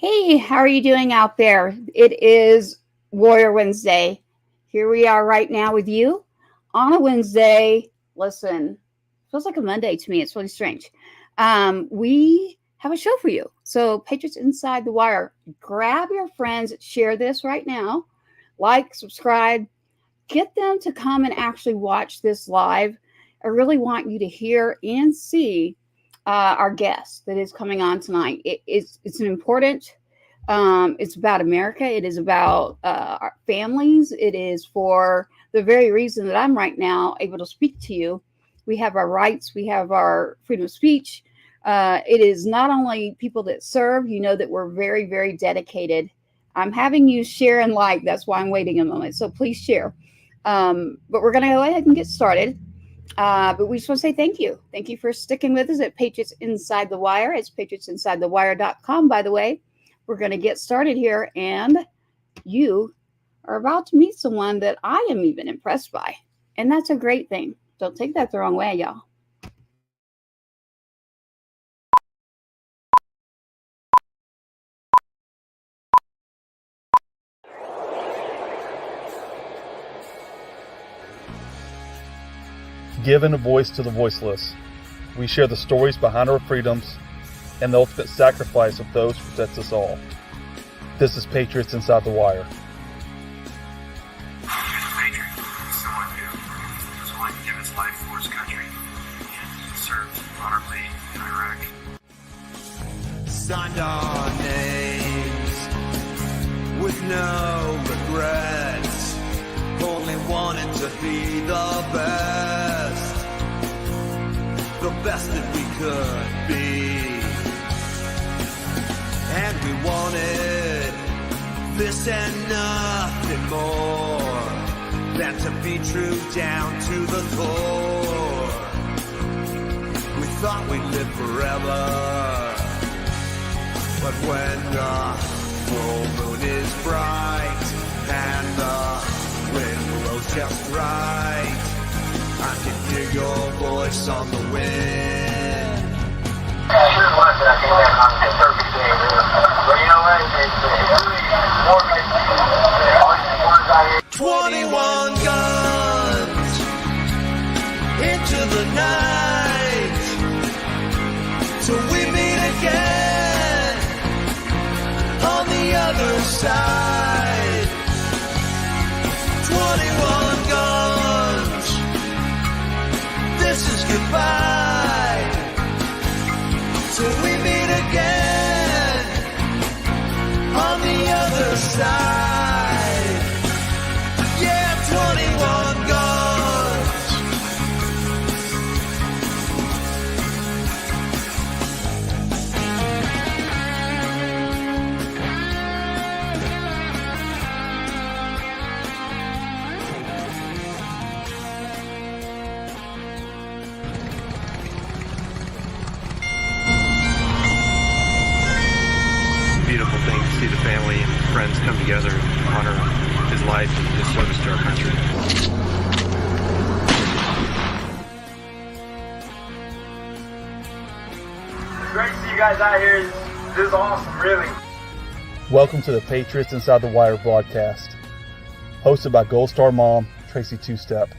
Hey, how are you doing out there? It is Warrior Wednesday. Here we are right now with you on a Wednesday. Listen, feels like a Monday to me. It's really strange. We have a show for you. So, Patriots Inside the Wire, grab your friends, share this right now, like, subscribe, get them to come and actually watch this live. I really want you to hear and see our guest that is coming on tonight. It's an important. It's about America. It is about our families. It is for the very reason that I'm right now able to speak to you. We have our rights. We have our freedom of speech. It is not only people that serve. You know that we're very, very dedicated. I'm having you share and like. That's why I'm waiting a moment. So please share. But we're going to go ahead and get started. But we just want to say thank you. Thank you for sticking with us at Patriots Inside the Wire. It's patriotsinsidethewire.com, by the way. We're going to get started here, and you are about to meet someone that I am even impressed by. And that's a great thing. Don't take that the wrong way, y'all. Giving a voice to the voiceless. We share the stories behind our freedoms and the ultimate sacrifice of those who protect us all. This is Patriots Inside the Wire. Patriot is someone who was willing to give his life for his country and served honorably in Iraq. Signed our names with no regrets. Only wanted to be the best that we could be. And we wanted this and nothing more than to be true down to the core. We thought we'd live forever, but when the full moon is bright and the wind blows just right, I can hear your voice on the wind. I should have left it. I came back on a perfect day, really. But you know what? It's really more like 21 guns into the night till we meet again on the other side. 21 guns. This is goodbye till we meet again on the other side. Yeah, 21 guns. beautiful thing to see the family and friends come together and honor his life and his service to our country. It's great to see you guys out here. This is awesome, really. Welcome to the Patriots Inside the Wire broadcast, hosted by Gold Star Mom, Tracy Two-Step.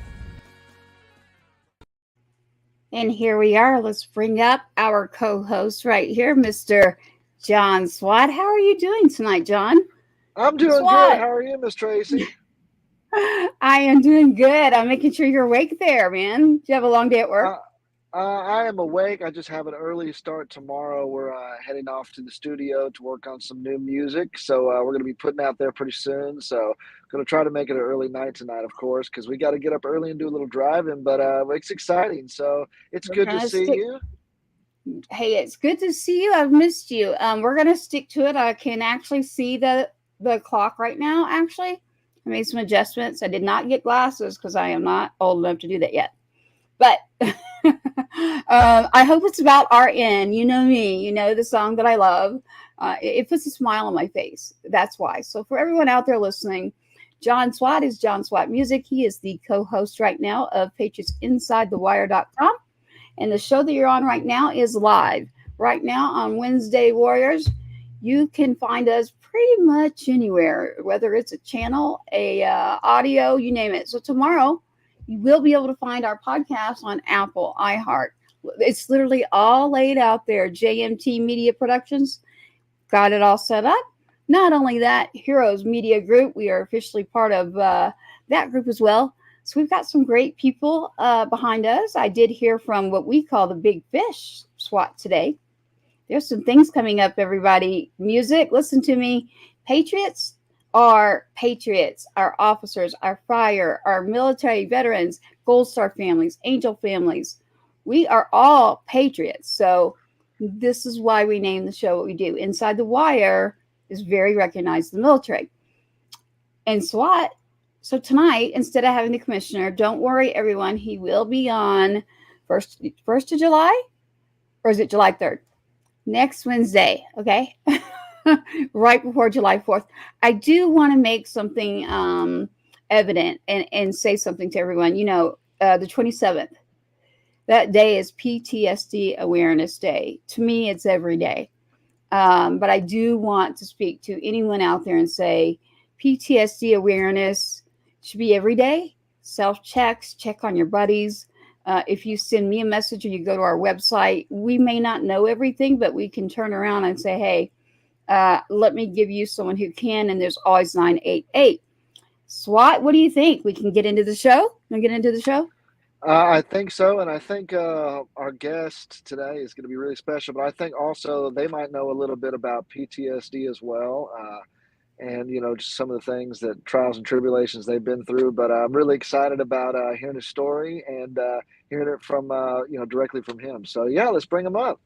And here we are. Let's bring up our co-host right here, Mr. John Swat. How are you doing tonight, John? I'm doing Swat. good. How are you, Miss Tracy? I am doing good. I'm making sure you're awake there, man. Do you have a long day at work? I am awake. I just have an early start tomorrow. We're heading off to the studio to work on some new music. So we're going to be putting out there pretty soon. So going to try to make it an early night tonight, of course, because we got to get up early and do a little driving. But it's exciting. So it's good to see you. Hey, it's good to see you. I've missed you. We're going to stick to it. I can actually see the clock right now, actually. I made some adjustments. I did not get glasses because I am not old enough to do that yet. But I hope it's about our end. You know me. You know the song that I love. It puts a smile on my face. That's why. So for everyone out there listening, John Swat is John Swat Music. He is the co-host right now of PatriotsInsideTheWire.com. And the show that you're on right now is live. Right now on Wednesday Warriors, You can find us pretty much anywhere, whether it's a channel, a audio, you name it. So tomorrow, you will be able to find our podcast on Apple, iHeart. It's literally all laid out there. JMT Media Productions got it all set up. Not only that, Heroes Media Group, we are officially part of that group as well. So we've got some great people behind us. I did hear from what we call the Big Fish SWAT today. There's some things coming up, everybody. Music, listen to me. Patriots are patriots, our officers, our fire, our military veterans, Gold Star families, Angel families. We are all patriots. So this is why we name the show what we do. Inside the Wire is very recognized in the military. And SWAT. So tonight, instead of having the commissioner, don't worry, everyone. He will be on 1st of July, or is it July 3rd? Next Wednesday, okay? Right before July 4th. I do want to make something evident and say something to everyone. You know, the 27th, that day is PTSD Awareness Day. To me, it's every day. But I do want to speak to anyone out there and say PTSD awareness should be every day. Self-checks, check on your buddies. If you send me a message or you go to our website, we may not know everything, but we can turn around and say, hey, let me give you someone who can. And there's always 988. SWAT, what do you think? We can get into the show? Can we get into the show? I think so, and I think our guest today is going to be really special. But I think also they might know a little bit about PTSD as well, and you know, just some of the things that trials and tribulations they've been through. But I'm really excited about hearing his story and hearing it from directly from him. So yeah, let's bring him up.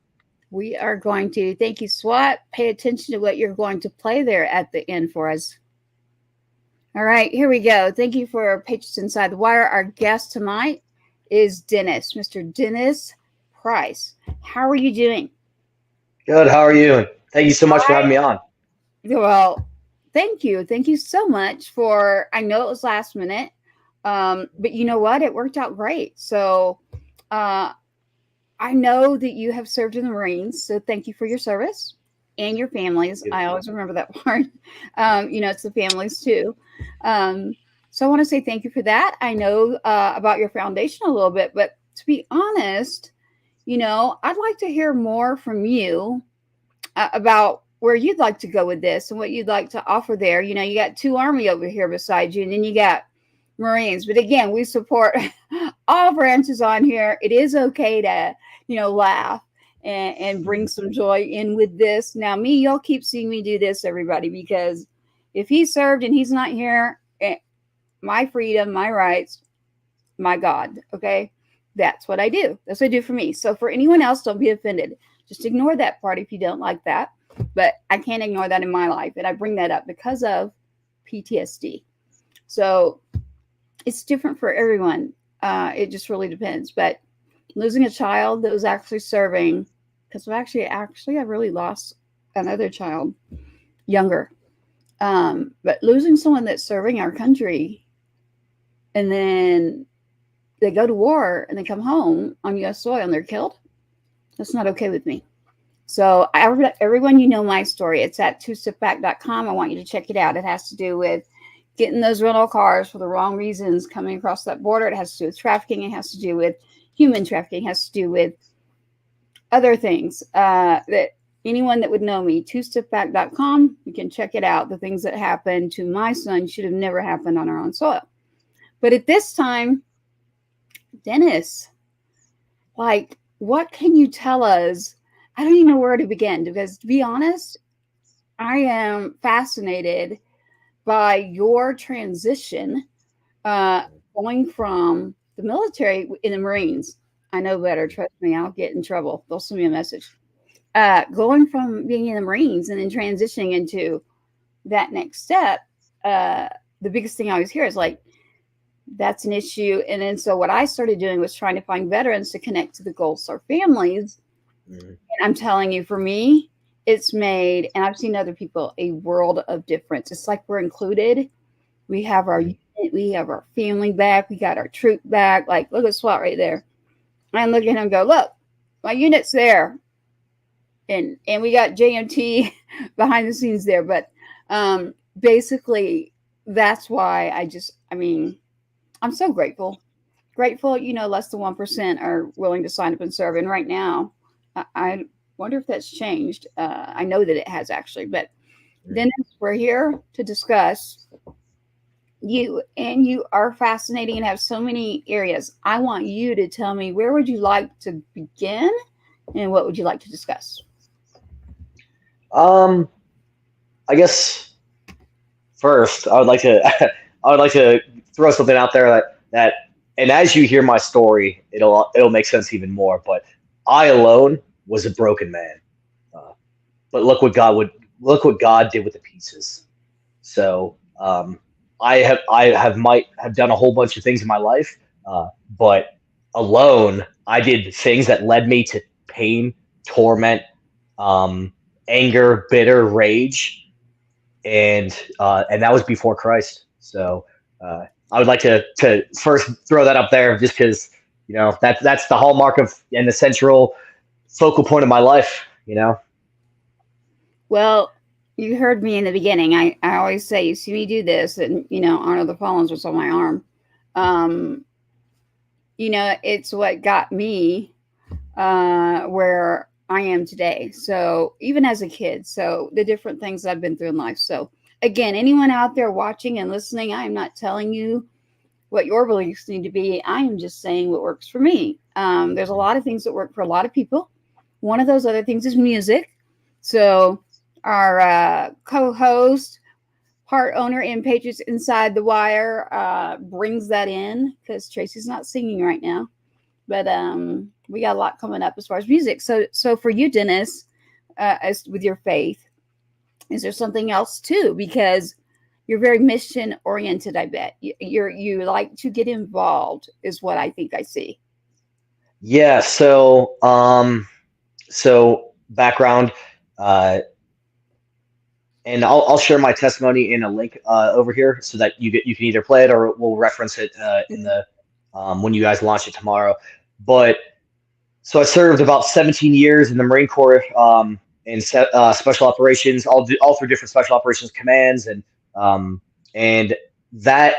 We are going to. Thank you, SWAT. Pay attention to what you're going to play there at the end for us. All right, here we go. Thank you for Patriots Inside the Wire. Our guest tonight is Dennis, Mr. Dennis Price. How are you doing? Good. How are you? Thank you so much for having me on. Well, thank you. Thank you so much for, I know it was last minute, but you know what? It worked out great. So I know that you have served in the Marines. So thank you for your service and your families. I always remember that part. It's the families too. So I want to say thank you for that. I know about your foundation a little bit, but to be honest, I'd like to hear more from you about where you'd like to go with this and what you'd like to offer there. You got 2 Army over here beside you, and then you got Marines. But again, we support all branches on here. It is okay to, laugh and bring some joy in with this. Now, y'all keep seeing me do this, everybody, because if he served and he's not here, my freedom, my rights, my God, okay? That's what I do. That's what I do for me. So for anyone else, don't be offended. Just ignore that part if you don't like that. But I can't ignore that in my life. And I bring that up because of PTSD. So it's different for everyone. It just really depends. But losing a child that was actually serving, because I really lost another child younger. But losing someone that's serving our country, and then they go to war and they come home on U.S. soil and they're killed, that's not okay with me. So everyone, my story. It's at twostepback.com. I want you to check it out. It has to do with getting those rental cars for the wrong reasons coming across that border. It has to do with trafficking. It has to do with human trafficking. It has to do with other things that anyone that would know me, twostepback.com, you can check it out. The things that happened to my son should have never happened on our own soil. But at this time, Dennis, what can you tell us? I don't even know where to begin, because to be honest, I am fascinated by your transition going from the military in the Marines. I know better. Trust me, I'll get in trouble. They'll send me a message. Going from being in the Marines and then transitioning into that next step, the biggest thing I always hear is that's an issue. And then so what I started doing was trying to find veterans to connect to the Gold Star families. Mm-hmm. And I'm telling you, for me, it's made, and I've seen other people, a world of difference. It's like we're included. We have our unit, we have our family back, we got our troop back. Look at SWAT right there. And look at him go, look, my unit's there. and we got JMT behind the scenes there, but basically that's why I mean, I'm so grateful. Grateful, less than 1% are willing to sign up and serve. And right now, I wonder if that's changed. I know that it has actually, but Dennis, we're here to discuss you, and you are fascinating and have so many areas. I want you to tell me, where would you like to begin and what would you like to discuss? I guess first I would like to I would like to throw something out there that and as you hear my story, it'll make sense even more. But I alone was a broken man. But look what God did with the pieces. So I might have done a whole bunch of things in my life, but alone I did things that led me to pain, torment, anger, bitter rage, and that was before Christ. So I would like to first throw that up there, just because that's the hallmark of and the central focal point of my life. Well, you heard me in the beginning. I always say, you see me do this, and honor the fallen was on my arm. It's what got me where I am today. So even as a kid, so the different things I've been through in life. So again, anyone out there watching and listening, I am not telling you what your beliefs need to be. I am just saying what works for me. There's a lot of things that work for a lot of people. One of those other things is music. So our co-host, part owner in Patriots Inside the Wire, brings that in because Tracy's not singing right now. But we got a lot coming up as far as music. So for you, Dennis, as with your faith, is there something else too? Because you're very mission oriented. I bet you like to get involved, is what I think I see. Yeah. So background, and I'll share my testimony in a link over here so that you can either play it or we'll reference it in the when you guys launch it tomorrow. But so I served about 17 years in the Marine Corps in special operations, all through different special operations commands, and that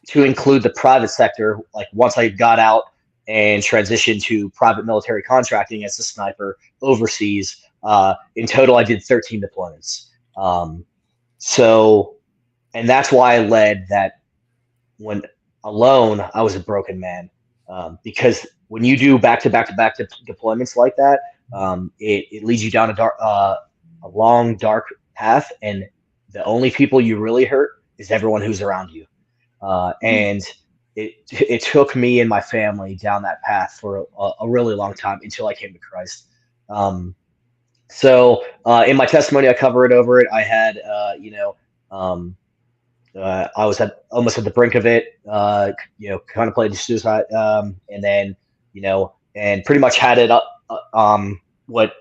to include the private sector. Like once I got out and transitioned to private military contracting as a sniper overseas, in total I did 13 deployments. And that's why I led that. When alone, I was a broken man, because when you do back to back deployments like that, it leads you down a long dark path, and the only people you really hurt is everyone who's around you. And it took me and my family down that path for a really long time until I came to Christ. So in my testimony, I cover it over it. I had, I was almost at the brink of it, contemplating suicide, and then, and pretty much had it up, what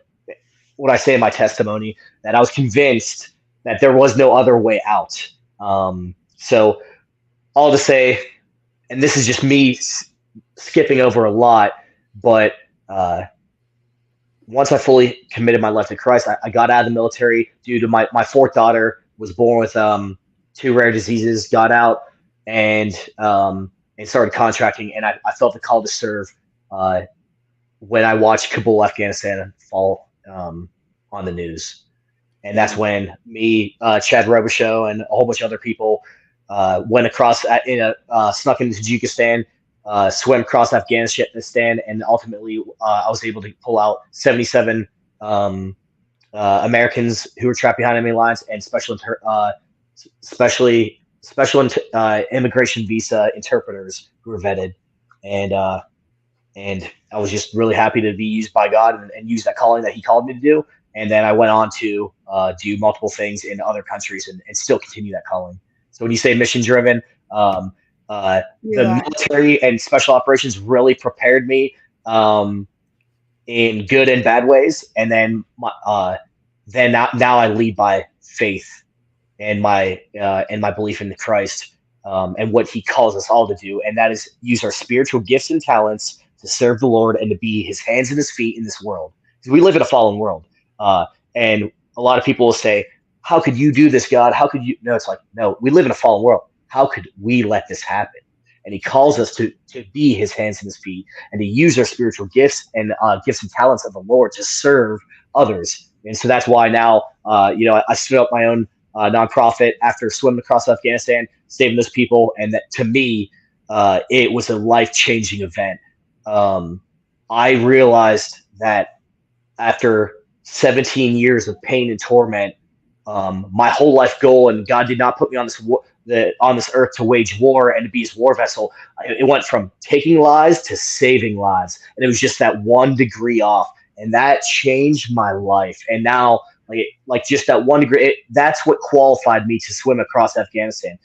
I say in my testimony, that I was convinced that there was no other way out. So all to say, and this is just me skipping over a lot, but once I fully committed my life to Christ, I got out of the military due to my fourth daughter was born with 2 rare diseases, got out and started contracting. And I felt the call to serve when I watched Kabul, Afghanistan fall on the news. And that's when me, Chad Robichaux, and a whole bunch of other people went across snuck into Tajikistan, swam across Afghanistan, and ultimately I was able to pull out 77 Americans who were trapped behind enemy lines, and special immigration visa interpreters who were vetted. And I was just really happy to be used by God and use that calling that He called me to do. And then I went on to do multiple things in other countries and still continue that calling. So when you say mission driven, the military and special operations really prepared me in good and bad ways. And then now I lead by faith and my belief in Christ and what He calls us all to do, and that is use our spiritual gifts and talents to serve the Lord and to be His hands and His feet in this world. Because we live in a fallen world. And a lot of people will say, how could you do this, God? How could you? No, it's like, no, we live in a fallen world. How could we let this happen? And he calls us to be his hands and his feet, and to use our spiritual gifts and gifts and talents of the Lord to serve others. And so that's why now, I stood up my own nonprofit after swimming across Afghanistan, saving those people. And that, to me, it was a life-changing event. I realized that after 17 years of pain and torment, my whole life goal, and God did not put me on this earth to wage war and to be his war vessel. It went from taking lives to saving lives, and it was just that 1 degree off, and that changed my life. And now, like just that 1 degree, that's what qualified me to swim across Afghanistan.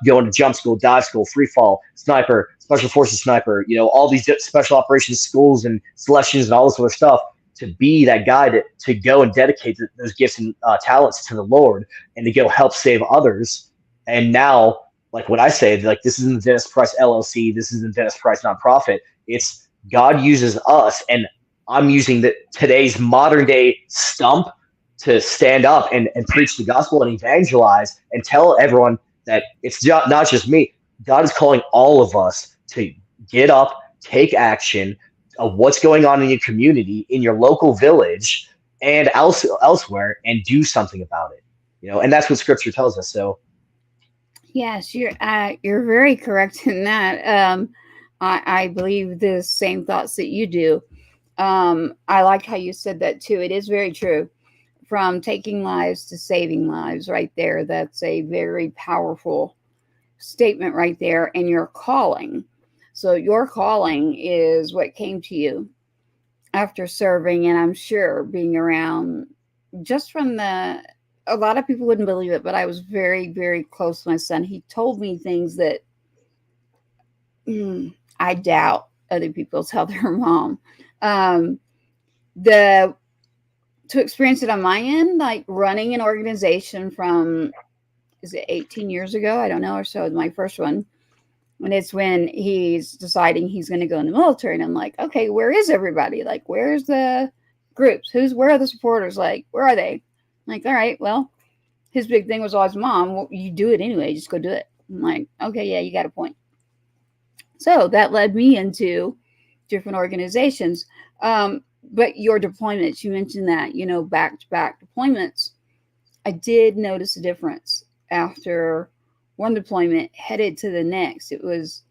Going to jump school, dive school, free fall, sniper, special forces sniper, all these special operations schools and selections and all this other stuff, to be that guy to go and dedicate those gifts and talents to the Lord, and to go help save others. And now, like what I say, like, this isn't the Dennis Price LLC, this isn't Dennis Price nonprofit. It's God uses us, and I'm using today's modern day stump to stand up and preach the gospel and evangelize and tell everyone that it's not just me. God is calling all of us to get up, take action of what's going on in your community, in your local village, and elsewhere, and do something about it. And that's what Scripture tells us. So, yes, you're very correct in that. I believe the same thoughts that you do. I like how you said that too. It is very true. From taking lives to saving lives, right there. That's a very powerful statement right there. And your calling. So your calling is what came to you after serving, and I'm sure being around, just from a lot of people wouldn't believe it, but I was very, very close to my son. He told me things that I doubt other people tell their mom. To experience it on my end, like running an organization from, is it 18 years ago? I don't know, or so, my first one. And it's when he's deciding he's going to go in the military. And I'm like, okay, where is everybody? Like, where's the groups? Where are the supporters? Like, where are they? I'm like, all right, well, his big thing was always, Mom, well, you do it anyway. Just go do it. I'm like, okay, yeah, you got a point. So that led me into different organizations. But your deployments, you mentioned that, back-to-back deployments. I did notice a difference after one deployment headed to the next. It was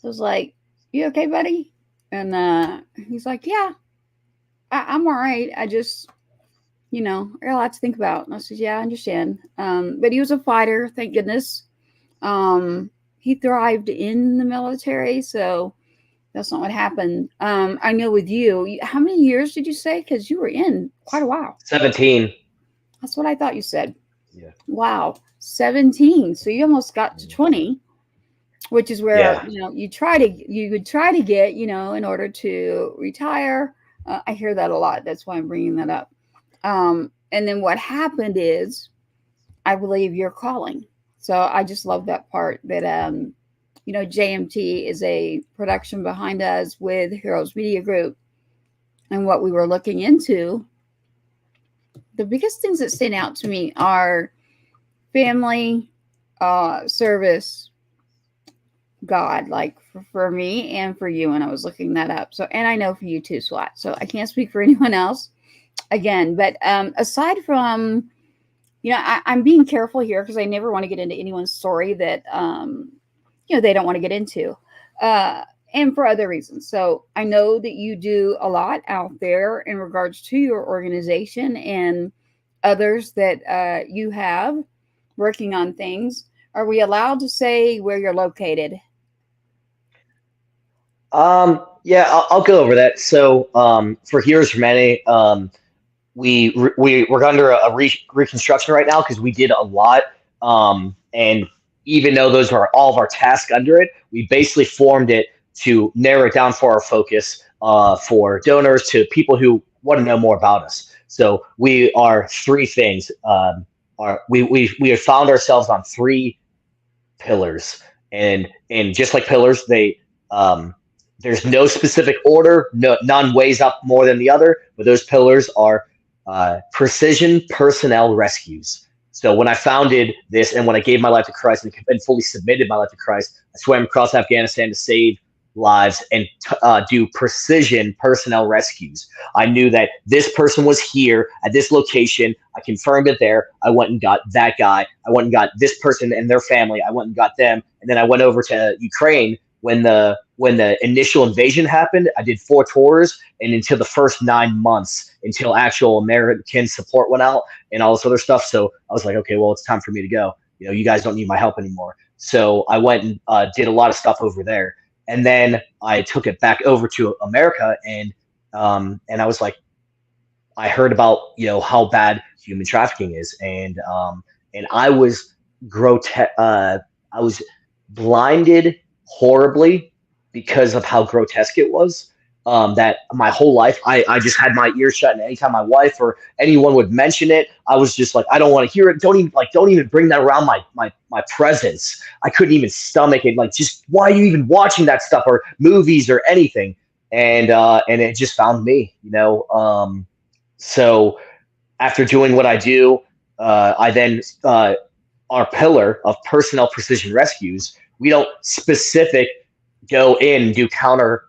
like, you okay, buddy? And he's like, yeah, I'm all right. I just, I got a lot to think about. And I said, yeah, I understand. But he was a fighter, thank goodness. He thrived in the military, so that's not what happened. I know with you, how many years did you say? Because you were in quite a while. 17. That's what I thought you said. Yeah. Wow. 17. So you almost got to 20, which is where, you would try to get, in order to retire. I hear that a lot. That's why I'm bringing that up. And then what happened is, I believe your calling. So I just love that part that, JMT is a production behind us with Heroes Media Group. And what we were looking into, the biggest things that stand out to me are family, service, God, like for me and for you. And I was looking that up. So, and I know for you too, Swat. So I can't speak for anyone else again, but aside from, I'm being careful here because I never want to get into anyone's story that, they don't want to get into, and for other reasons. So I know that you do a lot out there in regards to your organization and others that you have working on things. Are we allowed to say where you're located? Yeah, I'll go over that. So, for Heroes for Many, we're under a reconstruction right now because we did a lot. And even though those are all of our tasks under it, we basically formed it to narrow it down for our focus, for donors, to people who want to know more about us. So we are three things. We have found ourselves on three pillars, and just like pillars, there's no specific order. None weighs up more than the other, but those pillars are Precision Personnel Rescues. So when I founded this and when I gave my life to Christ and fully submitted my life to Christ, I swam across Afghanistan to save lives and do precision personnel rescues. I knew that this person was here at this location. I confirmed it there. I went and got that guy. I went and got this person and their family. I went and got them. And then I went over to Ukraine when the initial invasion happened. I did 4 tours, and until the first 9 months, until actual American support went out and all this other stuff. So I was like, okay, well, it's time for me to go. You guys don't need my help anymore. So I went and did a lot of stuff over there. And then I took it back over to America, and I was like, I heard about how bad human trafficking is, and I was I was blinded horribly because of how grotesque it was. That my whole life I just had my ears shut, and anytime my wife or anyone would mention it, I was just like, I don't want to hear it. Don't even bring that around my presence. I couldn't even stomach it. Like, just why are you even watching that stuff or movies or anything? And it just found me, so after doing what I do, I then our pillar of personnel precision rescues, we don't go in and do counter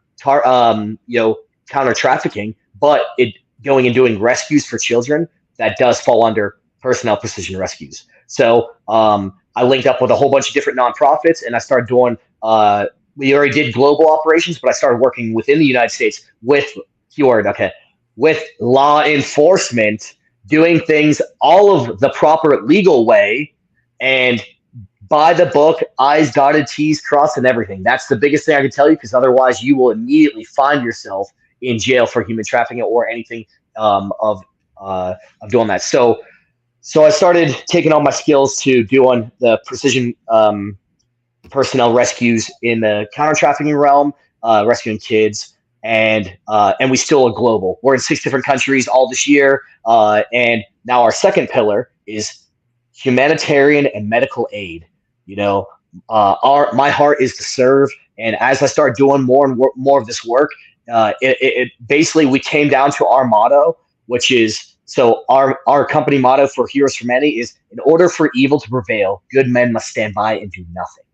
trafficking, but going and doing rescues for children, that does fall under personnel precision rescues. So I linked up with a whole bunch of different nonprofits, and I started doing. We already did global operations, but I started working within the United States with law enforcement, doing things all of the proper legal way, and by the book, I's dotted, T's crossed, and everything. That's the biggest thing I can tell you, because otherwise you will immediately find yourself in jail for human trafficking or anything of doing that. So I started taking all my skills to doing the precision personnel rescues in the counter trafficking realm, rescuing kids, and we still are global. We're in 6 different countries all this year, and now our second pillar is humanitarian and medical aid. My heart is to serve, and as I start doing more and more of this work, it basically, we came down to our motto, which is, so our company motto for Heroes for Many is, in order for evil to prevail, good men must stand by and do nothing.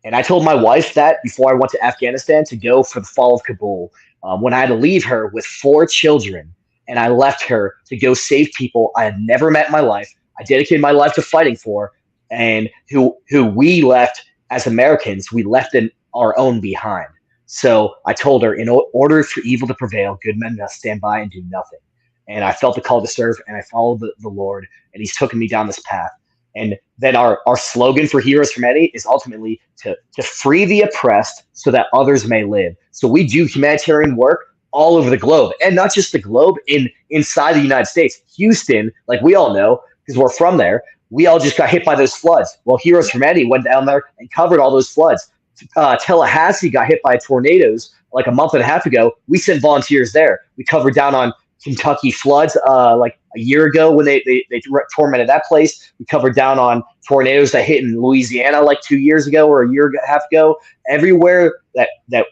And I told my wife that before I went to Afghanistan to go for the fall of Kabul, when I had to leave her with 4 children, and I left her to go save people I had never met in my life. I dedicated my life to fighting for, and who we left as Americans, we left in our own behind. So I told her, in order for evil to prevail, good men must stand by and do nothing. And I felt the call to serve, and I followed the Lord, and he's taken me down this path. And then our slogan for Heroes for Many is ultimately to free the oppressed so that others may live. So we do humanitarian work all over the globe, and not just the globe, inside the United States. Houston, like we all know, because we're from there, we all just got hit by those floods. Well, Heroes for Many went down there and covered all those floods. Tallahassee got hit by tornadoes like a month and a half ago. We sent volunteers there. We covered down on Kentucky floods like a year ago when they tormented that place. We covered down on tornadoes that hit in Louisiana like 2 years ago or a year and a half ago. Everywhere that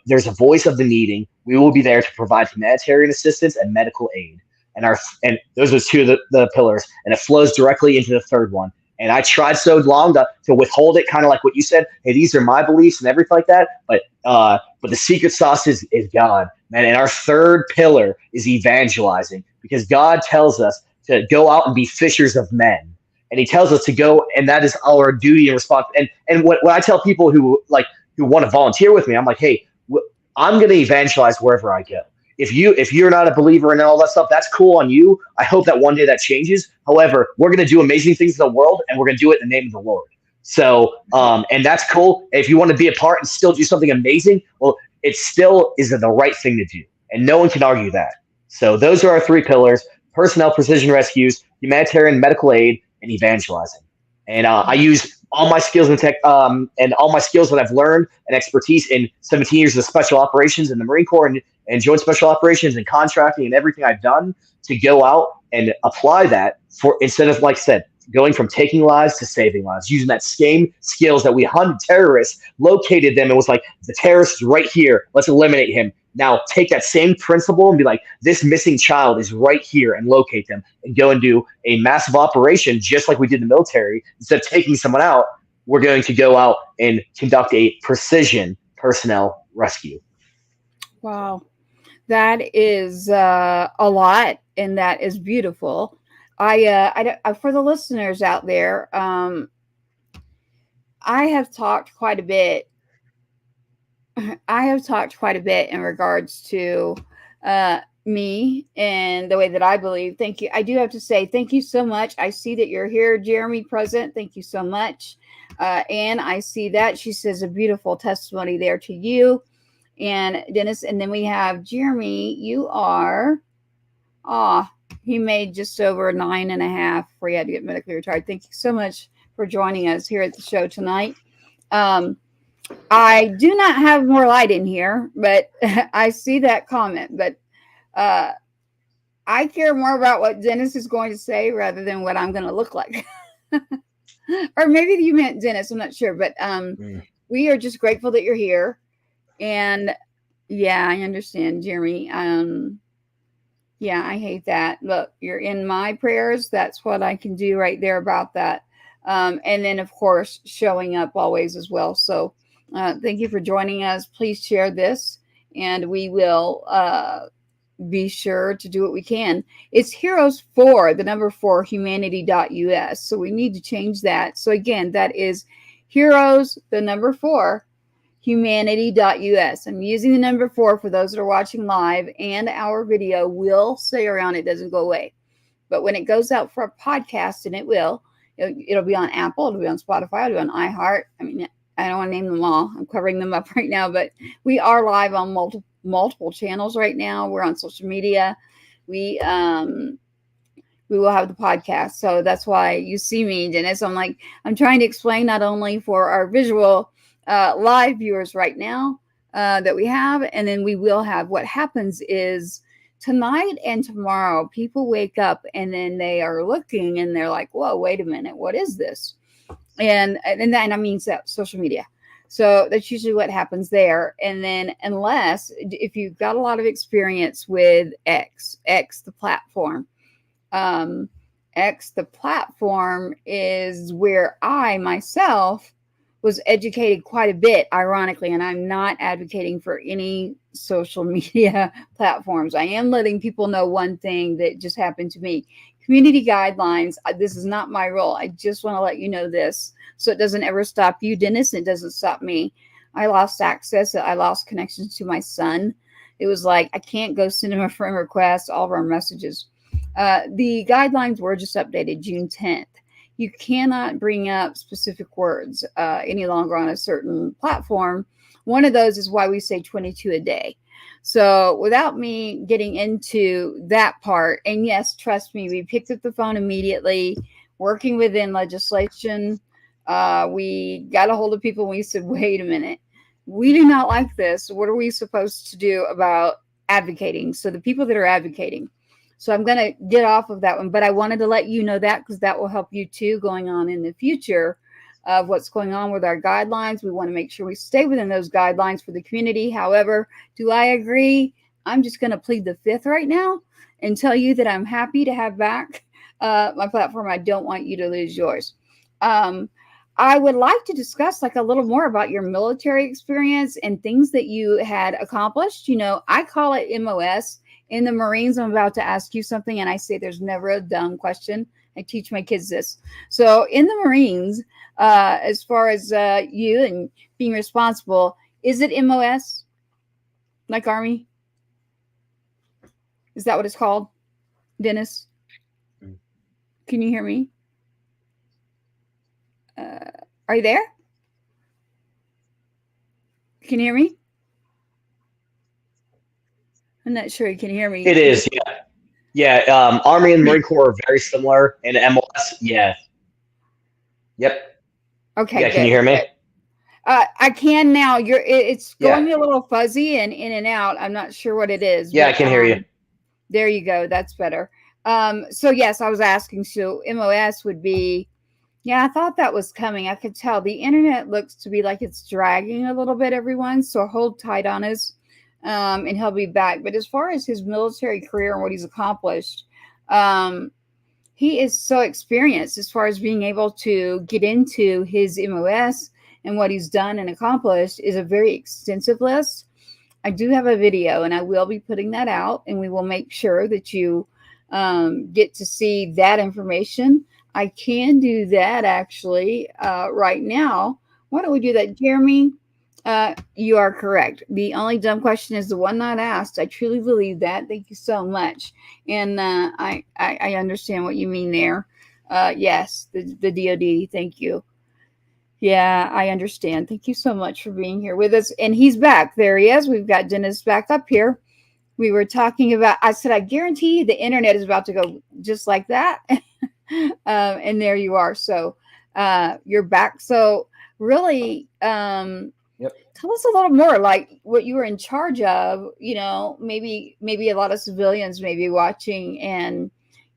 there's a voice of the needing, we will be there to provide humanitarian assistance and medical aid. And those are 2 of the pillars, and it flows directly into the third one. And I tried so long to withhold it, kind of like what you said. Hey, these are my beliefs and everything like that. But the secret sauce is God, man. And our third pillar is evangelizing, because God tells us to go out and be fishers of men, and he tells us to go, and that is our duty and responsibility. And when I tell people who want to volunteer with me, I'm like, hey, I'm going to evangelize wherever I go. If you're not a believer in all that stuff, that's cool on you. I hope that one day that changes. However, we're going to do amazing things in the world, and we're going to do it in the name of the Lord. So, and that's cool. If you want to be a part and still do something amazing, well, it still is the right thing to do, and no one can argue that. So those are our 3 pillars: personnel precision rescues, humanitarian medical aid, and evangelizing. And I use all my skills and and all my skills that I've learned and expertise in 17 years of special operations in the Marine Corps and joint special operations and contracting and everything I've done to go out and apply that for, instead of, like I said, going from taking lives to saving lives, using that same skills that we hunted terrorists, located them, and was like, the terrorist is right here, let's eliminate him. Now take that same principle and be like, this missing child is right here, and locate them and go and do a massive operation just like we did in the military. Instead of taking someone out, we're going to go out and conduct a precision personnel rescue. Wow. That is a lot, and that is beautiful. For the listeners out there, I have talked quite a bit. I have talked quite a bit in regards to me and the way that I believe. Thank you. I do have to say thank you so much. I see that you're here, Jeremy, present. Thank you so much. And I see that she says a beautiful testimony there to you and Dennis. And then we have Jeremy. You are, he made just over 9.5 before he had to get medically retired. Thank you so much for joining us here at the show tonight. I do not have more light in here, but I see that comment. But I care more about what Dennis is going to say rather than what I'm going to look like. Or maybe you meant Dennis, I'm not sure. But we are just grateful that you're here. And yeah, I understand, Jeremy. Yeah, I hate that. Look, you're in my prayers. That's what I can do right there about that. And then, of course, showing up always as well. So thank you for joining us. Please share this, and we will be sure to do what we can. It's Heroes 4, the number 4, humanity.us. So we need to change that. So again, that is Heroes, the number 4, humanity.us. I'm using the number 4 for those that are watching live, and our video will stay around. It doesn't go away. But when it goes out for a podcast, and it'll be on Apple, it'll be on Spotify, it'll be on iHeart. I mean, I don't want to name them all. I'm covering them up right now, but we are live on multiple channels right now. We're on social media. We will have the podcast. So that's why you see me, Dennis. I'm trying to explain not only for our visual live viewers right now that we have, and then we will have. What happens is tonight and tomorrow, people wake up and then they are looking and they're like, whoa, wait a minute, what is this? And I mean social media. So that's usually what happens there. And then unless if you've got a lot of experience with X the platform, X the platform is where I myself was educated quite a bit, ironically, and I'm not advocating for any social media platforms. I am letting people know one thing that just happened to me. Community guidelines, this is not my role. I just want to let you know this so it doesn't ever stop you, Dennis. It doesn't stop me. I lost access. I lost connections to my son. It was like, I can't go send him a friend request, all of our messages. The guidelines were just updated June 10th. You cannot bring up specific words any longer on a certain platform. One of those is why we say 22 a day. So without me getting into that part, and yes, trust me, we picked up the phone immediately, working within legislation. We got a hold of people and we said, wait a minute, we do not like this. What are we supposed to do about advocating? So the people that are advocating. So I'm going to get off of that one, but I wanted to let you know that because that will help you too going on in the future of what's going on with our guidelines. We want to make sure we stay within those guidelines for the community. However, do I agree? I'm just going to plead the fifth right now and tell you that I'm happy to have back my platform. I don't want you to lose yours. I would like to discuss a little more about your military experience and things that you had accomplished. I call it MOS. In the Marines, I'm about to ask you something, and I say there's never a dumb question. I teach my kids this. So in the Marines, as far as you and being responsible, is it MOS? Like Army? Is that what it's called? Dennis? Can you hear me? Are you there? Can you hear me? I'm not sure you can hear me. It is, yeah. Yeah, Army and Marine Corps are very similar. And MLS, yeah. Yep. Okay. Yeah, can you hear me? I can now. It's going me a little fuzzy and in and out. I'm not sure what it is. Yeah, I can hear you. There you go. That's better. So yes, I was asking. So MOS would be. Yeah, I thought that was coming. I could tell the internet looks to be like it's dragging a little bit, everyone. So hold tight on us. and he'll be back. But as far as his military career and what he's accomplished, he is so experienced as far as being able to get into his MOS, and what he's done and accomplished is a very extensive list. I do have a video, and I will be putting that out, and we will make sure that you get to see that information. I can do that actually right now. Why don't we do that, Jeremy? You are correct. The only dumb question is the one not asked. I truly believe that. Thank you so much. And I understand what you mean there. Yes, the DOD. Thank you. Yeah, I understand. Thank you so much for being here with us. And he's back. There he is. We've got Dennis back up here. We were talking about, I said, I guarantee you the internet is about to go just like that. And there you are. So you're back. So really, tell us a little more, like what you were in charge of. You know, maybe a lot of civilians may be watching, and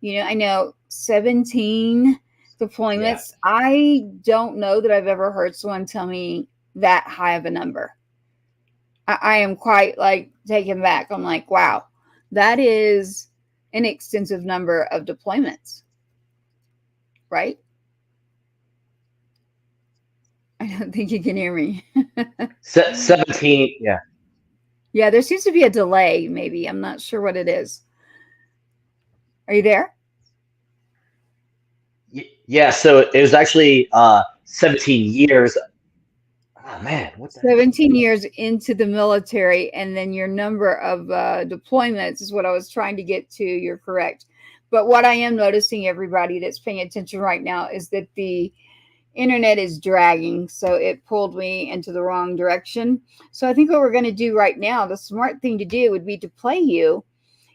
I know 17 deployments. Yeah. I don't know that I've ever heard someone tell me that high of a number. I am quite taken back. I'm like, wow, that is an extensive number of deployments, right? I don't think you can hear me. 17, yeah. Yeah, there seems to be a delay, maybe. I'm not sure what it is. Are you there? Yeah, so it was actually 17 years. Oh, man. What's that? 17 years into the military, and then your number of deployments is what I was trying to get to. You're correct. But what I am noticing, everybody that's paying attention right now, is that the internet is dragging, so it pulled me into the wrong direction. So I think what we're going to do right now, the smart thing to do would be to play you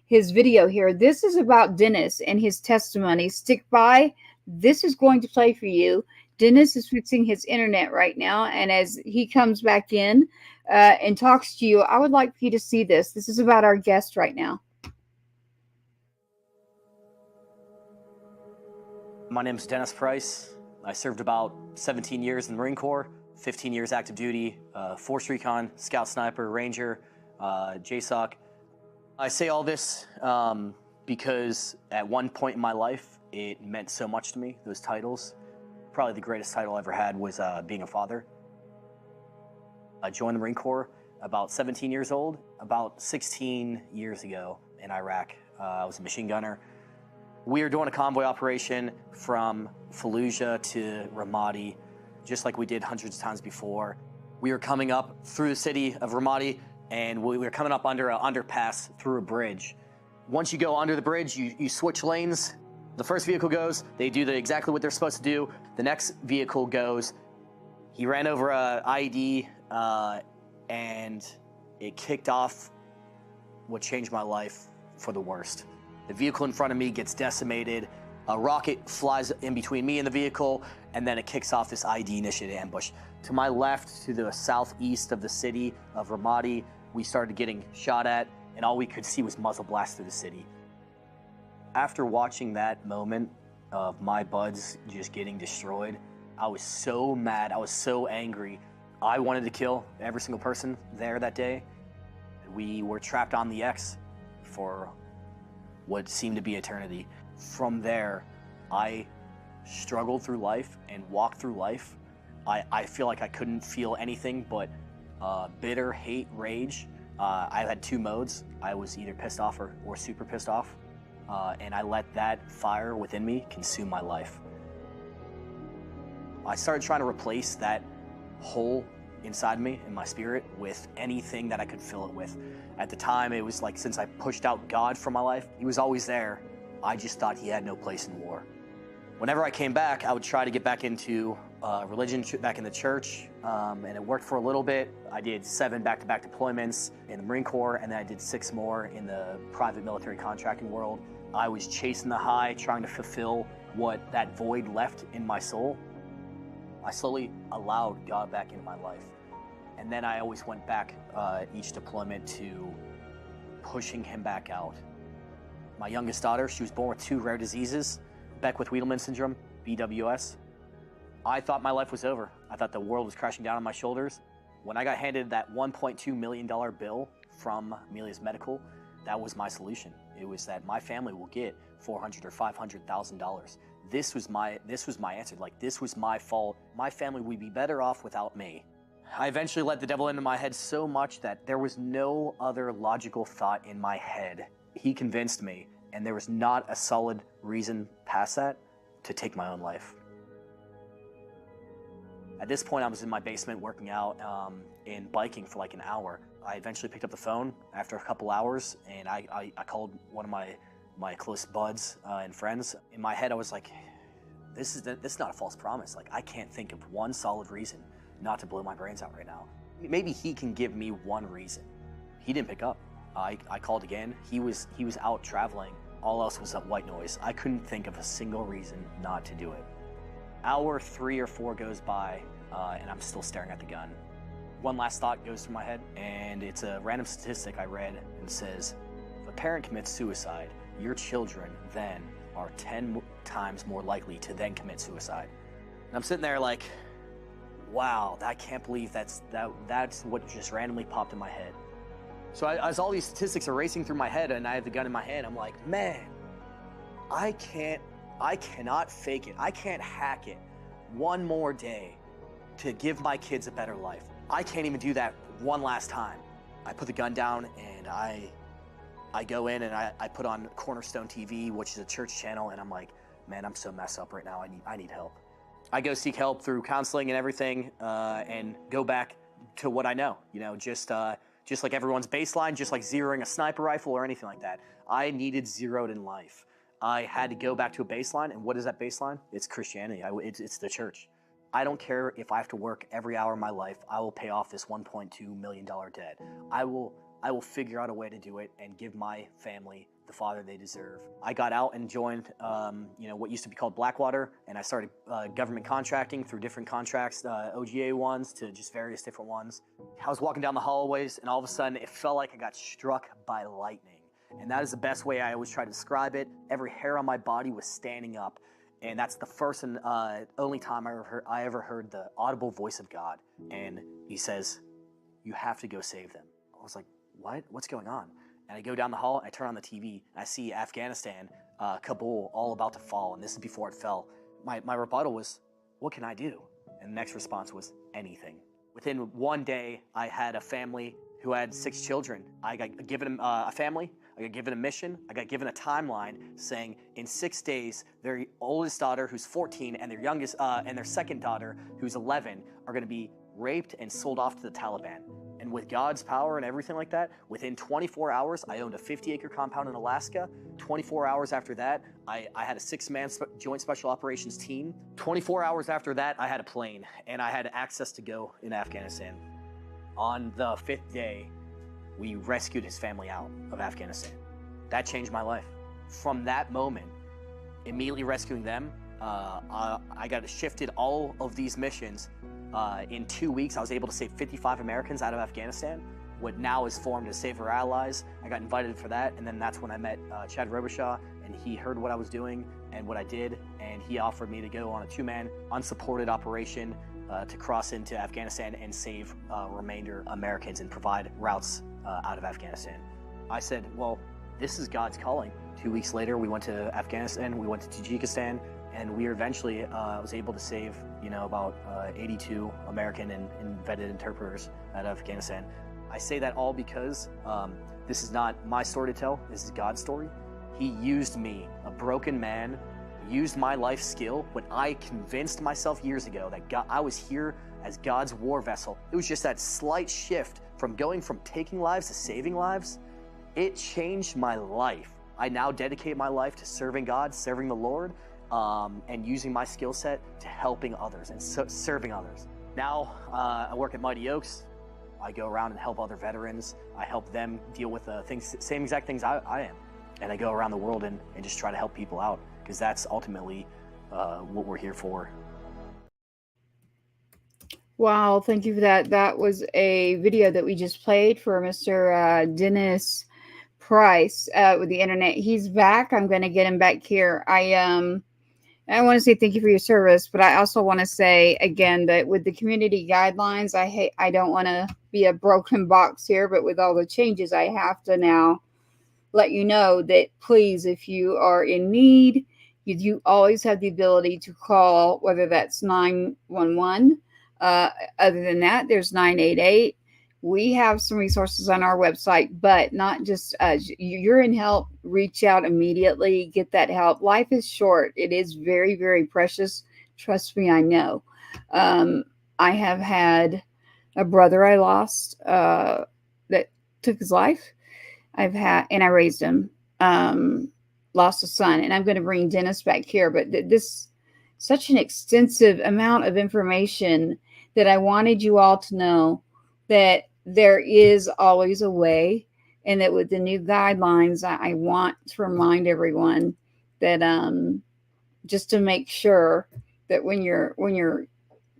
his video here. This is about Dennis and his testimony. Stick by. This is going to play for you. Dennis is fixing his internet right now, and as he comes back in and talks to you, I would like for you to see this. This is about our guest right now. My name is Dennis Price. I served about 17 years in the Marine Corps, 15 years active duty, Force Recon, Scout Sniper, Ranger, JSOC. I say all this because at one point in my life, it meant so much to me, those titles. Probably the greatest title I ever had was being a father. I joined the Marine Corps about 17 years old. About 16 years ago in Iraq, I was a machine gunner. We were doing a convoy operation from Fallujah to Ramadi, just like we did hundreds of times before. We were coming up through the city of Ramadi, and we were coming up under an underpass through a bridge. Once you go under the bridge, you switch lanes. The first vehicle goes, they do exactly what they're supposed to do. The next vehicle goes, he ran over a IED, and it kicked off what changed my life for the worst. The vehicle in front of me gets decimated. A rocket flies in between me and the vehicle, and then it kicks off this IED initiated ambush. To my left, to the southeast of the city of Ramadi, we started getting shot at, and all we could see was muzzle blast through the city. After watching that moment of my buds just getting destroyed, I was so mad, I was so angry. I wanted to kill every single person there that day. We were trapped on the X for what seemed to be eternity. From there, I struggled through life and walked through life. I feel like I couldn't feel anything but bitter hate, rage. I had two modes. I was either pissed off or super pissed off. And I let that fire within me consume my life. I started trying to replace that hole inside me in my spirit with anything that I could fill it with. At the time, it was like, since I pushed out God from my life, he was always there. I just thought he had no place in war. Whenever I came back, I would try to get back into religion, back in the church, and it worked for a little bit. I did 7 back-to-back deployments in the Marine Corps, and then I did 6 more in the private military contracting world. I was chasing the high, trying to fulfill what that void left in my soul. I slowly allowed God back into my life. And then I always went back each deployment to pushing him back out. My youngest daughter, she was born with 2 rare diseases, Beckwith-Wiedemann syndrome, BWS. I thought my life was over. I thought the world was crashing down on my shoulders. When I got handed that $1.2 million bill from Amelia's medical, that was my solution. It was that my family will get $400,000 or $500,000. This was my answer. Like, this was my fault. My family would be better off without me. I eventually let the devil into my head so much that there was no other logical thought in my head. He convinced me, and there was not a solid reason past that to take my own life. At this point, I was in my basement working out and biking for like an hour. I eventually picked up the phone after a couple hours, and I called one of my close buds and friends. In my head, I was like, this is not a false promise. Like, I can't think of one solid reason not to blow my brains out right now. Maybe he can give me one reason. He didn't pick up. I called again. He was out traveling. All else was white noise. I couldn't think of a single reason not to do it. Hour 3 or 4 goes by, and I'm still staring at the gun. One last thought goes through my head, and it's a random statistic I read, and says, if a parent commits suicide, your children then are 10 times more likely to then commit suicide. And I'm sitting there like, wow, I can't believe that's what just randomly popped in my head. So as all these statistics are racing through my head and I have the gun in my hand, I'm like, man, I cannot fake it. I can't hack it one more day to give my kids a better life. I can't even do that one last time. I put the gun down and I go in and I put on Cornerstone TV, which is a church channel, and I'm like, man, I'm so messed up right now. I need help. I go seek help through counseling and everything, and go back to what I know. You know, just like everyone's baseline, just like zeroing a sniper rifle or anything like that. I needed zeroed in life. I had to go back to a baseline, and what is that baseline? It's Christianity. It's the church. I don't care if I have to work every hour of my life. I will pay off this $1.2 million debt. I will figure out a way to do it and give my family the father they deserve. I got out and joined, what used to be called Blackwater, and I started government contracting through different contracts, OGA ones to just various different ones. I was walking down the hallways, and all of a sudden, it felt like I got struck by lightning. And that is the best way I always try to describe it. Every hair on my body was standing up. And that's the first and only time I ever heard the audible voice of God. And he says, you have to go save them. I was like, what? What's going on? And I go down the hall, I turn on the TV, and I see Afghanistan, Kabul, all about to fall. And this is before it fell. My rebuttal was, what can I do? And the next response was, anything. Within one day, I had a family who had 6 children. I got given a family, I got given a mission, I got given a timeline saying in 6 days, their oldest daughter, who's 14, and their youngest, and their second daughter, who's 11, are gonna be raped and sold off to the Taliban. And with God's power and everything like that, within 24 hours, I owned a 50-acre compound in Alaska. 24 hours after that, I had a 6-man joint special operations team. 24 hours after that, I had a plane, and I had access to go in Afghanistan. On the 5th day, we rescued his family out of Afghanistan. That changed my life. From that moment, immediately rescuing them, I got shifted all of these missions. In 2 weeks, I was able to save 55 Americans out of Afghanistan. What now is formed as Save Our Allies. I got invited for that, and then that's when I met Chad Robichaud, and he heard what I was doing and what I did, and he offered me to go on a 2-man unsupported operation to cross into Afghanistan and save remainder Americans and provide routes out of Afghanistan. I said, well, this is God's calling. 2 weeks later, we went to Afghanistan, we went to Tajikistan, and we eventually was able to save, about 82 American and vetted interpreters out of Afghanistan. I say that all because this is not my story to tell, this is God's story. He used me, a broken man, used my life skill when I convinced myself years ago that I was here as God's war vessel. It was just that slight shift from going from taking lives to saving lives. It changed my life. I now dedicate my life to serving God, serving the Lord, and using my skill set to helping others and serving others. Now I work at Mighty Oaks. I go around and help other veterans. I help them deal with same exact things I am. And I go around the world and just try to help people out, because that's ultimately what we're here for. Wow, thank you for that. That was a video that we just played for Mr. Dennis Price with the internet. He's back. I'm going to get him back here. I want to say thank you for your service, but I also want to say again that with the community guidelines, I don't want to be a broken box here, but with all the changes, I have to now let you know that please, if you are in need, you always have the ability to call, whether that's 911. Other than that, there's 988. We have some resources on our website, but not just us. You're in help, reach out immediately, get that help. Life is short. It is very, very precious. Trust me, I know. I have had a brother I lost that took his life. I've had, and I raised him, lost a son, and I'm going to bring Dennis back here. But this, such an extensive amount of information that I wanted you all to know that there is always a way, and that with the new guidelines, I want to remind everyone that just to make sure that when you're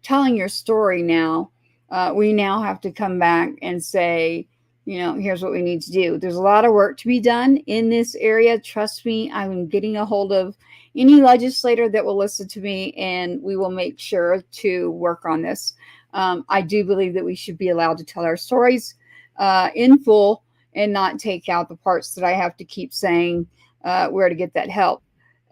telling your story now, we now have to come back and say, here's what we need to do. There's a lot of work to be done in this area. Trust me, I'm getting a hold of any legislator that will listen to me, and we will make sure to work on this. I do believe that we should be allowed to tell our stories in full and not take out the parts that I have to keep saying where to get that help.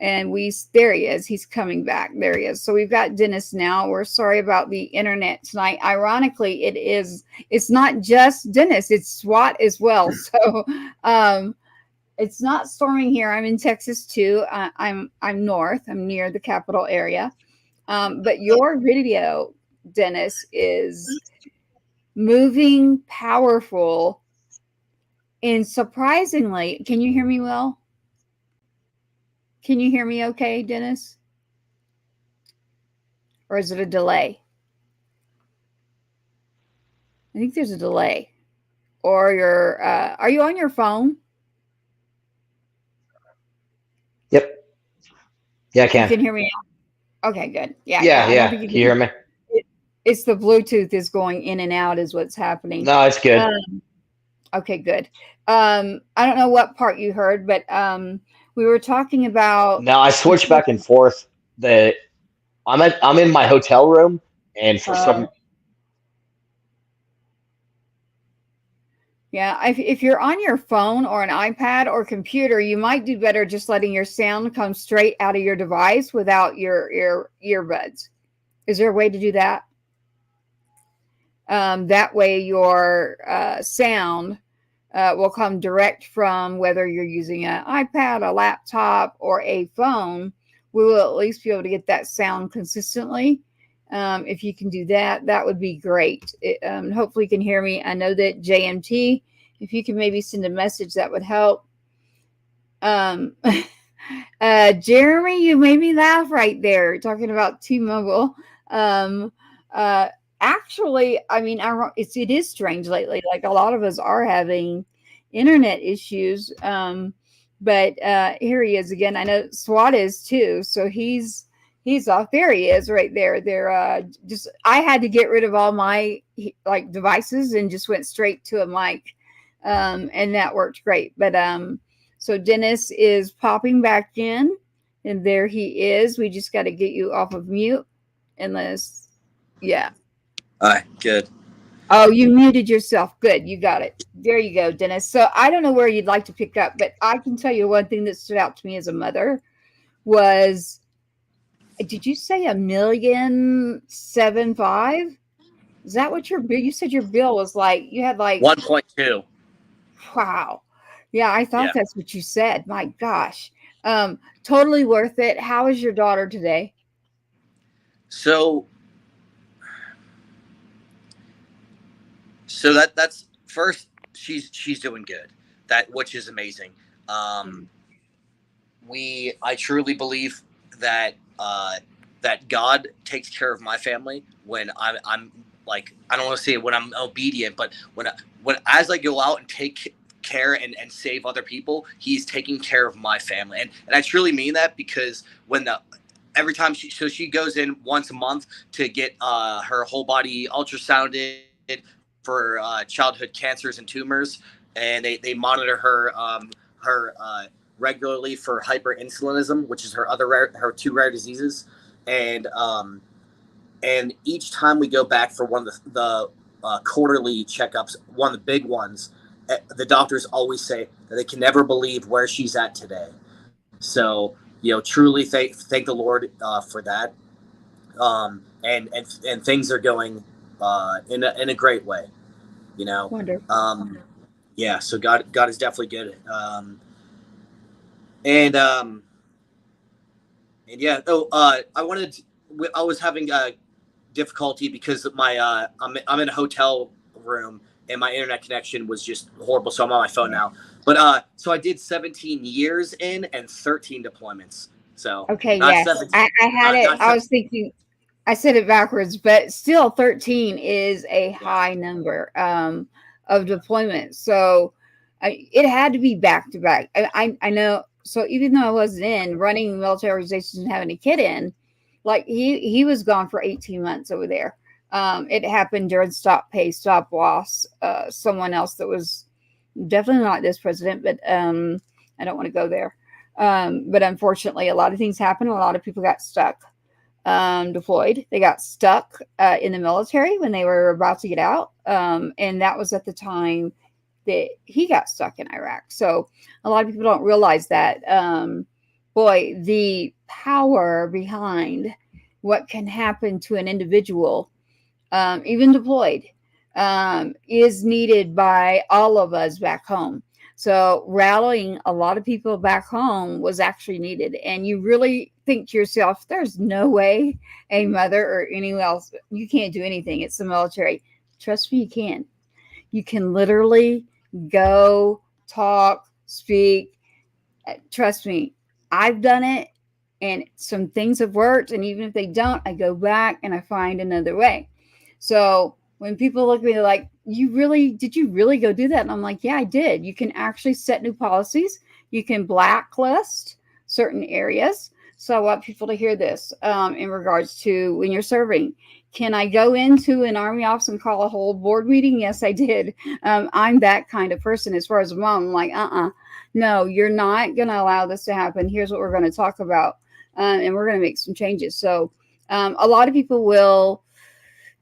And there he is. He's coming back. There he is. So we've got Dennis now. We're sorry about the internet tonight. Ironically, it's not just Dennis, it's SWAT as well. So it's not storming here. I'm in Texas too. I'm north. I'm near the capital area. But your video, Dennis, is moving, powerful, and surprisingly, can you hear me well? Can you hear me okay, Dennis? Or is it a delay? I think there's a delay. Or are you on your phone? Yep. Yeah, I can. You can hear me now? Okay, good. Yeah. Yeah. Can you hear me? It's the Bluetooth is going in and out is what's happening. No, it's good. Okay, good. I don't know what part you heard, but we were talking about. No, I switched back and forth. I'm in my hotel room, and for some. Yeah, if you're on your phone or an iPad or computer, you might do better just letting your sound come straight out of your device without your earbuds. Is there a way to do that? That way your sound will come direct from whether you're using an iPad, a laptop, or a phone. We will at least be able to get that sound consistently. If you can do that, that would be great. Hopefully you can hear me. I know that JMT, if you can maybe send a message, that would help. Jeremy, you made me laugh right there talking about T-Mobile. Actually, I mean, it is strange lately. Like a lot of us are having internet issues. But here he is again. I know SWAT is too. So he's off. There he is right there. I had to get rid of all my devices and just went straight to a mic. And that worked great. But so Dennis is popping back in, and there he is. We just got to get you off of mute. Yeah. All right, good. Oh, you muted yourself. Good. You got it. There you go, Dennis. So I don't know where you'd like to pick up, but I can tell you one thing that stood out to me as a mother was, did you say $1,000,750? Is that what your bill? You said your bill was like, you had like 1.2. Wow. Yeah, I thought that's what you said. My gosh. Totally worth it. How is your daughter today? So that's first, she's doing good, which is amazing. I truly believe that that God takes care of my family when I'm like, I don't want to say when I'm obedient, but when as I go out and take care and save other people, he's taking care of my family. And I truly mean that, because every time she goes in once a month to get her whole body ultrasounded for childhood cancers and tumors, and they monitor her regularly for hyperinsulinism, which is her two rare diseases, and each time we go back for one of the quarterly checkups, one of the big ones, the doctors always say that they can never believe where she's at today. So, truly thank the Lord for that. And things are going in a great way, Wonderful. yeah. So God is definitely good. And yeah. I was having difficulty because my I'm in a hotel room and my internet connection was just horrible. So I'm on my phone now. But so I did 17 years in and 13 deployments. So Okay, not yes. 17. I had it. Not I 17. was thinking I said it backwards, but still 13 is a Yeah. high number of deployments. So it had to be back to back. I know. So even though I wasn't in running military organizations and having a kid in, like he was gone for 18 months over there. It happened during stop pay, stop loss. Someone else that was definitely not this president, but I don't want to go there. But unfortunately, a lot of things happened. A lot of people got stuck. Deployed. They got stuck in the military when they were about to get out. And that was at the time that he got stuck in Iraq. So a lot of people don't realize that. Boy, the power behind what can happen to an individual, even deployed, is needed by all of us back home. So rallying a lot of people back home was actually needed. And you really think to yourself, there's no way a mother or anyone else, you can't do anything. It's the military. Trust me, you can. You can literally go, talk, speak. Trust me, I've done it and some things have worked. And even if they don't, I go back and I find another way. So when people look at me like, did you really go do that? And I'm like, yeah, I did. You can actually set new policies. You can blacklist certain areas. So I want people to hear this in regards to when you're serving. Can I go into an Army office and call a whole board meeting? Yes, I did. I'm that kind of person as far as a mom. I'm like, no, you're not going to allow this to happen. Here's what we're going to talk about. And we're going to make some changes. So a lot of people will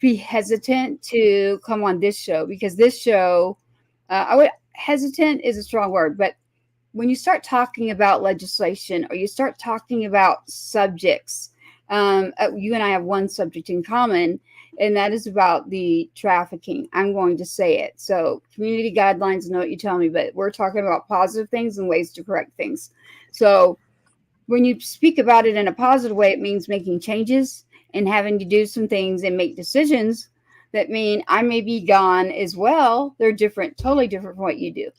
be hesitant to come on this show because this show, hesitant is a strong word, but when you start talking about legislation or you start talking about subjects, you and I have one subject in common, and that is about the trafficking. I'm going to say it. So community guidelines, know what you tell me, but we're talking about positive things and ways to correct things. So when you speak about it in a positive way, it means making changes and having to do some things and make decisions that mean I may be gone as well. They're different, totally different from what you do.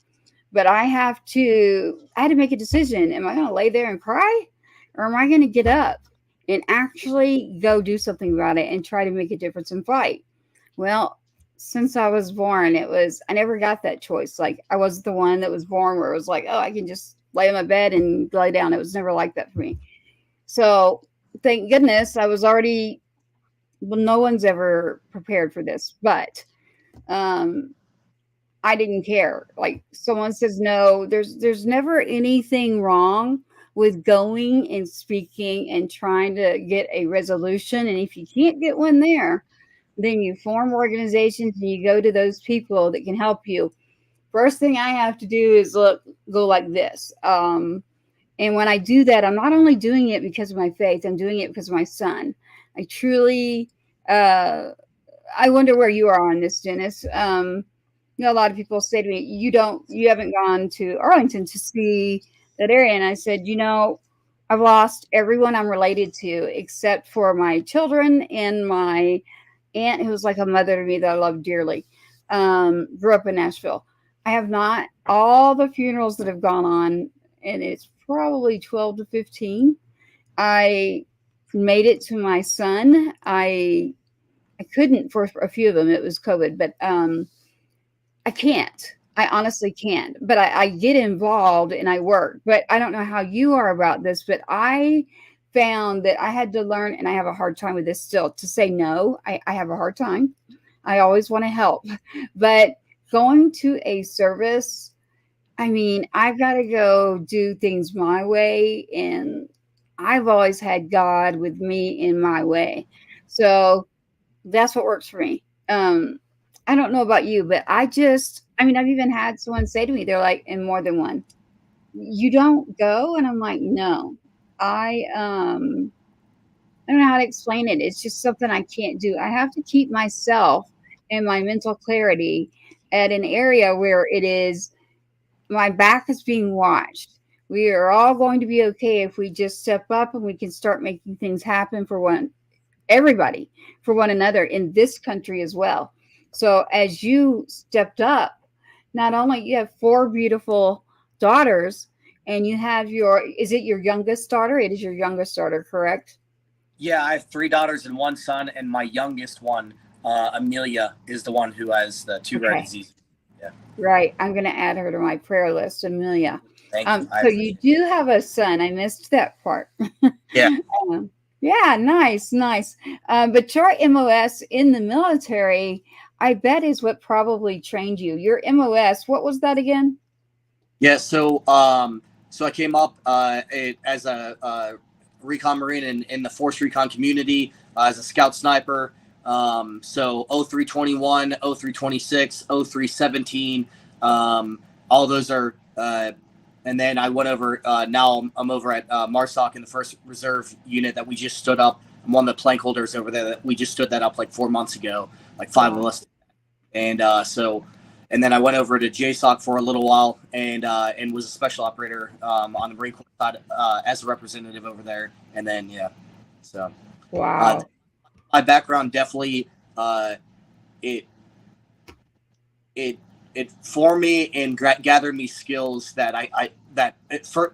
But I had to make a decision. Am I going to lay there and cry? Or am I going to get up and actually go do something about it and try to make a difference and fight? Well, since I was born, I never got that choice. Like I wasn't the one that was born where it was like, oh, I can just lay on my bed and lay down. It was never like that for me. So thank goodness I was already, no one's ever prepared for this, but I didn't care. Like someone says no, there's never anything wrong with going and speaking and trying to get a resolution. And if you can't get one there, then you form organizations and you go to those people that can help you. First thing I have to do is go like this. And when I do that, I'm not only doing it because of my faith, I'm doing it because of my son. I truly, I wonder where you are on this, Dennis. A lot of people say to me, you haven't gone to Arlington to see that area. And I said, I've lost everyone I'm related to except for my children and my aunt, who was like a mother to me that I love dearly. Grew up in Nashville. I have not all the funerals that have gone on, and it's probably 12 to 15. I made it to my son. I couldn't for a few of them. It was COVID, but I can't. I honestly can't. But I get involved and I work. But I don't know how you are about this, but I found that I had to learn, and I have a hard time with this still, to say no. I have a hard time. I always want to help. But going to a service, I mean, I've got to go do things my way. And I've always had God with me in my way. So that's what works for me. I don't know about you, but I mean, I've even had someone say to me, they're like, in more than one, you don't go? And I'm like, no, I, I don't know how to explain it. It's just something I can't do. I have to keep myself and my mental clarity at an area where it is my back is being watched. We are all going to be okay if we just step up and we can start making things happen for everybody, for one another in this country as well. So as you stepped up, not only you have four beautiful daughters and you have is it your youngest daughter? It is your youngest daughter, correct? Yeah, I have 3 daughters and 1 son, and my youngest one, Amelia, is the one who has the 2 rare diseases. Yeah. Right. I'm going to add her to my prayer list, Amelia. Thank you. So you do have a son. I missed that part. Yeah. Yeah, nice. But your MOS in the military, I bet, is what probably trained you. Your MOS, what was that again? Yeah, so I came up as a recon marine in the force recon community as a scout sniper. So 0321, 0326, 0317, all those are. And then I went over. Now I'm over at MARSOC in the 1st Reserve Unit that we just stood up. I'm one of the plank holders over there. We just stood that up like 4 months ago, like 5 of us. And and then I went over to JSOC for a little while and was a special operator on the Marine Corps side as a representative over there. And then so wow, my background definitely it formed me and gathered me skills that that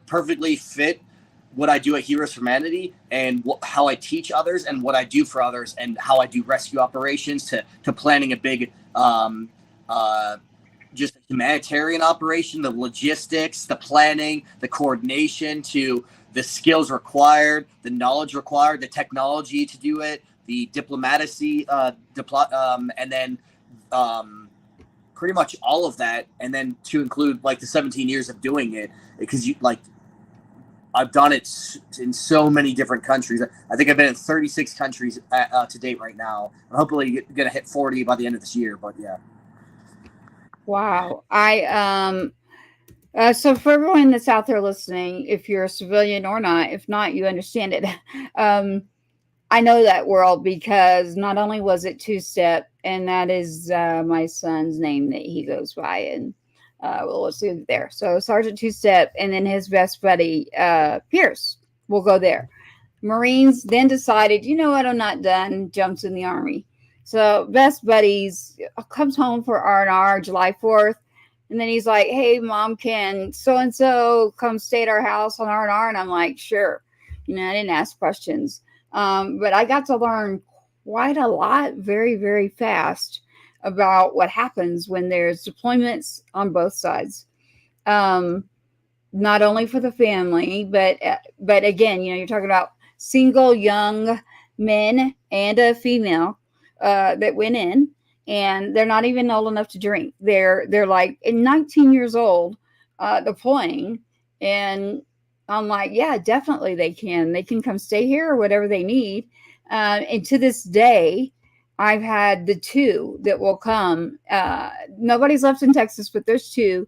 perfectly fit what I do at Heroes for Humanity and how I teach others and what I do for others and how I do rescue operations to planning a big just a humanitarian operation, the logistics, the planning, the coordination, to the skills required, the knowledge required, the technology to do it, the diplomacy, and then pretty much all of that, and then to include like the 17 years of doing it, because I've done it in so many different countries. I think I've been in 36 countries to date right now. I'm hopefully going to hit 40 by the end of this year, but yeah. Wow. So for everyone that's out there listening, if you're a civilian or not, if not, you understand it. I know that world because not only was it two-step, and that is my son's name that he goes by, and well, let's leave it there. So Sergeant Two-Step, and then his best buddy, Pierce, will go there. Marines then decided, you know what, I'm not done, jumps in the Army. So best buddies comes home for R&R July 4th. And then he's like, hey, Mom, can so-and-so come stay at our house on R&R? And I'm like, sure. You know, I didn't ask questions. But I got to learn quite a lot very, very fast about what happens when there's deployments on both sides. Not only for the family, but again, you know, you're talking about single young men and a female that went in, and they're not even old enough to drink. They're like 19 years old, deploying, and I'm like, yeah, definitely they can. They can come stay here or whatever they need. And to this day, I've had the 2 that will come. Nobody's left in Texas, but there's 2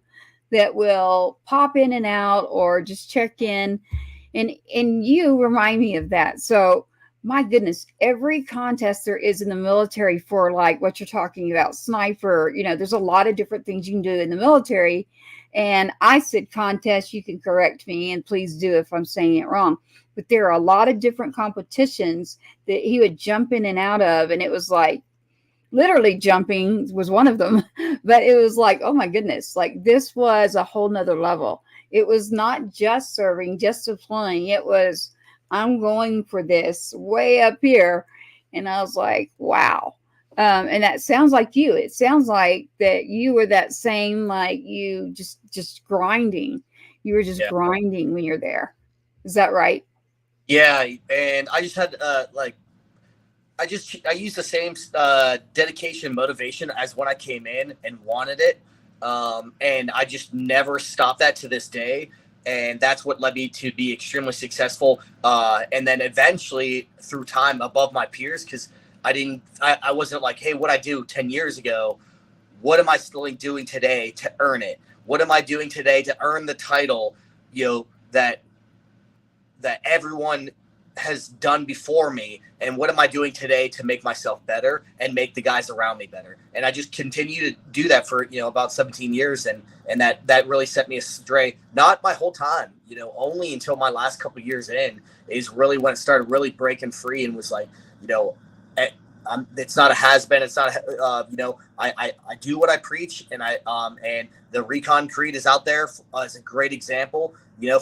that will pop in and out or just check in. And you remind me of that. So my goodness, every contest there is in the military for like what you're talking about, sniper, you know, there's a lot of different things you can do in the military. And I said contest, you can correct me and please do if I'm saying it wrong. But there are a lot of different competitions that he would jump in and out of. And it was like, literally jumping was one of them. But it was like, oh my goodness, like this was a whole nother level. It was not just serving, just deploying. It was, I'm going for this way up here. And I was like, wow. And that sounds like you. It sounds like that you were that same, like you just grinding. You were just grinding when you're there. Is that right? Yeah. And I just had I used the same dedication, motivation as when I came in and wanted it. And I just never stopped that to this day. And that's what led me to be extremely successful. And then eventually through time above my peers, because I wasn't like, hey, what I do 10 years ago what am I still doing today to earn it? What am I doing today to earn the title, that everyone has done before me, and what am I doing today to make myself better and make the guys around me better? And I just continue to do that for about 17 years, and that really set me astray. Not my whole time, only until my last couple of years in is really when it started really breaking free and was like, it's not a has-been. It's not I do what I preach, and and the Recon Creed is out there as a great example,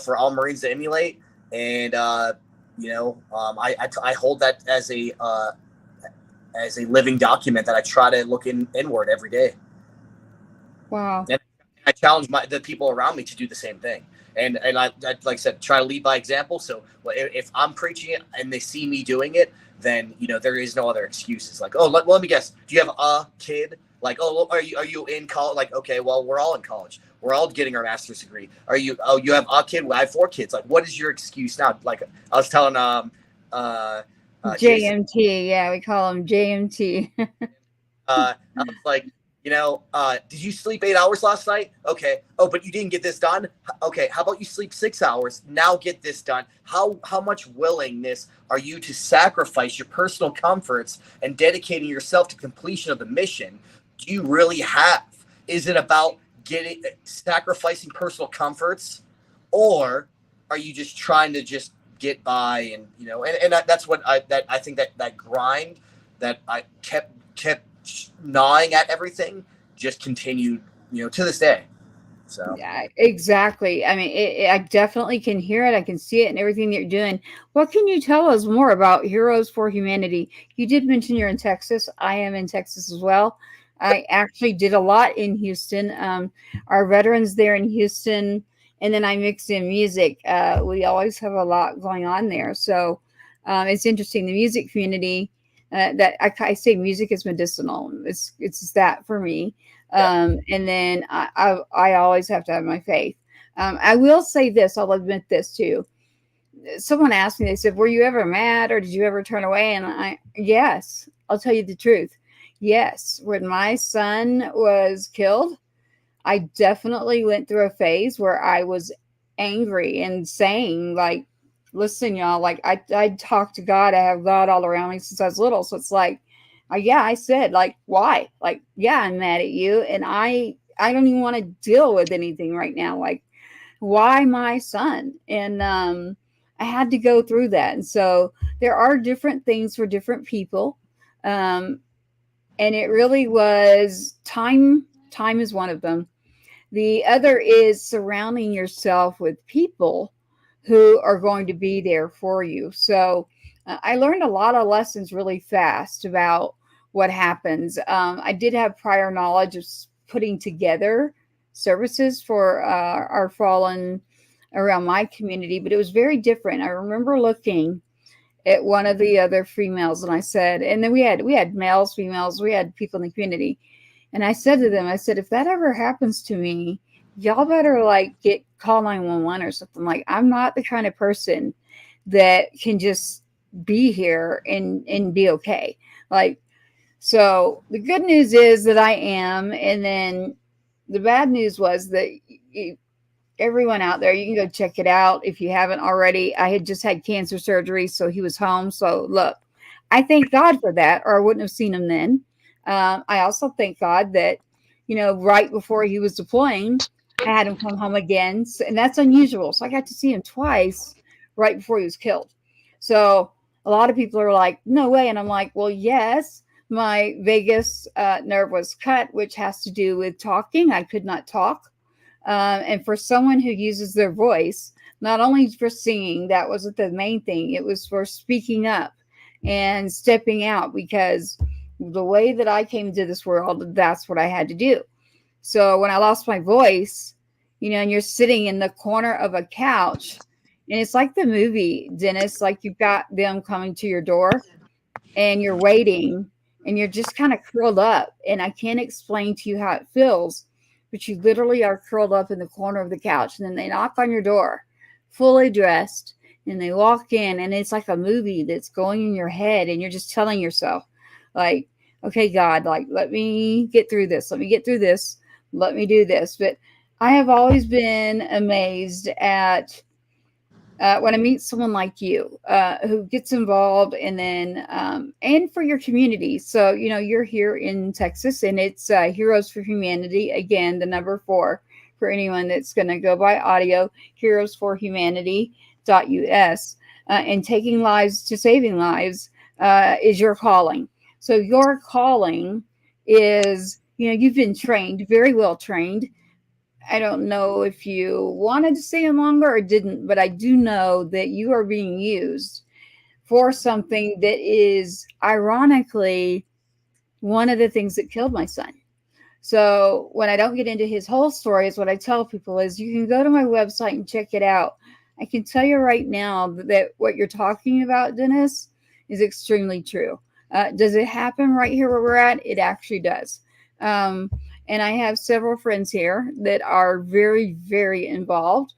for all Marines to emulate. And I hold that as a living document that I try to look inward every day. Wow. And I challenge the people around me to do the same thing. And I like I said, try to lead by example. So if I'm preaching it and they see me doing it, then there is no other excuses. Like, oh, let me guess. Do you have a kid? Like, oh, are you in college? Like, okay, well, we're all in college. We're all getting our master's degree. Are you? Oh, you have a kid? Well, I have 4 kids. Like, what is your excuse now? Like, I was telling JMT, yeah, we call them JMT. I was like, did you sleep 8 hours last night? Okay. Oh, but you didn't get this done. Okay. How about you sleep 6 hours? Now get this done. How much willingness are you to sacrifice your personal comforts and dedicating yourself to completion of the mission? Do you really have? Is it about sacrificing personal comforts, or are you just trying to just get by? And that's what I think that grind that I kept gnawing at everything just continued, to this day. So yeah, exactly. I mean, I definitely can hear it. I can see it and everything that you're doing. What can you tell us more about Heroes for Humanity? You did mention you're in Texas. I am in Texas as well. I actually did a lot in Houston. Our veterans there in Houston, and then I mix in music. We always have a lot going on there. So it's interesting. The music community, that I say music is medicinal. It's that for me. And then I always have to have my faith. I will say this. I'll admit this too. Someone asked me, they said, were you ever mad or did you ever turn away? And yes, I'll tell you the truth. Yes. When my son was killed, I definitely went through a phase where I was angry and saying, like, listen, y'all, like I talk to God. I have God all around me since I was little. So it's like, I said, like, why? Like, yeah, I'm mad at you. And I don't even want to deal with anything right now. Like, why my son? And I had to go through that. And so there are different things for different people. And it really was time. Time is one of them. The other is surrounding yourself with people who are going to be there for you. So I learned a lot of lessons really fast about what happens. I did have prior knowledge of putting together services for our fallen around my community, but it was very different. I remember looking at one of the other females and I said, and then we had males, females, we had people in the community. And I said to them, I said, if that ever happens to me, y'all better like call 911 or something. Like, I'm not the kind of person that can just be here and be okay. Like, so the good news is that I am. And then the bad news was that everyone out there, you can go check it out if you haven't already. I had just had cancer surgery, so he was home. So look, I thank God for that, or I wouldn't have seen him then. I also thank God that, right before he was deploying, I had him come home again. So, and that's unusual. So I got to see him twice right before he was killed. So a lot of people are like, no way. And I'm like, well, yes, my vagus nerve was cut, which has to do with talking. I could not talk. And for someone who uses their voice, not only for singing, that wasn't the main thing. It was for speaking up and stepping out, because the way that I came to this world, that's what I had to do. So when I lost my voice, and you're sitting in the corner of a couch, and it's like the movie, Dennis, like you've got them coming to your door and you're waiting and you're just kind of curled up. And I can't explain to you how it feels, but you literally are curled up in the corner of the couch. And then they knock on your door, fully dressed, and they walk in, and it's like a movie that's going in your head, and you're just telling yourself, like, okay, God, like, let me get through this. Let me get through this. Let me do this. But I have always been amazed at when I meet someone like you who gets involved and for your community. So, you're here in Texas and it's Heroes for Humanity. Again, the number 4 for anyone that's going to go by audio, heroesforhumanity.us. And taking lives to saving lives is your calling. So your calling is, you've been trained, very well trained. I don't know if you wanted to stay in longer or didn't, but I do know that you are being used for something that is ironically one of the things that killed my son. So when I don't get into his whole story, is what I tell people is you can go to my website and check it out. I can tell you right now that what you're talking about, Dennis, is extremely true. Does it happen right here where we're at? It actually does. And I have several friends here that are very, very involved.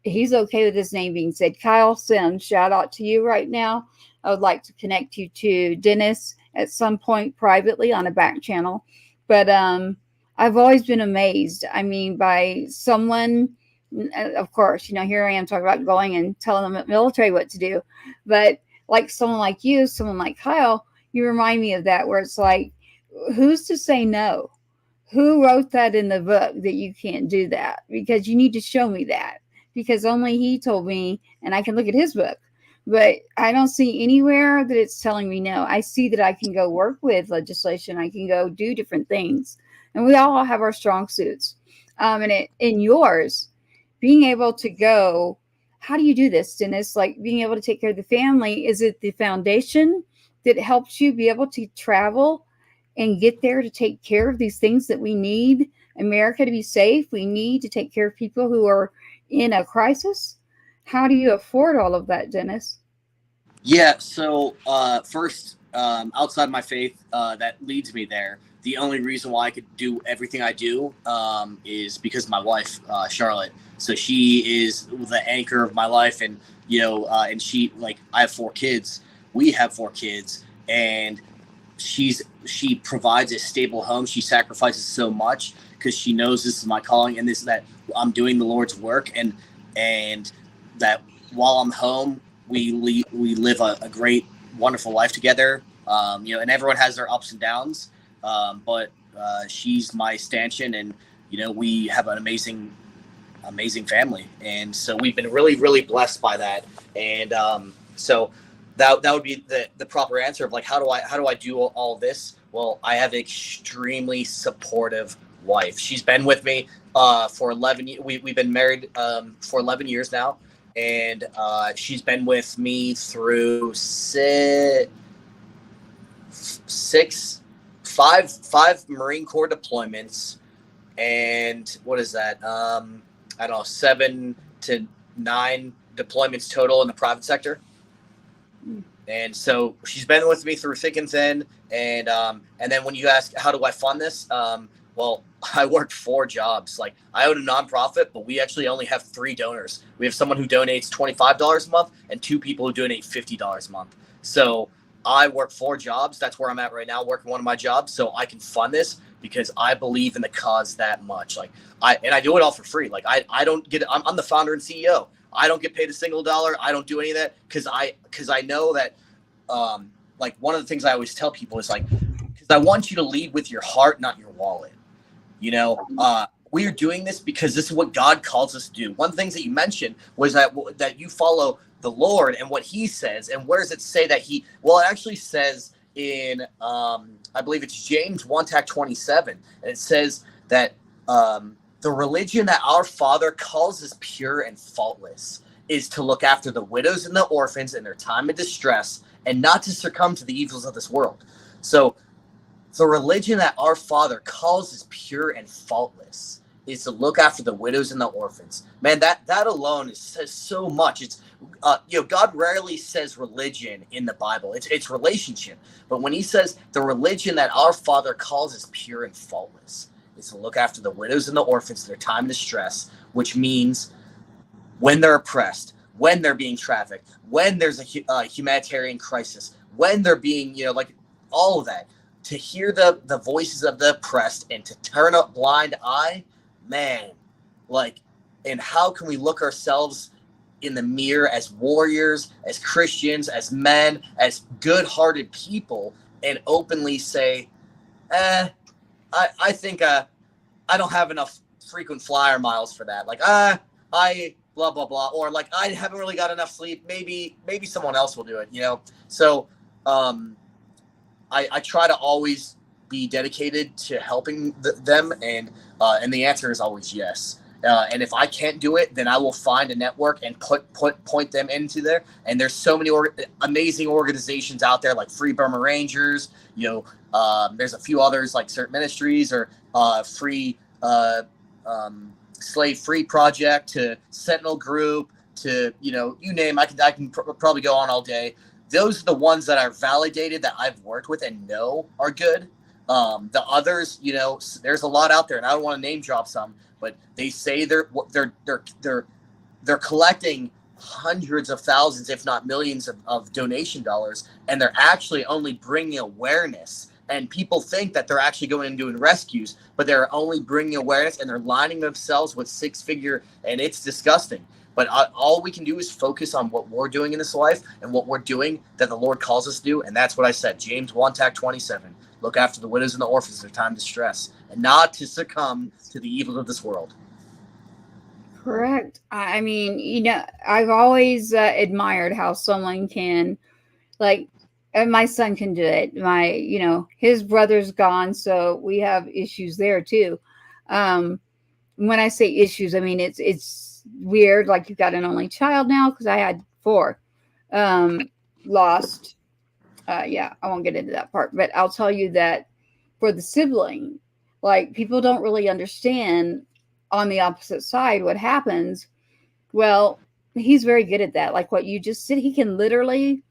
He's okay with his name being said. Kyle Sims, shout out to you right now. I would like to connect you to Dennis at some point privately on a back channel. But I've always been amazed. I mean, by someone, of course, here I am talking about going and telling the military what to do. But like someone like you, someone like Kyle, you remind me of that, where it's like, who's to say no? Who wrote that in the book that you can't do that? Because you need to show me that. Because only he told me, and I can look at his book. But I don't see anywhere that it's telling me no. I see that I can go work with legislation. I can go do different things. And we all have our strong suits. In yours, being able to go, how do you do this, Dennis? Like being able to take care of the family. Is it the foundation that helps you be able to travel and get there to take care of these things that we need America to be safe? We need to take care of people who are in a crisis. How do you afford all of that, Dennis? Yeah, so first, outside my faith, that leads me there. The only reason why I could do everything I do is because of my wife, Charlotte. So she is the anchor of my life, and and she, like, I have 4 kids. We have 4 kids, and she provides a stable home. She sacrifices so much because she knows this is my calling, and that I'm doing the Lord's work, and that while I'm home, we live a great, wonderful life together. And everyone has their ups and downs, but she's my stanchion, and we have an amazing family, and so we've been really, really blessed by that. And so that would be the proper answer of, like, how do I do all this? Well, I have an extremely supportive wife. She's been with me for 11 years. We've been married for 11 years now, and she's been with me through five Marine Corps deployments, and what is that? I don't know, 7 to 9 deployments total in the private sector. And so she's been with me through thick and thin. And then when you ask, how do I fund this? Well, I worked 4 jobs. Like, I own a nonprofit, but we actually only have 3 donors. We have someone who donates $25 a month and 2 people who donate $50 a month. So I work 4 jobs. That's where I'm at right now, working one of my jobs, so I can fund this because I believe in the cause that much. Like, I do it all for free. Like, I don't get. I'm the founder and CEO. I don't get paid a single dollar. I don't do any of that because I know that. Like, one of the things I always tell people is, like, because I want you to lead with your heart, not your wallet. We are doing this because this is what God calls us to do. One of the things that you mentioned was that you follow the Lord and what He says. And where does it say that He? Well, it actually says in I believe it's James 1:27, and it says that the religion that our Father calls us pure and faultless is to look after the widows and the orphans in their time of distress, and not to succumb to the evils of this world. So the religion that our Father calls us pure and faultless is to look after the widows and the orphans. Man, that alone says so much. It's God rarely says religion in the Bible. It's relationship. But when He says the religion that our Father calls us pure and faultless is to look after the widows and the orphans in their time of distress, which means when they're oppressed, when they're being trafficked, when there's a humanitarian crisis, when they're being, like, all of that. to hear the voices of the oppressed and to turn a blind eye, man, like, and how can we look ourselves in the mirror as warriors, as Christians, as men, as good-hearted people, and openly say, I think I don't have enough frequent flyer miles for that. Like, I blah blah blah, or like I haven't really got enough sleep. Maybe someone else will do it. You know. So I try to always be dedicated to helping them, and the answer is always yes. And if I can't do it, then I will find a network and point them into there. And there's so many amazing organizations out there, like Free Burma Rangers. You know, there's a few others like certain ministries, or Free Slave Free Project, to Sentinel Group, to, you know, you name. I can probably go on all day. Those are the ones that are validated, that I've worked with and know are good. The others, you know, there's a lot out there, and I don't want to name drop some, but they say they're collecting hundreds of thousands, if not millions, of donation dollars, and they're actually only bringing awareness. And people think that they're actually going and doing rescues, but they're only bringing awareness, and they're lining themselves with six-figure, and it's disgusting. But all we can do is focus on what we're doing in this life and what we're doing that the Lord calls us to do. And that's what I said. James 1:27. Look after the widows and the orphans in their time of distress, and not to succumb to the evils of this world. Correct. I mean, you know, I've always admired how someone can, like, and my son can do it. You know, his brother's gone, so we have issues there too. When I say issues, I mean it's weird. Like, you've got an only child now, because I had 4 lost. Yeah, I won't get into that part, but I'll tell you that for the sibling, like, people don't really understand on the opposite side what happens. Well, he's very good at that. Like what you just said, he can literally,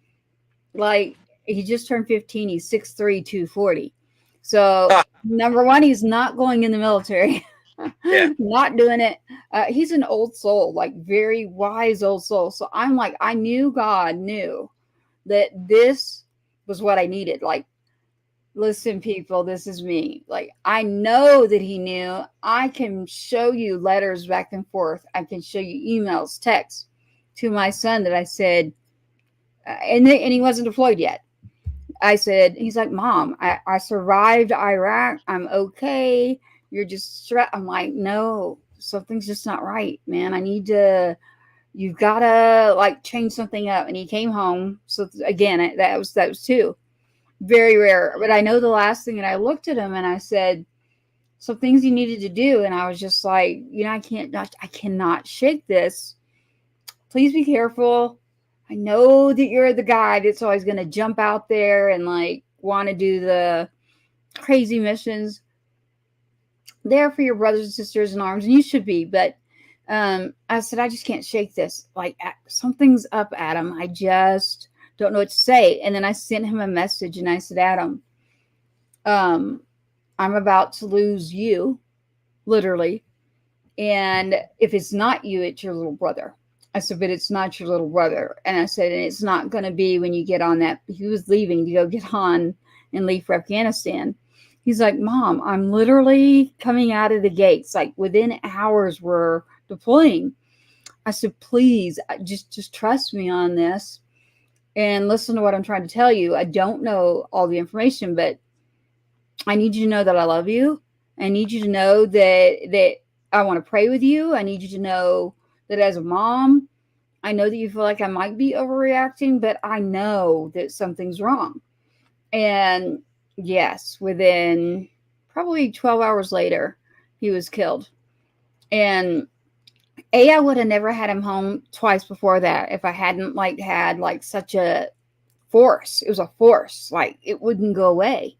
like, he just turned 15. He's 6'3", 240. So number one, he's not going in the military. Yeah. Not doing it. He's an old soul, like very wise old soul. So I'm like, I knew God knew that this was what I needed. Like, listen, people, this is me. Like, I know that he knew. I can show you letters back and forth. I can show you emails, texts to my son that I said, and he wasn't deployed yet. I said, he's like, Mom, I survived Iraq. I'm okay. You're just stressed. I'm like, no, something's just not right, man. You've got to like change something up. And he came home. So again, that was 2. Very rare. But I know the last thing, and I looked at him and I said, some things you needed to do. And I was just like, you know, I cannot shake this. Please be careful. I know that you're the guy that's always going to jump out there and like want to do the crazy missions. There for your brothers and sisters in arms, and you should be. But I said, I just can't shake this. Like, something's up, Adam. I just don't know what to say. And then I sent him a message, and I said, Adam, I'm about to lose you, literally. And if it's not you, it's your little brother. I said, but it's not your little brother. And I said, and it's not going to be when you get on that. He was leaving to go get on and leave for Afghanistan. He's like, Mom, I'm literally coming out of the gates. Like, within hours, we're deploying. I said, please, just trust me on this and listen to what I'm trying to tell you. I don't know all the information, but I need you to know that I love you. I need you to know that I want to pray with you. I need you to know that as a mom, I know that you feel like I might be overreacting, but I know that something's wrong. And yes, within probably 12 hours later, he was killed. And I would have never had him home twice before that if I hadn't had such a force. It was a force. Like, it wouldn't go away.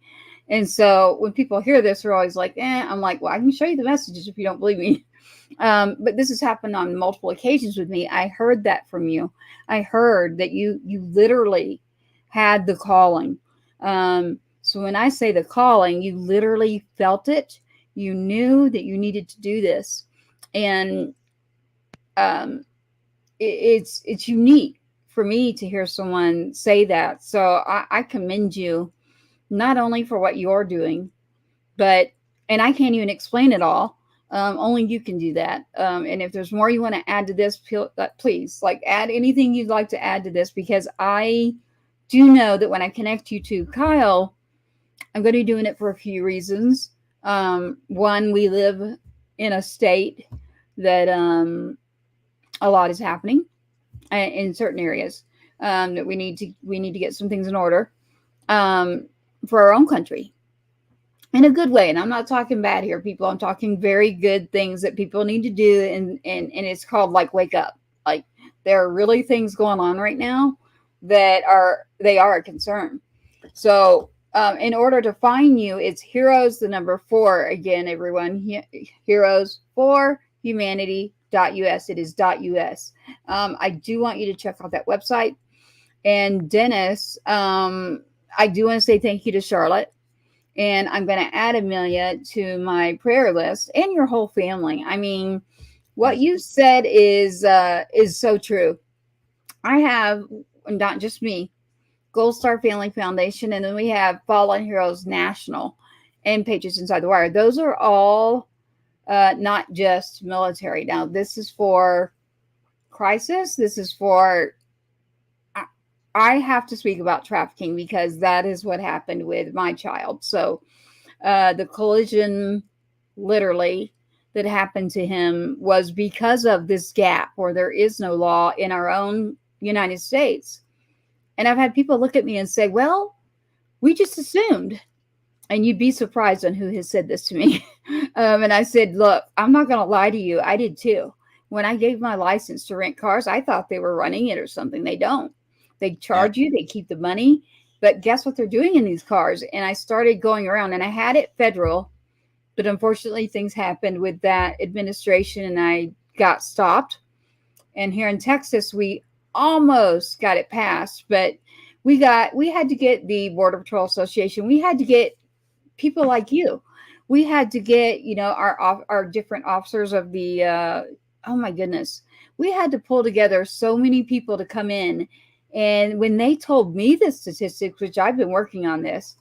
And so when people hear this, they're always like, I'm like, well, I can show you the messages if you don't believe me. But this has happened on multiple occasions with me. I heard that from you. I heard that you literally had the calling. So when I say the calling, you literally felt it. You knew that you needed to do this. And it's unique for me to hear someone say that. So I commend you not only for what you're doing, but, and I can't even explain it all. Only you can do that. And if there's more you want to add to this, please, like, add anything you'd like to add to this, because I do know that when I connect you to Kyle, I'm going to be doing it for a few reasons. One, we live in a state that a lot is happening in certain areas, that we need to get some things in order for our own country in a good way. And I'm not talking bad here, people. I'm talking very good things that people need to do. And it's called, like, wake up. Like, there are really things going on right now that are a concern. So in order to find you, it's heroes, the number 4. Again, everyone, heroes for humanity.us. It is .us. I do want you to check out that website. And Dennis, I do want to say thank you to Charlotte. And I'm going to add Amelia to my prayer list, and your whole family. I mean, what you said is so true. I have, not just me, Gold Star Family Foundation, and then we have Fallen Heroes National and Patriots Inside the Wire. Those are all not just military. Now, this is for crisis. This is for, I have to speak about trafficking, because that is what happened with my child. So the collision, literally, that happened to him was because of this gap where there is no law in our own United States. And I've had people look at me and say, well, we just assumed. And you'd be surprised on who has said this to me. And I said, look, I'm not going to lie to you. I did too. When I gave my license to rent cars, I thought they were running it or something. They don't. They charge you. They keep the money. But guess what they're doing in these cars? And I started going around, and I had it federal. But unfortunately, things happened with that administration, and I got stopped. And here in Texas, we almost got it passed, but we had to get the Border Patrol Association. We had to get people like you. We had to get, our different officers of the, oh my goodness. We had to pull together so many people to come in. And when they told me the statistics, which I've been working on this,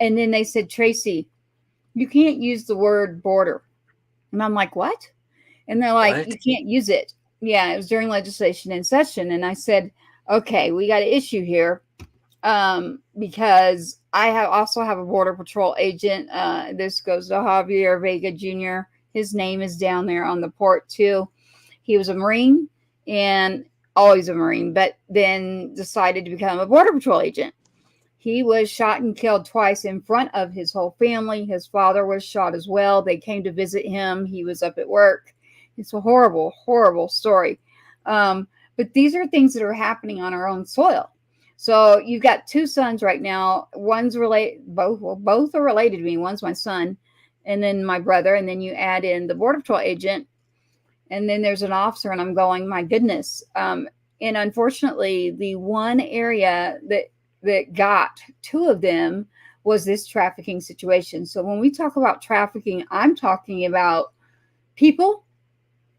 and then they said, Tracy, you can't use the word border. And I'm like, what? And they're like, you can't use it. Yeah, it was during legislation in session. And I said, okay, we got an issue here, because I also have a Border Patrol agent. This goes to Javier Vega Jr. His name is down there on the port too. He was a Marine, and always a Marine, but then decided to become a Border Patrol agent. He was shot and killed twice in front of his whole family. His father was shot as well. They came to visit him. He was up at work. It's a horrible, horrible story. But these are things that are happening on our own soil. So you've got 2 sons right now. One's related, both are related to me. One's my son, and then my brother. And then you add in the Border Patrol agent, and then there's an officer, and I'm going, my goodness. And unfortunately, the one area that got 2 of them was this trafficking situation. So when we talk about trafficking, I'm talking about people,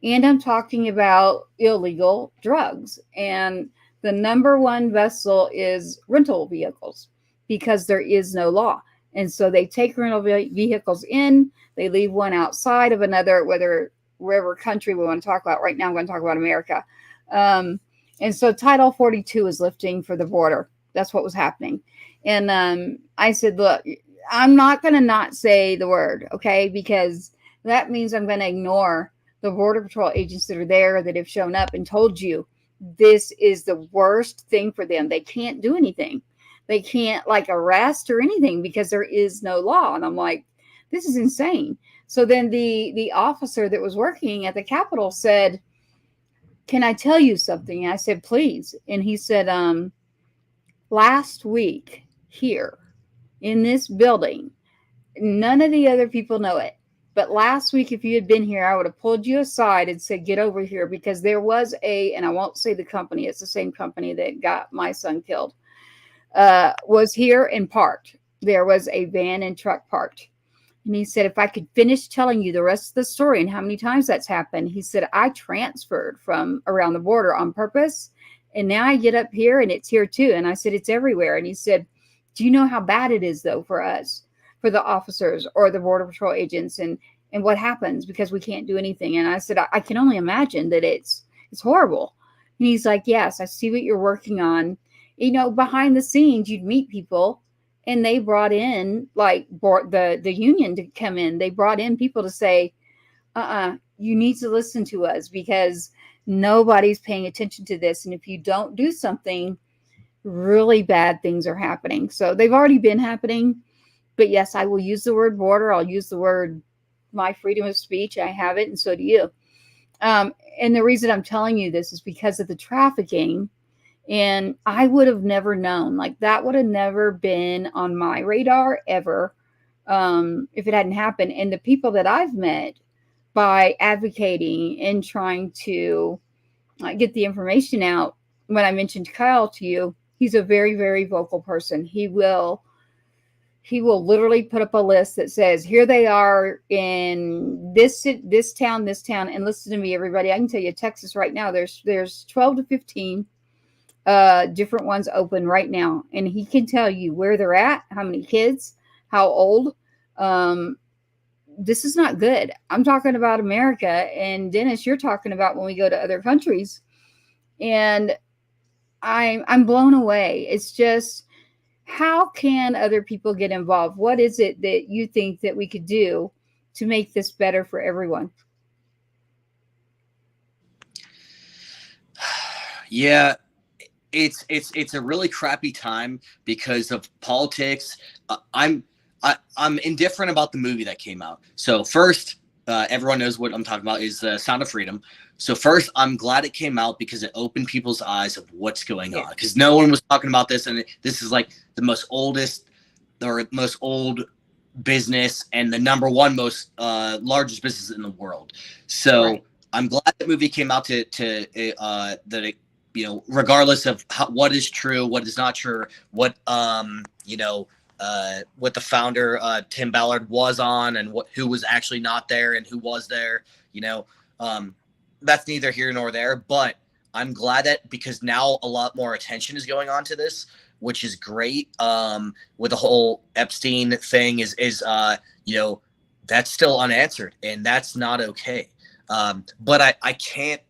and I'm talking about illegal drugs. And the number one vessel is rental vehicles, because there is no law. And so they take rental vehicles in, they leave one outside of another, wherever country we want to talk about. Right now, I'm going to talk about America. And so Title 42 is lifting for the border. That's what was happening. And I said, look, I'm not going to not say the word, okay? Because that means I'm going to ignore the Border Patrol agents that are there, that have shown up and told you this is the worst thing for them. They can't do anything. They can't arrest or anything, because there is no law. And I'm like, this is insane. So then the officer that was working at the Capitol said, can I tell you something? And I said, please. And he said, last week here in this building, none of the other people know it, but last week, if you had been here, I would have pulled you aside and said, get over here, because there was and I won't say the company, it's the same company that got my son killed, was here and parked. There was a van and truck parked. And he said, if I could finish telling you the rest of the story and how many times that's happened, he said, I transferred from around the border on purpose. And now I get up here and it's here too. And I said, it's everywhere. And he said, Do you know how bad it is, though, for us, for the officers or the Border Patrol agents, and what happens because we can't do anything? And I said, I can only imagine that it's horrible. And he's like, yes, I see what you're working on. You know, behind the scenes, you'd meet people, and they brought in like the union to come in. They brought in people to say, you need to listen to us because nobody's paying attention to this. And if you don't do something, really bad things are happening. So they've already been happening. But yes, I will use the word border. I'll use the word my freedom of speech. I have it, and so do you. And the reason I'm telling you this is because of the trafficking. And I would have never known. Like, that would have never been on my radar ever if it hadn't happened. And the people that I've met by advocating and trying to get the information out, when I mentioned Kyle to you, he's a very, very vocal person. He will literally put up a list that says, here they are in this town, and listen to me, everybody. I can tell you, Texas right now, there's 12 to 15 different ones open right now, and he can tell you where they're at, how many kids, how old. This is not good. I'm talking about America, and Dennis, you're talking about when we go to other countries, and I'm blown away. It's just, how can other people get involved? What is it that you think that we could do to make this better for everyone? Yeah, it's a really crappy time because of politics. I'm indifferent about the movie that came out. So first, everyone knows what I'm talking about is the Sound of Freedom. So first, I'm glad it came out because it opened people's eyes of what's going on. Because no one was talking about this, and this is like the most old business and the number one most largest business in the world. So right. I'm glad that movie came out to that it, you know, regardless of what is true, what is not true, what what the founder Tim Ballard was on, and who was actually not there and who was there. That's neither here nor there. But I'm glad that, because now a lot more attention is going on to this, which is great. With the whole Epstein thing is that's still unanswered, and that's not okay. But I can't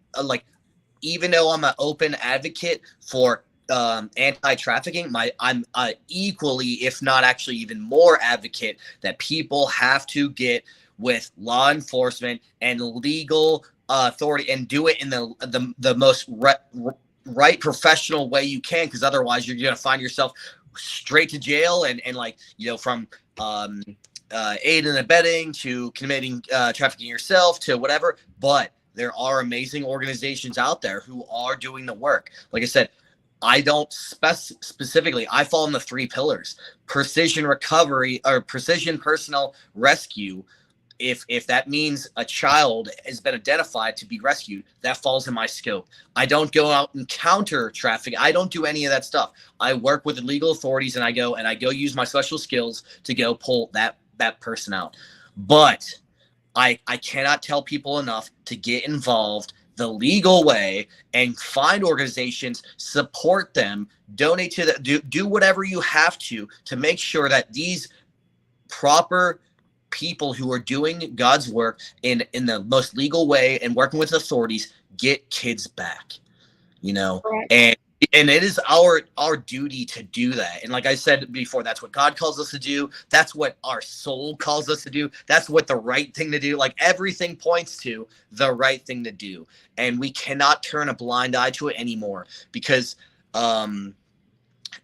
even though I'm an open advocate for anti-trafficking, I'm equally, if not actually even more, advocate that people have to get with law enforcement and legal authority and do it in the most right professional way you can, because otherwise you're going to find yourself straight to jail and from aid and abetting to committing trafficking yourself to whatever. But there are amazing organizations out there who are doing the work. Like I said, I don't specifically, I fall in the 3 pillars: precision recovery or precision personal rescue. If that means a child has been identified to be rescued, that falls in my scope. I don't go out and counter trafficking. I don't do any of that stuff. I work with the legal authorities, and I go use my special skills to go pull that person out. But I cannot tell people enough to get involved the legal way and find organizations, support them, donate to them, do whatever you have to make sure that these proper people who are doing God's work in the most legal way and working with authorities get kids back, right. And it is our duty to do that. And like I said before, that's what God calls us to do. That's what our soul calls us to do. That's what the right thing to do. Like, everything points to the right thing to do. And we cannot turn a blind eye to it anymore, because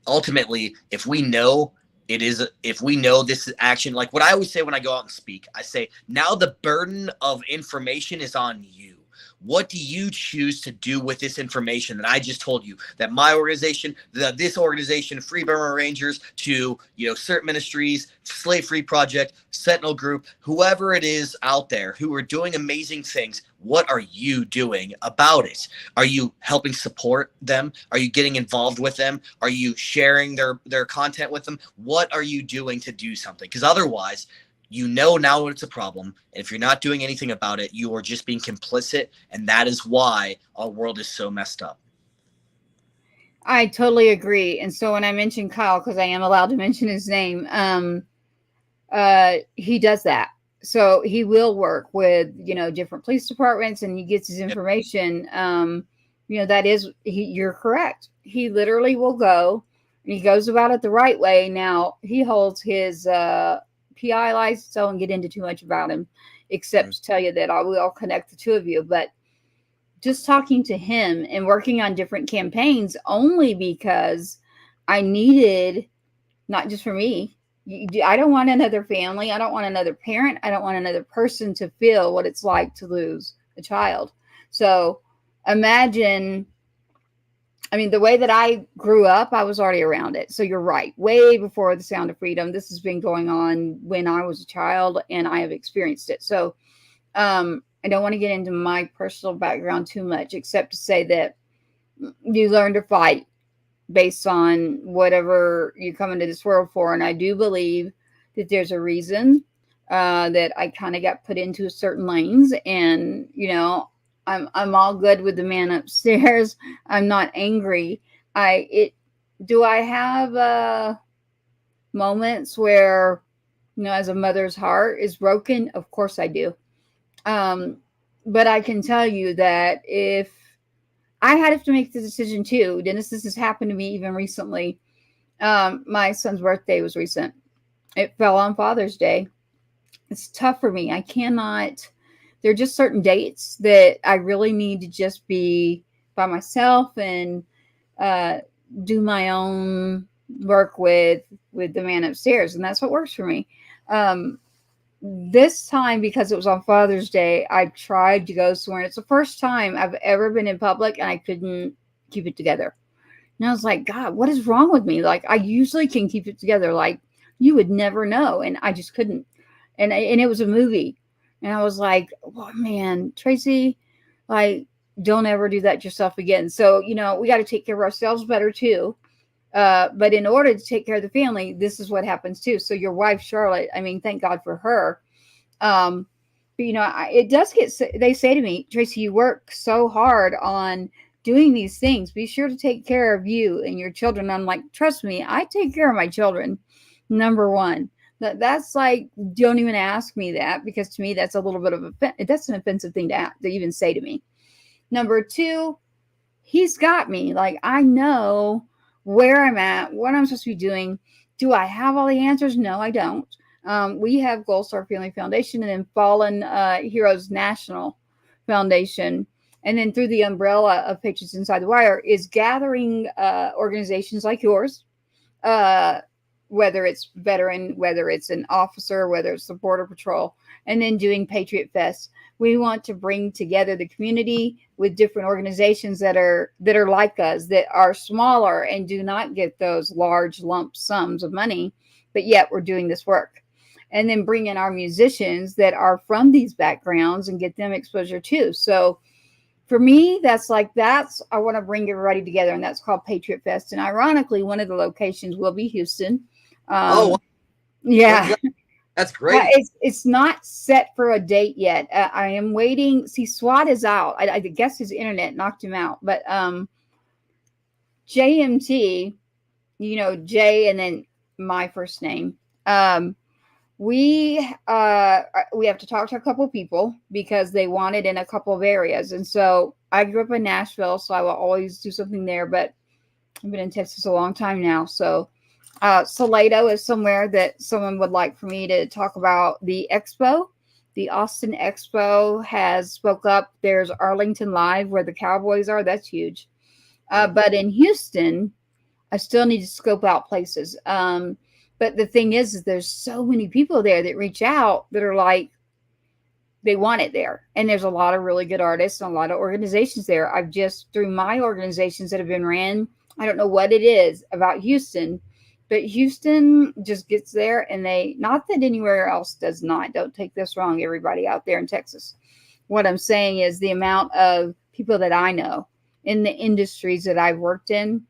ultimately, if we know this is action, like what I always say when I go out and speak, I say, now the burden of information is on you. What do you choose to do with this information that I just told you, that my organization, this organization, Free Burma Rangers, to certain ministries, Slave Free Project, Sentinel Group, whoever it is out there who are doing amazing things, what are you doing about it? Are you helping support them? Are you getting involved with them? Are you sharing their content with them? What are you doing to do something? Because otherwise, now it's a problem. And if you're not doing anything about it, you are just being complicit. And that is why our world is so messed up. I totally agree. And so when I mentioned Kyle, because I am allowed to mention his name, he does that. So he will work with, different police departments, and he gets his information. That is, you're correct. He literally will go, and he goes about it the right way. Now he holds his PI license. So I won't get into too much about him, except to tell you that I will connect the two of you. But just talking to him and working on different campaigns only because I needed, not just for me, I don't want another family. I don't want another parent. I don't want another person to feel what it's like to lose a child. So imagine, the way that I grew up, I was already around it. So you're right. Way before the Sound of Freedom, this has been going on when I was a child, and I have experienced it. So I don't want to get into my personal background too much, except to say that you learn to fight based on whatever you come into this world for. And I do believe that there's a reason that I kind of got put into certain lanes. And, I'm all good with the man upstairs. I'm not angry. Do I have moments where, as a mother's heart is broken? Of course I do. But I can tell you that if I had to make the decision too, Dennis, this has happened to me even recently. My son's birthday was recent. It fell on Father's Day. It's tough for me. I cannot, there are just certain dates that I really need to just be by myself and do my own work with the man upstairs. And that's what works for me. This time, because it was on Father's Day, I tried to go somewhere. And it's the first time I've ever been in public and I couldn't keep it together. And I was like, God, what is wrong with me? Like, I usually can keep it together. Like, you would never know. And I just couldn't. And it was a movie. And I was like, oh, man, Tracy, like, don't ever do that yourself again. So, we got to take care of ourselves better too. But in order to take care of the family, this is what happens too. So your wife, Charlotte, thank God for her. But it does they say to me, Tracy, you work so hard on doing these things. Be sure to take care of you and your children. I'm like, trust me, I take care of my children. Number one, that's like, don't even ask me that, because to me, that's a little bit of that's an offensive thing to even say to me. Number two, he's got me. Like, I know where I'm at, what I'm supposed to be doing. Do I have all the answers? No, I don't. We have Gold Star Family Foundation and then Fallen Heroes National Foundation. And then through the umbrella of Patriots Inside the Wire is gathering organizations like yours, whether it's veteran, whether it's an officer, whether it's the Border Patrol, and then doing Patriot Fest. We want to bring together the community with different organizations that are like us, that are smaller and do not get those large lump sums of money, but yet we're doing this work. And then bring in our musicians that are from these backgrounds and get them exposure too. So for me, I want to bring everybody together, and that's called Patriot Fest. And ironically, one of the locations will be Houston. Yeah. That's great. It's not set for a date yet. I am waiting. See, SWAT is out. I guess his internet knocked him out. But JMT, Jay and then my first name. We have to talk to a couple of people because they want it in a couple of areas. And so I grew up in Nashville, so I will always do something there. But I've been in Texas a long time now, so. Salado is somewhere that someone would like for me to talk about the expo. The Austin Expo has spoke up. There's Arlington Live where the Cowboys are. That's huge. But in Houston, I still need to scope out places. But the thing is there's so many people there that reach out that are like, they want it there. And there's a lot of really good artists and a lot of organizations there. I've just, through my organizations that have been ran, I don't know what it is about Houston, but Houston just gets there, and not that anywhere else does not. Don't take this wrong, everybody out there in Texas. What I'm saying is the amount of people that I know in the industries that I've worked in,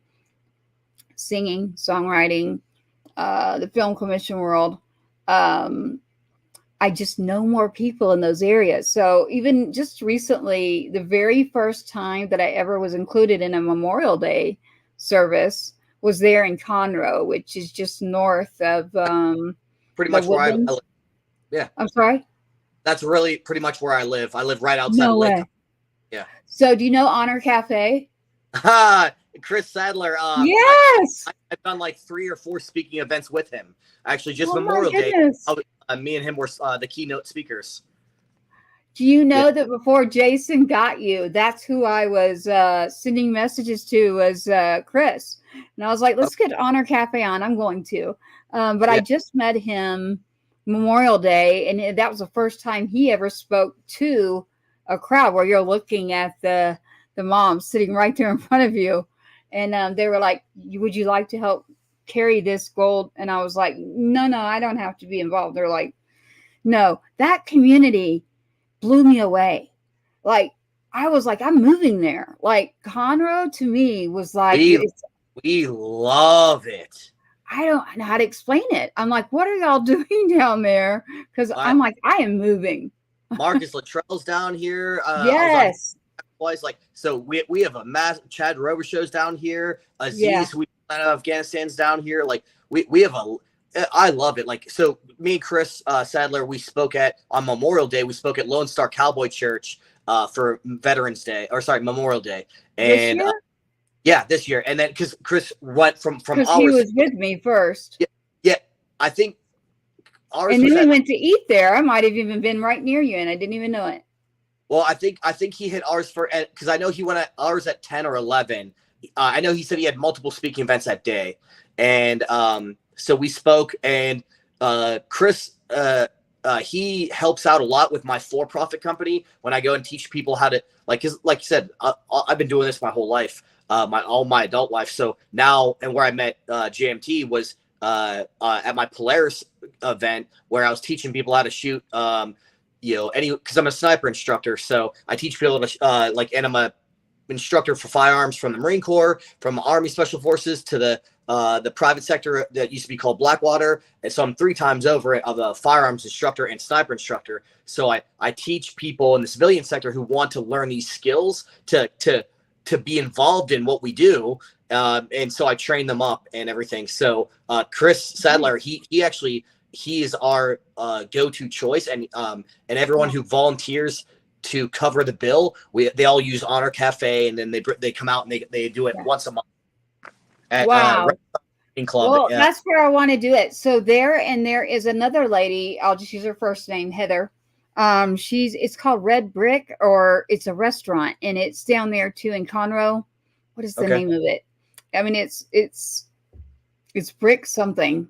singing, songwriting, the film commission world, I just know more people in those areas. So even just recently, the very first time that I ever was included in a Memorial Day service was there in Conroe, which is just north of Pretty the much where I Woodlands. live. Yeah. I'm sorry? That's really pretty much where I live. I live right outside No of Lake. way. Yeah. So do you know Honor Cafe? Chris Sadler. Yes. I've done like 3 or 4 speaking events with him. Actually, just Oh my Memorial Day. goodness. Me and him were the keynote speakers. Do you know that before Jason got you, that's who I was sending messages to was Chris. And I was like, let's get Honor Cafe on. I'm going to. But I just met him Memorial Day, and that was the first time he ever spoke to a crowd where you're looking at the mom sitting right there in front of you. And they were like, would you like to help carry this gold? And I was like, no, I don't have to be involved. They're like, no, that community blew me away. Like, I was like, I'm moving there. Like, Conroe to me was like, we love it. I don't know how to explain it. I'm like, what are y'all doing down there? Because I'm like, I am moving. Marcus Luttrell's down here. Yes. Like, so we have a mass Chad Rover shows down here. Aziz, we out of Afghanistan's down here. Like, we have I love it. Like, so me and Chris Sadler, we spoke on Memorial Day. We spoke at Lone Star Cowboy Church for Veterans Day, Memorial Day. And this year. And then because Chris went from ours. He was with me first. Yeah, I think ours. And then we went to eat there. I might have even been right near you, and I didn't even know it. Well, I think he hit ours because I know he went at ours at 10 or 11. I know he said he had multiple speaking events that day, and so we spoke. And Chris, he helps out a lot with my for-profit company when I go and teach people how to like you said. I've been doing this my whole life, all my adult life. So now, and where I met JMT was at my Polaris event where I was teaching people how to shoot. Because I'm a sniper instructor, so I teach people to and I'm a instructor for firearms from the Marine Corps, from Army Special Forces to the private sector that used to be called Blackwater. And so I'm 3 times over of a firearms instructor and sniper instructor. So I teach people in the civilian sector who want to learn these skills to be involved in what we do. And so I train them up and everything. So Chris Sadler, he is our go-to choice, and everyone who volunteers to cover the bill, they all use Honor Cafe, and then they come out and they do it once a month. Wow. Club. Well, that's where I want to do it. So there is another lady. I'll just use her first name, Heather. It's called Red Brick, or it's a restaurant, and it's down there too in Conroe. What is the name of it? I mean, it's Brick something.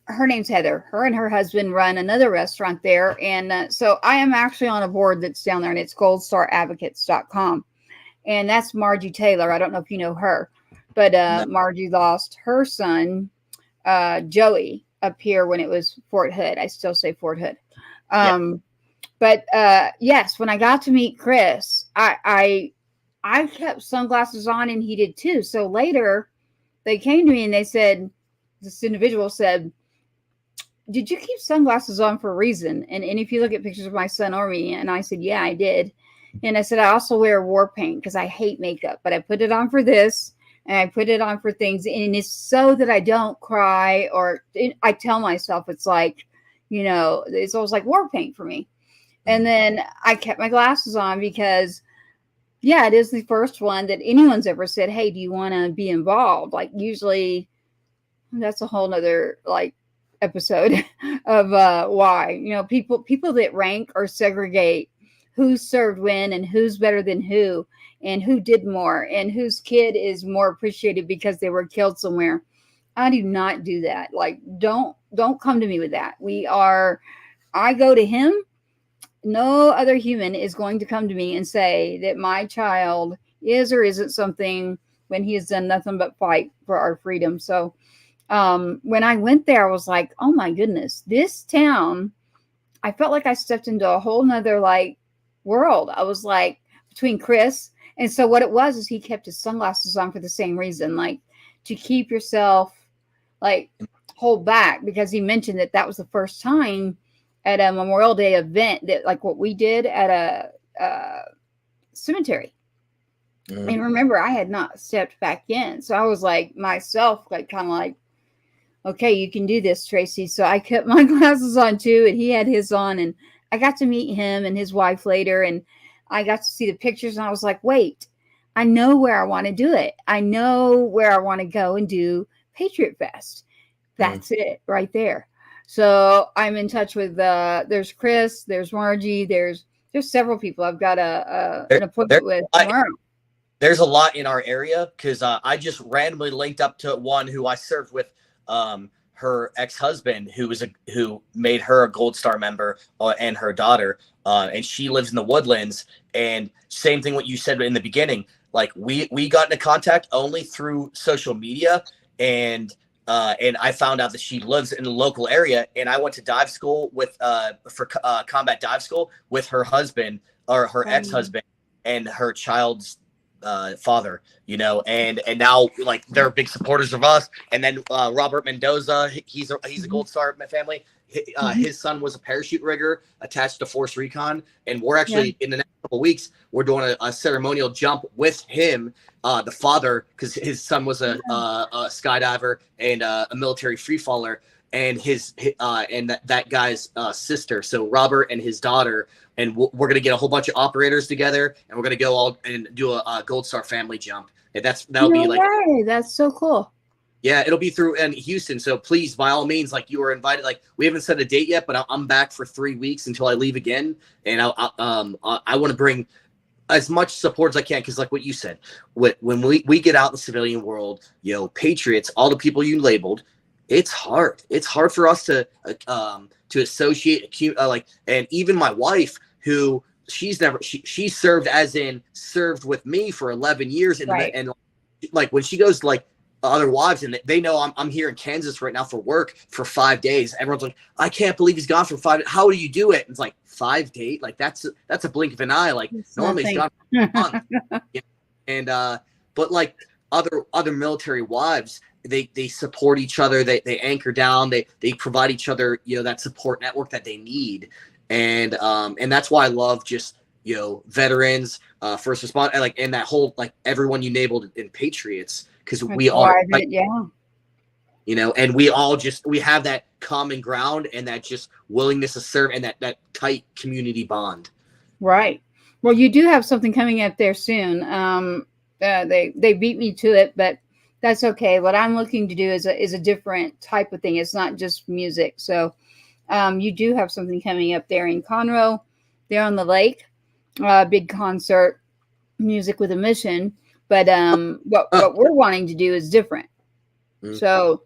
Her name's Heather. Her and her husband run another restaurant there. And so I am actually on a board that's down there, and it's goldstaradvocates.com. And that's Margie Taylor. I don't know if you know her, but Margie lost her son, Joey, up here when it was Fort Hood. I still say Fort Hood. But yes, when I got to meet Chris, I kept sunglasses on, and he did too. So later they came to me and they said, this individual said, did you keep sunglasses on for a reason? And if you look at pictures of my son or me, and I said, yeah, I did. And I said, I also wear war paint because I hate makeup, but I put it on for this, and I put it on for things. And it's so that I don't cry, or I tell myself it's like, it's always like war paint for me. And then I kept my glasses on because, it is the first one that anyone's ever said, hey, do you want to be involved? Like, usually that's a whole nother episode of why people that rank or segregate who served when and who's better than who and who did more and whose kid is more appreciated because they were killed somewhere. I do not do that. Like, don't come to me with that. I go to him. No other human is going to come to me and say that my child is or isn't something when he has done nothing but fight for our freedom. So when I went there, I was like, oh my goodness, this town, I felt like I stepped into a whole nother world. I was like between Chris. And so what it was is he kept his sunglasses on for the same reason, to keep yourself hold back, because he mentioned that was the first time at a Memorial Day event that what we did at a cemetery. And remember, I had not stepped back in. So I was like myself, like kind of like, okay, you can do this, Tracy. So I kept my glasses on too, and he had his on, and I got to meet him and his wife later, and I got to see the pictures, and I was like, wait, I know where I want to do it. I know where I want to go and do Patriot Fest. That's it right there. So I'm in touch with there's Chris, there's Margie, there's several people I've got an appointment with tomorrow. There's a lot in our area because I just randomly linked up to one who I served with, her ex-husband, who made her a Gold Star member, and her daughter, and she lives in the Woodlands. And same thing what you said in the beginning, like we got into contact only through social media, and I found out that she lives in the local area, and I went to dive school with for combat dive school with her husband, or her ex-husband, and her child's father, you know, and now like they're big supporters of us. And then Robert Mendoza, he's a Gold Star in my family. His son was a parachute rigger attached to Force Recon, and we're actually in the next couple of weeks we're doing a ceremonial jump with him, the father, because his son was a skydiver and a military free faller, and that guy's sister. So Robert and his daughter, and we're going to get a whole bunch of operators together, and we're going to go all and do a Gold Star family jump. And that'll be like, that's so cool. Yeah, it'll be through in Houston. So please, by all means, like, you are invited. Like, we haven't set a date yet, but I'm back for 3 weeks until I leave again. And I want to bring as much support as I can, because like what you said, when we get out in the civilian world, you know, Patriots, all the people you labeled, it's hard. It's hard for us to associate, and even my wife, who she served with me for 11 years, and like when she goes like other wives, and they know I'm here in Kansas right now for work for 5 days, everyone's like, I can't believe he's gone for 5 days. How do you do it? And it's like 5 days, like that's a blink of an eye. Like normally he's gone for a month. And but like other military wives, they support each other, they anchor down, they provide each other, you know, that support network that they need. And that's why I love just, you know, veterans, first responders, and that whole, like, everyone you labeled in Patriots, because we are, like, you know, and we have that common ground and that just willingness to serve, and that tight community bond. Right. Well, you do have something coming up there soon. They beat me to it, but that's okay. What I'm looking to do is a different type of thing. It's not just music. So you do have something coming up there in Conroe. They're on the lake. Big concert, music with a mission. But what we're wanting to do is different. So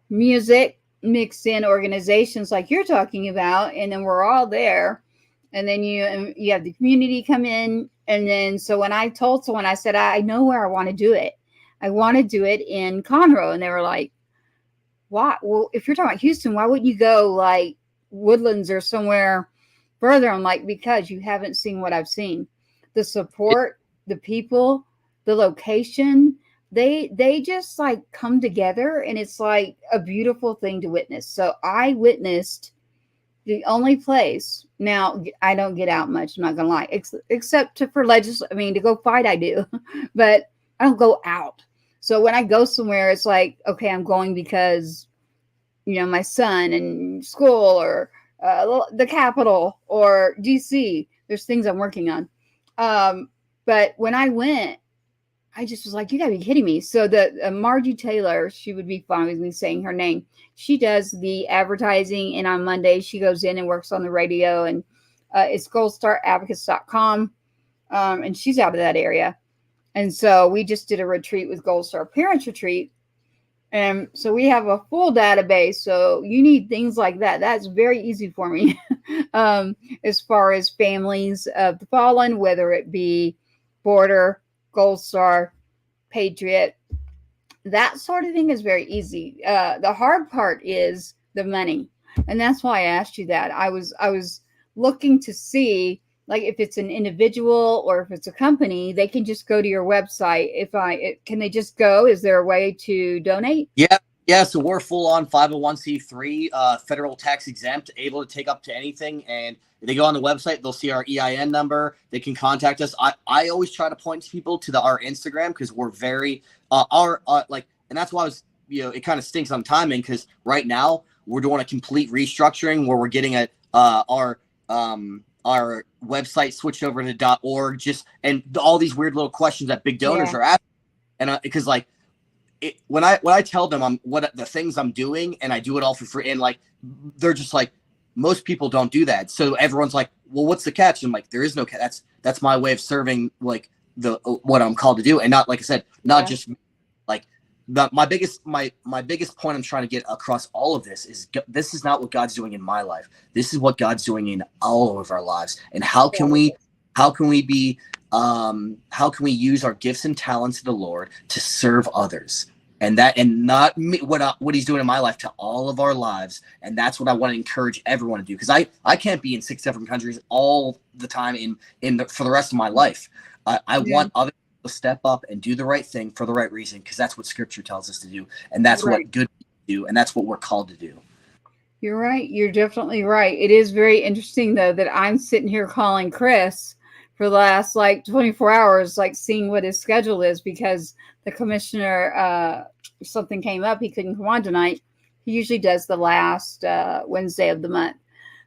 music mixed in organizations like you're talking about, and then we're all there. And then you have the community come in. And then so when I told someone, I said, I know where I want to do it. I want to do it in Conroe. And they were like, why? Well, if you're talking about Houston, why wouldn't you go like Woodlands or somewhere further? I'm like, because you haven't seen what I've seen. The support, the people, the location, they just like come together, and it's like a beautiful thing to witness. So I witnessed the only place. Now, I don't get out much, I'm not gonna lie, except for to go fight, I do, but I don't go out. So when I go somewhere, it's like, okay, I'm going because, you know, my son and school, or the Capitol, or DC. There's things I'm working on. But when I went, I just was like, you gotta be kidding me. So the Margie Taylor, she would be fine with me saying her name. She does the advertising, and on Monday she goes in and works on the radio, and it's goldstaradvocates.com. And she's out of that area. And so we just did a retreat with Gold Star Parents Retreat. And so we have a full database. So you need things like that. That's very easy for me. As far as families of the fallen, whether it be Border, Gold Star, Patriot, that sort of thing is very easy. The hard part is the money. And that's why I asked you that. I was looking to see, like, if it's an individual or if it's a company, they can just go to your website. Can they just go? Is there a way to donate? Yeah. So we're full on 501c3, federal tax exempt, able to take up to anything. And If they go on the website, they'll see our EIN number. They can contact us. I always try to point people to our Instagram because we're very and that's why I was, it kind of stinks on timing because right now we're doing a complete restructuring where we're getting our website switched over to .org, and all these weird little questions that big donors are asking. And because when I tell them what the things I'm doing and I do it all for free, and they're just like, most people don't do that. So everyone's like, well, what's the catch? And I'm like, there is no catch. That's my way of serving what I'm called to do. And not, like I said, not just my biggest point I'm trying to get across all of this is this is not what God's doing in my life. This is what God's doing in all of our lives. And how can we use our gifts and talents to the Lord to serve others? And not me, what he's doing in my life to all of our lives. And that's what I want to encourage everyone to do. Because I can't be in 6 different countries all the time for the rest of my life. I want others to step up and do the right thing for the right reason, because that's what Scripture tells us to do. And that's what good people do. And that's what we're called to do. You're right. You're definitely right. It is very interesting, though, that I'm sitting here calling Chris for the last 24 hours, seeing what his schedule is, because the commissioner, something came up. He couldn't come on tonight. He usually does the last Wednesday of the month.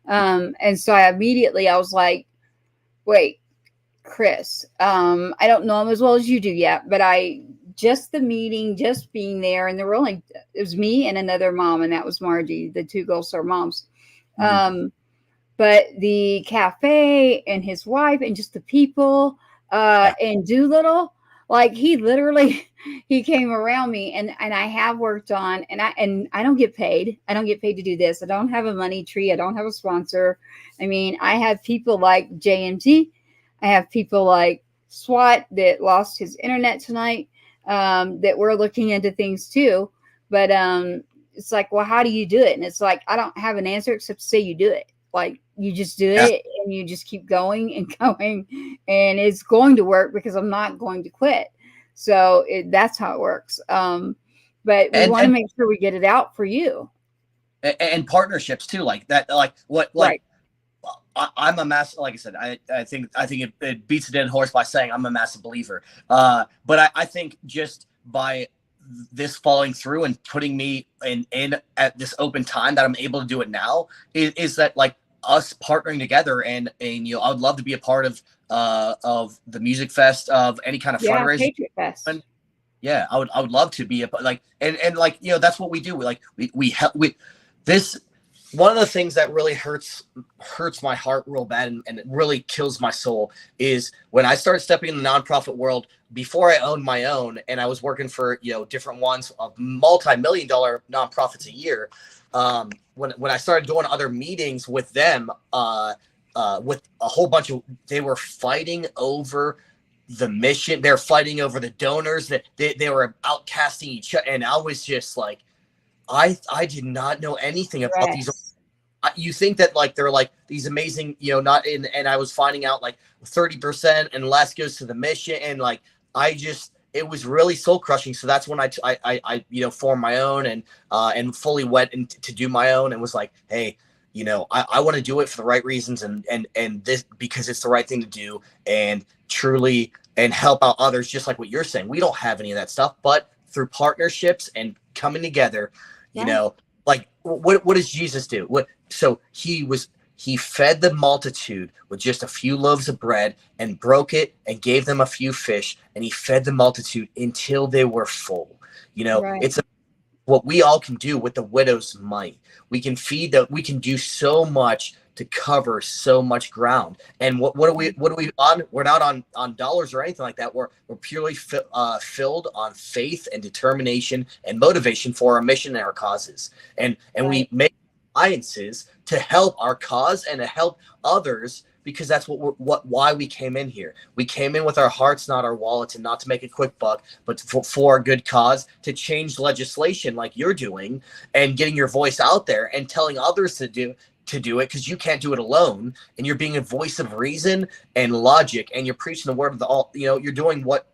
And so I was like, wait, Chris, I don't know him as well as you do yet, but just the meeting, just being there, and it was me and another mom, and that was Margie, the 2 Gold Star moms. Mm-hmm. But the cafe and his wife and just the people and Doolittle, he came around me, and I have worked on, and I don't get paid. I don't get paid to do this. I don't have a money tree. I don't have a sponsor. I mean, I have people like JMT. I have people like SWAT that lost his internet tonight, that we're looking into things too. But it's like, well, how do you do it? And it's like, I don't have an answer except to say you do it. You just do it, and you just keep going and going, and it's going to work because I'm not going to quit. So that's how it works. But we want to make sure we get it out for you. And partnerships too, like that. I'm a massive, like I said, I think it beats a dead horse by saying I'm a massive believer. But I think just by this falling through and putting me in at this open time that I'm able to do it now is that us partnering together, and I would love to be a part of the music fest, of any kind of fundraising. Patriot Fest. Yeah, I would love to be that's what we do. We help with this. One of the things that really hurts my heart real bad, and it really kills my soul, is when I started stepping in the nonprofit world before I owned my own, and I was working for different ones of multi-million-dollar nonprofits a year. When I started going to other meetings with them, with a whole bunch of, they were fighting over the mission. They're fighting over the donors. That they were outcasting each other, and I was just like, I did not know anything about these. You think that they're these amazing, and I was finding out 30% and less goes to the mission, and it was really soul crushing. So that's when I formed my own and fully went to do my own, and was like, hey, I want to do it for the right reasons, and this, because it's the right thing to do, and truly, and help out others, just like what you're saying. We don't have any of that stuff, but through partnerships and coming together, what does Jesus do? So he fed the multitude with just a few loaves of bread, and broke it and gave them a few fish, and he fed the multitude until they were full. It's what we all can do with the widow's mite. We can we can do so much to cover so much ground. And what are we on? We're not on dollars or anything like that. We're purely filled on faith and determination and motivation for our mission and our causes. And we make alliances to help our cause and to help others, because that's why we came in here. We came in with our hearts, not our wallets, and not to make a quick buck, but for a good cause, to change legislation like you're doing, and getting your voice out there and telling others to do it, because you can't do it alone, and you're being a voice of reason and logic, and you're preaching the word of the all. You're doing what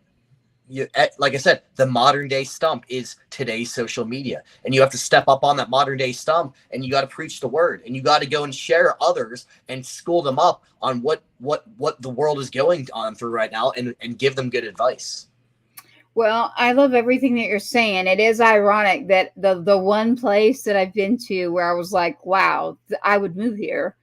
like I said, the modern day stump is today's social media, and you have to step up on that modern day stump, and you got to preach the word, and you got to go and share others and school them up on what the world is going on through right now, and give them good advice. Well, I love everything that you're saying. It is ironic that the one place that I've been to where I was like, wow, I would move here,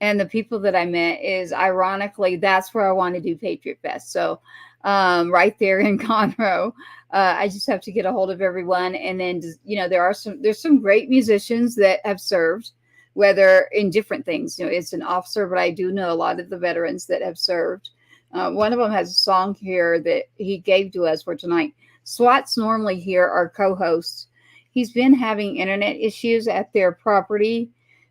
and the people that I met is ironically that's where I want to do Patriot Fest. So right there in Conroe, I just have to get a hold of everyone, and then there's some great musicians that have served, whether in different things. It's an officer, but I do know a lot of the veterans that have served. One of them has a song here that he gave to us for tonight. SWAT's normally here, our co-host. He's been having internet issues at their property,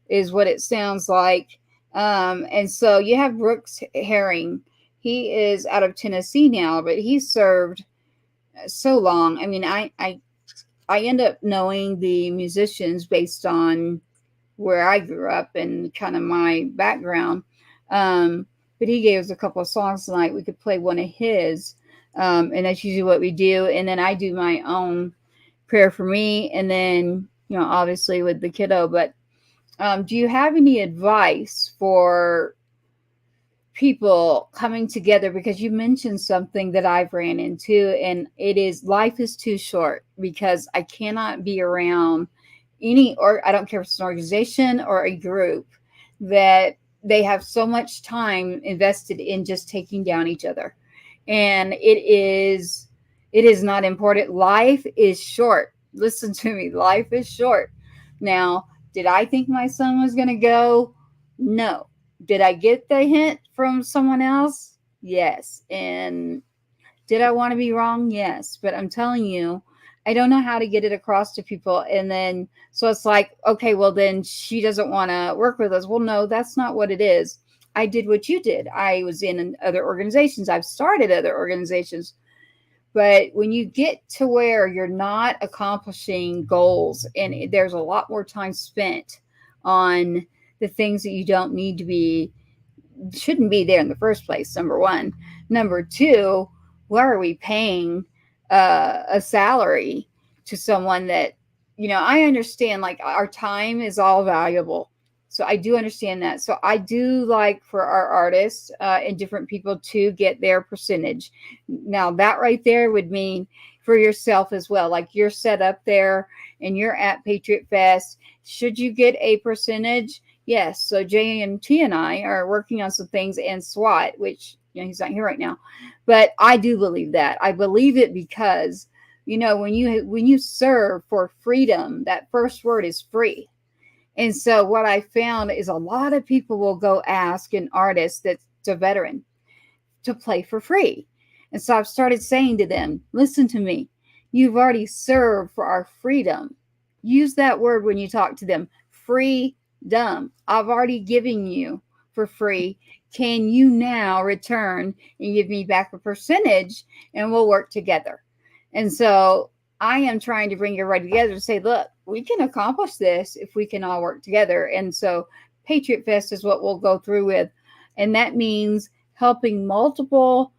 is what it sounds like. And so you have Brooks Herring. He is out of Tennessee now, but he served so long. I mean, I end up knowing the musicians based on where I grew up and kind of my background. But he gave us a couple of songs tonight. We could play one of his. And that's usually what we do. And then I do my own prayer for me. And then, obviously with the kiddo. But do you have any advice for people coming together? Because you mentioned something that I've ran into, and it is life is too short, because I cannot be around I don't care if it's an organization or a group, that they have so much time invested in just taking down each other. And it is not important. Life is short. Listen to me. Life is short. Now, did I think my son was going to go? No. Did I get the hint from someone else? Yes. And did I want to be wrong? Yes. But I'm telling you, I don't know how to get it across to people. And then, so it's like, okay, well then she doesn't want to work with us. Well, no, that's not what it is. I did what you did. I was in other organizations. I've started other organizations. But when you get to where you're not accomplishing goals, and there's a lot more time spent on the things that you don't need to be, shouldn't be there in the first place, number one. Number two, why are we paying a salary to someone that, I understand, like, our time is all valuable. So I do understand that. So I do like for our artists and different people to get their percentage. Now that right there would mean for yourself as well. Like, you're set up there and you're at Patriot Fest. Should you get a percentage? Yes. So JMT and I are working on some things, and SWAT, which, he's not here right now, but I do believe that. I believe it because, when you serve for freedom, that first word is free. And so what I found is a lot of people will go ask an artist that's a veteran to play for free. And so I've started saying to them, listen to me, you've already served for our freedom. Use that word when you talk to them, freedom. I've already given you for free. Can you now return and give me back a percentage, and we'll work together? And so I am trying to bring everybody together and say, look, we can accomplish this if we can all work together. And so Patriot Fest is what we'll go through with. And that means helping multiple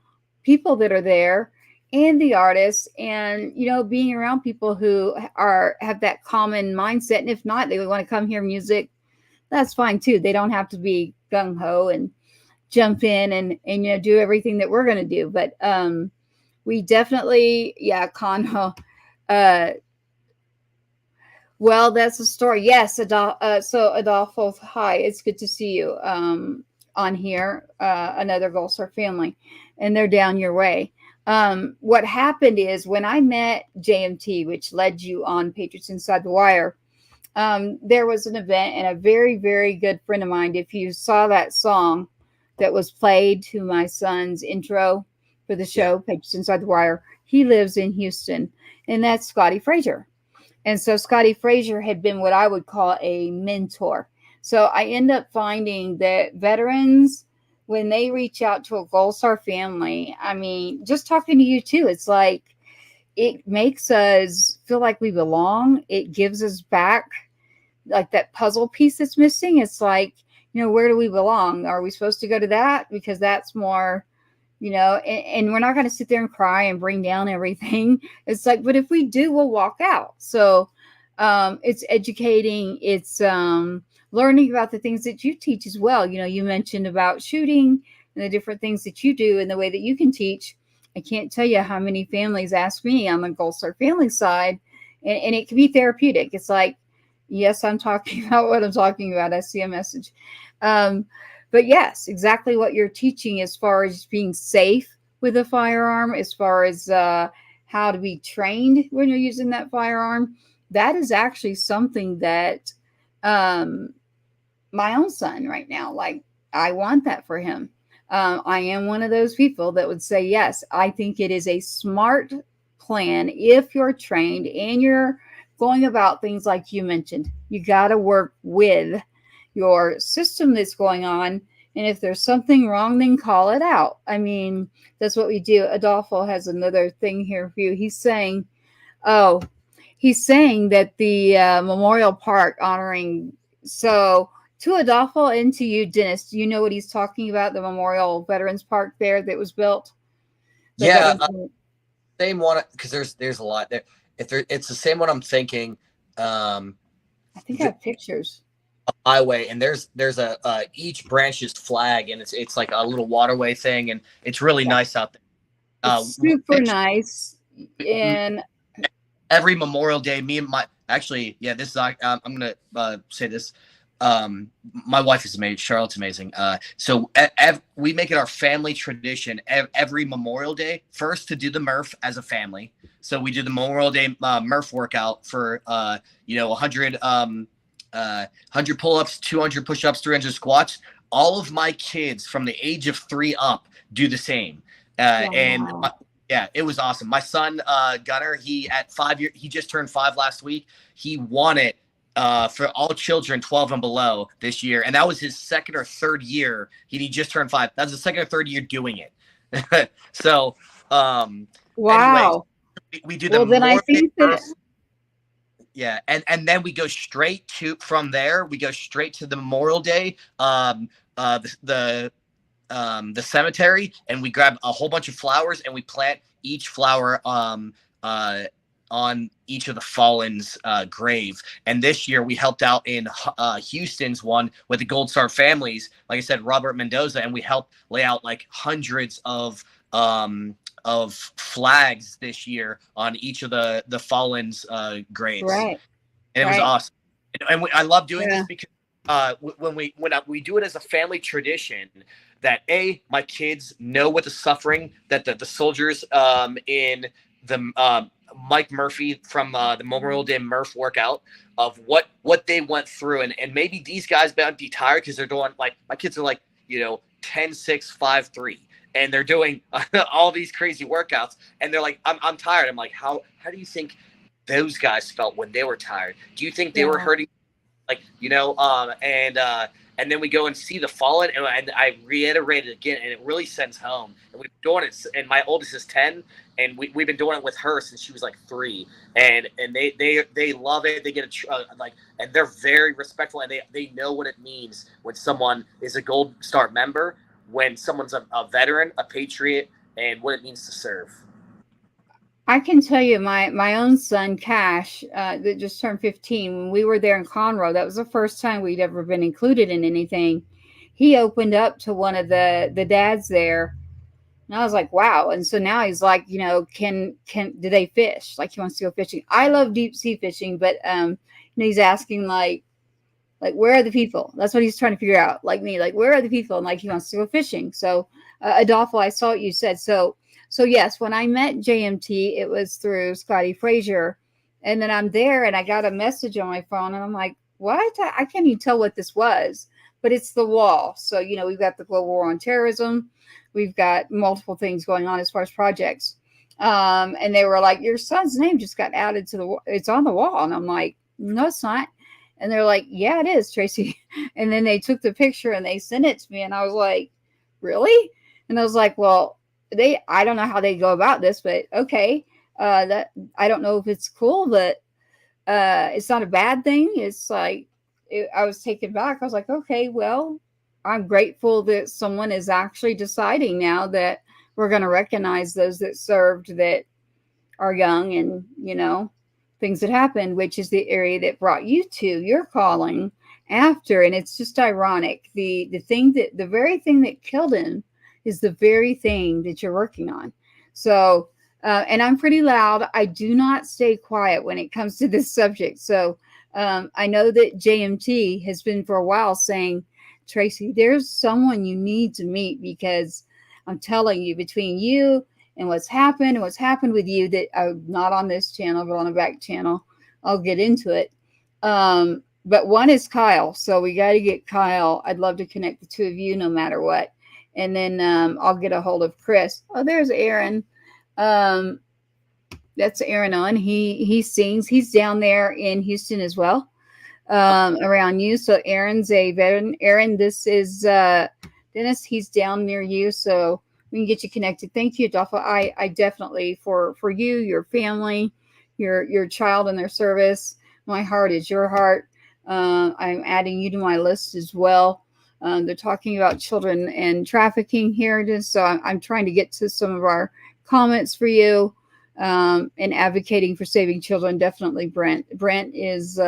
people that are there and the artists, and, being around people who have that common mindset. And if not, they want to come hear music, that's fine too. They don't have to be gung ho and jump in and do everything that we're going to do. But we definitely, Conho. Well, that's a story. Yes, so Adolfo, hi, it's good to see you on here. Another Gold Star family, and they're down your way. What happened is, when I met JMT, which led you on Patriots Inside the Wire, there was an event, and a very, very good friend of mine, if you saw that song that was played to my son's intro for the show, Patriots Inside the Wire, he lives in Houston, and that's Scotty Frazier. And so Scotty Frazier had been what I would call a mentor. So I end up finding that veterans, when they reach out to a Gold Star family, I mean, just talking to you too, it's like, it makes us feel like we belong. It gives us back like that puzzle piece that's missing. It's like, where do we belong? Are we supposed to go to that? Because that's more, and we're not going to sit there and cry and bring down everything. It's like, but if we do, we'll walk out. So it's educating, it's learning about the things that you teach as well. You mentioned about shooting and the different things that you do and the way that you can teach. I can't tell you how many families ask me on the Gold Star family side, and it can be therapeutic. It's like, yes, I'm talking about what I'm talking about. I see a message. But yes, exactly what you're teaching as far as being safe with a firearm, as far as how to be trained when you're using that firearm. That is actually something that my own son right now, like, I want that for him. I am one of those people that would say, yes, I think it is a smart plan if you're trained and you're going about things like you mentioned. You got to work with your system that's going on. And if there's something wrong, then call it out. I mean, that's what we do. Adolfo has another thing here for you. He's saying that the Memorial Park honoring, so to Adolfo and to you, Dennis, do you know what he's talking about? The Memorial Veterans Park there that was built? Yeah, same one, because there's a lot there. It's the same one I'm thinking. I think I have pictures. Highway, and there's a each branch's flag, and it's like a little waterway thing, and it's really nice out there. It's super nice. And every Memorial Day, me and my this is I'm gonna say this. My wife is amazing. Charlotte's amazing. So we make it our family tradition every Memorial Day first to do the Murph as a family. So we do the Memorial Day Murph workout for 100 pull-ups, 200 push-ups, 300 squats. All of my kids from the age of 3 up do the same. And it was awesome. My son Gunnar, he at 5 years, he just turned 5 last week. He won it for all children 12 and below this year, and that was his second or third year. He just turned 5. That was the second or third year doing it. So wow. Anyways, we do the then I think that and then we go straight to from there. We go straight to the Memorial Day, the cemetery, and we grab a whole bunch of flowers and we plant each flower on each of the fallen's grave. And this year we helped out in Houston's one with the Gold Star families, like I said, Robert Mendoza, and we helped lay out like hundreds of flags this year on each of the fallen's graves. Right. And it was awesome. And I love doing this because when we do it as a family tradition, that my kids know what the suffering that the soldiers in the Mike Murphy from the Memorial Day Murph workout of what they went through, and maybe these guys might be tired because they're doing, like, my kids are like 10, 6, 5, 3, and they're doing all these crazy workouts, and they're like, I'm tired. I'm like, how do you think those guys felt when they were tired? Do you think they were hurting, and then we go and see the fallen, and I reiterate it again, and it really sends home. And we've been doing it, and my oldest is 10, and we've been doing it with her since she was like 3, and they love it. They get and they're very respectful, and they know what it means when someone is a Gold Star member, when someone's a veteran, a patriot, and what it means to serve. I can tell you, my own son, Cash, that just turned 15, when we were there in Conroe, that was the first time we'd ever been included in anything. He opened up to one of the dads there, and I was like, wow. And so now he's like, do they fish? Like, he wants to go fishing. I love deep sea fishing, but he's asking like, where are the people? That's what he's trying to figure out. Like me, like, where are the people? And like, he wants to go fishing. So Adolfo, I saw what you said. So yes, when I met JMT, it was through Scotty Frazier, and then I'm there and I got a message on my phone and I'm like, what? I can't even tell what this was, but it's the wall. So, we've got the Global War on Terrorism. We've got multiple things going on as far as projects. And they were like, your son's name just got added to it's on the wall. And I'm like, no, it's not. And they're like, yeah, it is, Tracy. And then they took the picture and they sent it to me. And I was like, really? And I was like, well, I don't know how they go about this, but okay. That I don't know if it's cool, but it's not a bad thing. It's like, I was taken back. I was like, okay, well, I'm grateful that someone is actually deciding now that we're going to recognize those that served that are young and, things that happened, which is the area that brought you to your calling after. And it's just ironic. The very thing that killed him is the very thing that you're working on. So, and I'm pretty loud. I do not stay quiet when it comes to this subject. So I know that JMT has been for a while saying, Tracy, there's someone you need to meet, because I'm telling you, between you and what's happened with you, that not on this channel, but on a back channel, I'll get into it. But one is Kyle. So we got to get Kyle. I'd love to connect the two of you no matter what. And then I'll get a hold of Chris. Oh, there's Aaron. That's Aaron on. He sings. He's down there in Houston as well, around you. So Aaron's a veteran. Aaron, this is Dennis. He's down near you, so we can get you connected. Thank you, Adolfo. I definitely, for you, your family, your child in their service, my heart is your heart. I'm adding you to my list as well. They're talking about children and trafficking here, so I'm trying to get to some of our comments for you, and advocating for saving children. Definitely Brent is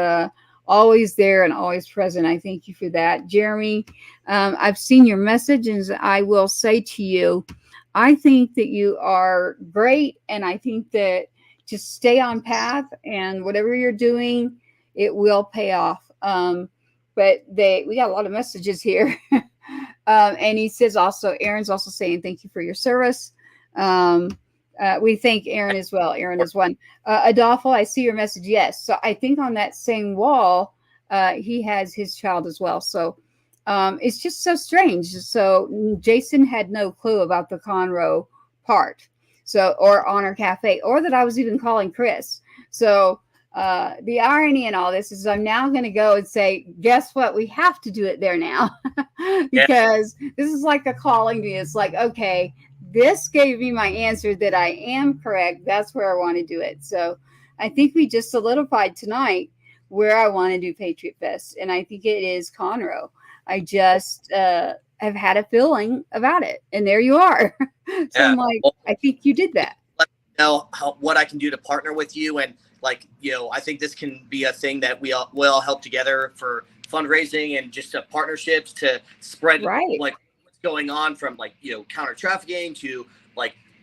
always there and always present. I thank you for that. Jeremy, I've seen your message, and I will say to you, I think that you are great, and I think that just stay on path, and whatever you're doing, it will pay off. But we got a lot of messages here. And he says also, Aaron's also saying, thank you for your service. We thank Aaron as well. Aaron is one. Adolfo, I see your message. Yes. So I think on that same wall, he has his child as well. So it's just so strange. So Jason had no clue about the Conroe part. So, or Honor Cafe, or that I was even calling Chris. So the irony in all this is I'm now going to go and say, guess what? We have to do it there now. Because this is like a calling to me. It's like, okay, this gave me my answer that I am correct. That's where I want to do it. So I think we just solidified tonight where I want to do Patriot Fest. And I think it is Conroe. I just have had a feeling about it. And there you are. So I'm like, I think you did that. Let me know what I can do to partner with you. And I think this can be a thing that we all help together for fundraising and just partnerships to spread what's going on, from counter trafficking to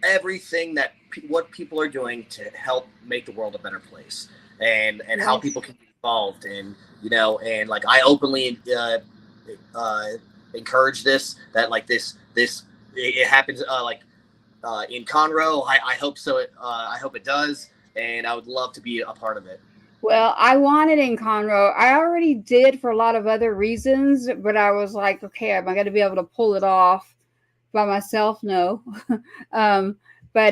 everything that what people are doing to help make the world a better place, and how people can be involved, and I openly encourage this, that it happens in Conroe. I hope so. I hope it does, and I would love to be a part of it. Well, I wanted in Conroe. I already did for a lot of other reasons, but I was like, okay, am I going to be able to pull it off by myself? No. But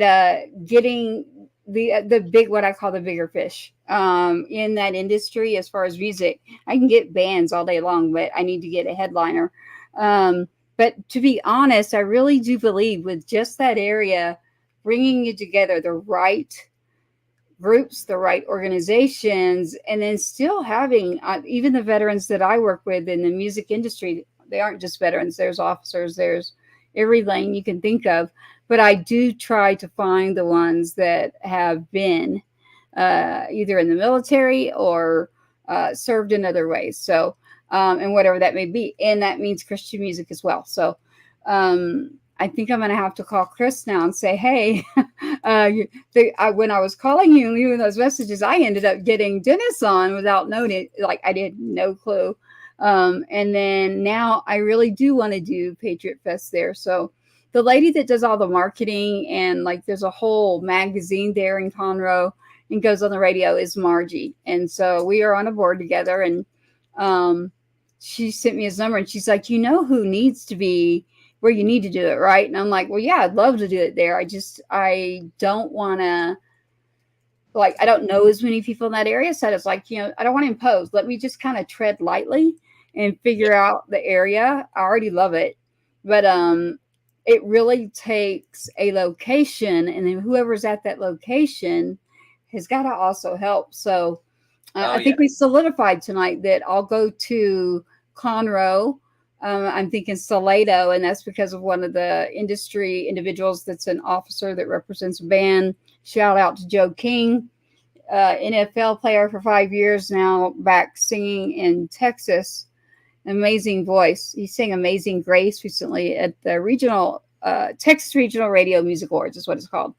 getting the big, what I call the bigger fish in that industry, as far as music, I can get bands all day long, but I need to get a headliner. But to be honest, I really do believe with just that area, bringing you together, the right groups, the right organizations, and then still having even the veterans that I work with in the music industry, they aren't just veterans. There's officers, there's every lane you can think of. But I do try to find the ones that have been either in the military or served in other ways. So, and whatever that may be. And that means Christian music as well. So I think I'm going to have to call Chris now and say, hey, when I was calling you and leaving those messages, I ended up getting Dennis on without knowing it. I did no clue. And then now I really do want to do Patriot Fest there. So the lady that does all the marketing and there's a whole magazine there in Conroe and goes on the radio is Margie. And so we are on a board together, and she sent me his number, and she's like, who needs to be where you need to do it, right? And I'm like, well, yeah, I'd love to do it there. I don't want to, I don't know as many people in that area. So it's like, I don't want to impose. Let me just kind of tread lightly and figure out the area. I already love it. But it really takes a location, and then whoever's at that location has got to also help. So I think we solidified tonight that I'll go to Conroe I'm thinking Salado, and that's because of one of the industry individuals that's an officer that represents a band. Shout out to Joe King, NFL player for 5 years now, back singing in Texas. Amazing voice. He sang Amazing Grace recently at the regional Texas Regional Radio Music Awards is what it's called.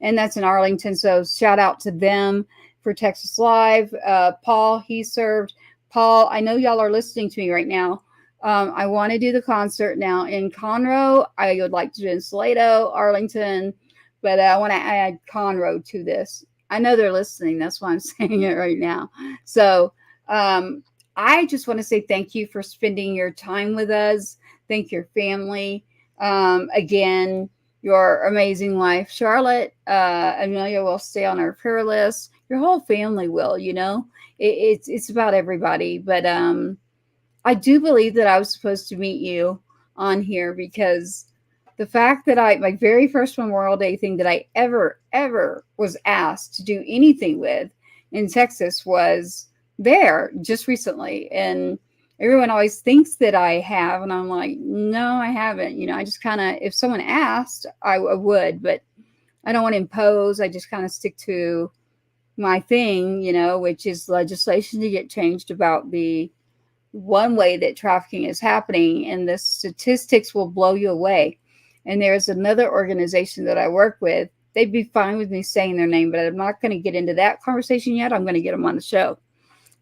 And that's in Arlington. So shout out to them for Texas Live. Paul, he served. Paul, I know y'all are listening to me right now. I want to do the concert now in Conroe. I would like to do in Salado, Arlington, but I want to add Conroe to this. I know they're listening. That's why I'm saying it right now. So I just want to say thank you for spending your time with us. Thank your family. Again, your amazing wife, Charlotte. Amelia will stay on our prayer list. Your whole family will, you know. It's about everybody. But I do believe that I was supposed to meet you on here because the fact that my very first Memorial Day thing that I ever was asked to do anything with in Texas was there just recently. And everyone always thinks that I have. And I'm like, no, I haven't. You know, I just kind of, if someone asked, I would, but I don't want to impose. I just kind of stick to my thing, you know, which is legislation to get changed about the one way that trafficking is happening. And the statistics will blow you away. And there's another organization that I work with. They'd be fine with me saying their name, but I'm not going to get into that conversation yet. I'm going to get them on the show.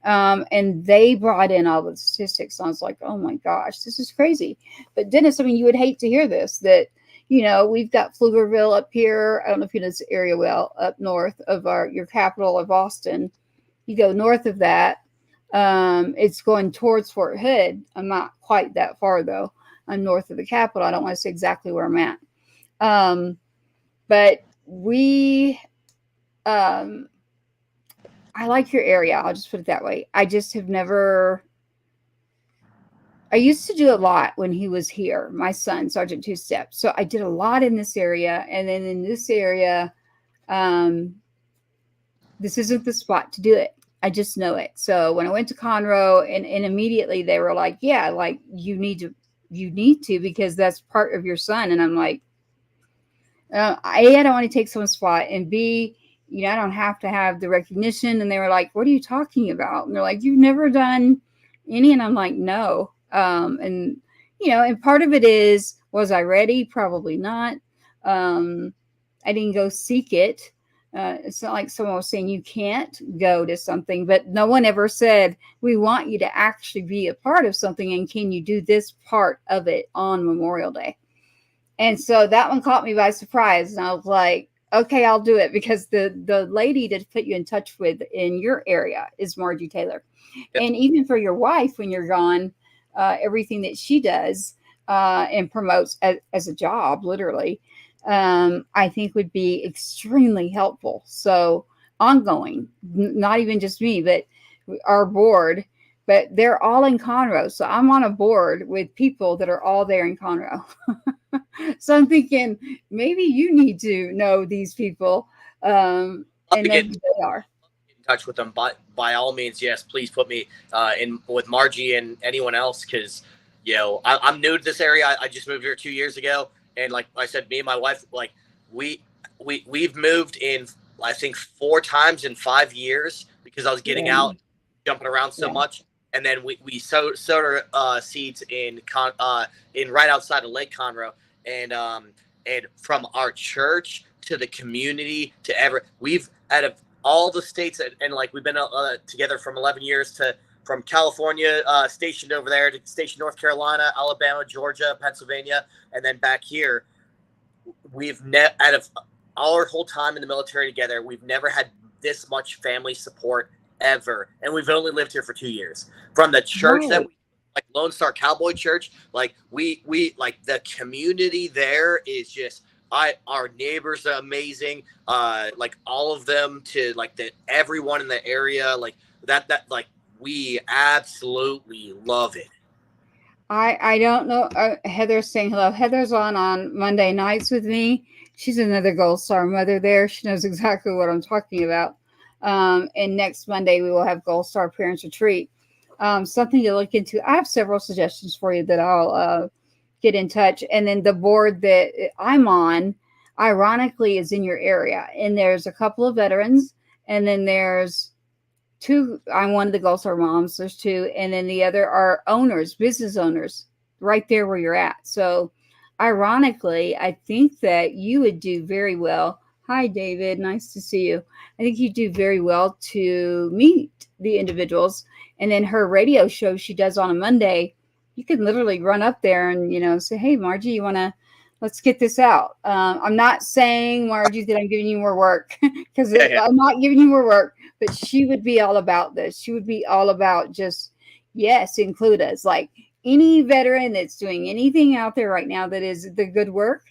And they brought in all the statistics. I was like, oh my gosh, this is crazy. But Dennis, I mean, you would hate to hear this, that, you know, we've got Pflugerville up here. I don't know if you know this area well, up north of your capital of Austin. You go north of that. It's going towards Fort Hood. I'm not quite that far though. I'm north of the capital. I don't want to say exactly where I'm at. But we, I like your area. I'll just put it that way. I just have never, I used to do a lot when he was here, my son, Sergeant Two Step. So I did a lot in this area. And then in this area, this isn't the spot to do it. I just know it. So when I went to Conroe and immediately they were like, yeah, like you need to, because that's part of your son. And I'm like, A, I don't want to take someone's spot. And B, you know, I don't have to have the recognition. And they were like, what are you talking about? And they're like, you've never done any. And I'm like, no. And, you know, and part of it was I ready? Probably not. I didn't go seek it. It's not like someone was saying you can't go to something, but no one ever said, we want you to actually be a part of something. And can you do this part of it on Memorial Day? And so that one caught me by surprise. And I was like, okay, I'll do it, because the lady to put you in touch with in your area is Margie Taylor. Yep. And even for your wife, when you're gone, everything that she does and promotes as a job, literally, I think would be extremely helpful. So ongoing, not even just me, but our board, but they're all in Conroe. So I'm on a board with people that are all there in Conroe. So I'm thinking maybe you need to know these people and know who they are. In touch with them, but by all means, yes, please put me in with Margie and anyone else, because you know I'm new to this area. I just moved here 2 years ago, and like I said, me and my wife, like we've moved in I think 4 times in 5 years because I was getting out, jumping around so much. And then we sowed our seeds in right outside of Lake Conroe, and from our church to the community to we've out of all the states and like we've been together from 11 years from California, stationed over there, to stationed North Carolina, Alabama, Georgia, Pennsylvania, and then back here. We've out of our whole time in the military together, we've never had this much family support ever, and we've only lived here for 2 years. From the church that we like, Lone Star Cowboy Church, like we like the community there is just our neighbors are amazing, like all of them, to like everyone in the area, like that like we absolutely love it. I don't know. Heather's saying hello. Heather's on Monday nights with me. She's another Gold Star mother there. She knows exactly what I'm talking about. And next Monday we will have Gold Star Parents Retreat. something to look into. I have several suggestions for you that I'll get in touch. And then the board that I'm on, ironically, is in your area. And there's a couple of veterans, and then there's two. I'm one of the Gulf War moms. There's two, and then the other are owners, business owners, right there where you're at. So, ironically, I think that you would do very well. Hi, David. Nice to see you. I think you do very well to meet the individuals. And then her radio show she does on a Monday, you can literally run up there and, say, hey, Margie, you want to, let's get this out. I'm not saying, Margie, that I'm giving you more work because I'm not giving you more work, but she would be all about this. She would be all about just, yes, include us. Like any veteran that's doing anything out there right now that is the good work,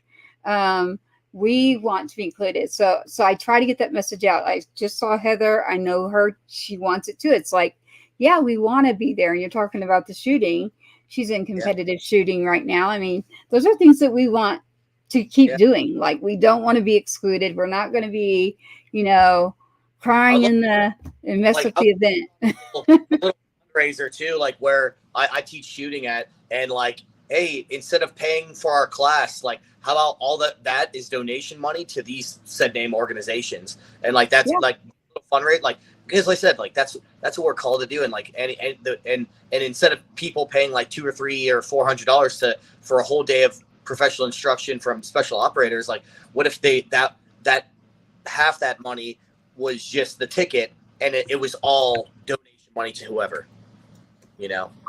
we want to be included. So I try to get that message out. I just saw Heather. I know her. She wants it too. It's like, yeah, we want to be there. And you're talking about the shooting. She's in competitive shooting right now. I mean, those are things that we want to keep doing. Like, we don't want to be excluded. We're not going to be, crying and mess up the event. a little fundraiser too, like where I teach shooting at, and like, hey, instead of paying for our class, like, how about all that is donation money to these said name organizations, and like that's like fundraise, like, because like I said, like that's what we're called to do, and like and instead of people paying like $200 or $300 or $400 for a whole day of professional instruction from special operators, like what if that half that money was just the ticket and it was all donation money to whoever,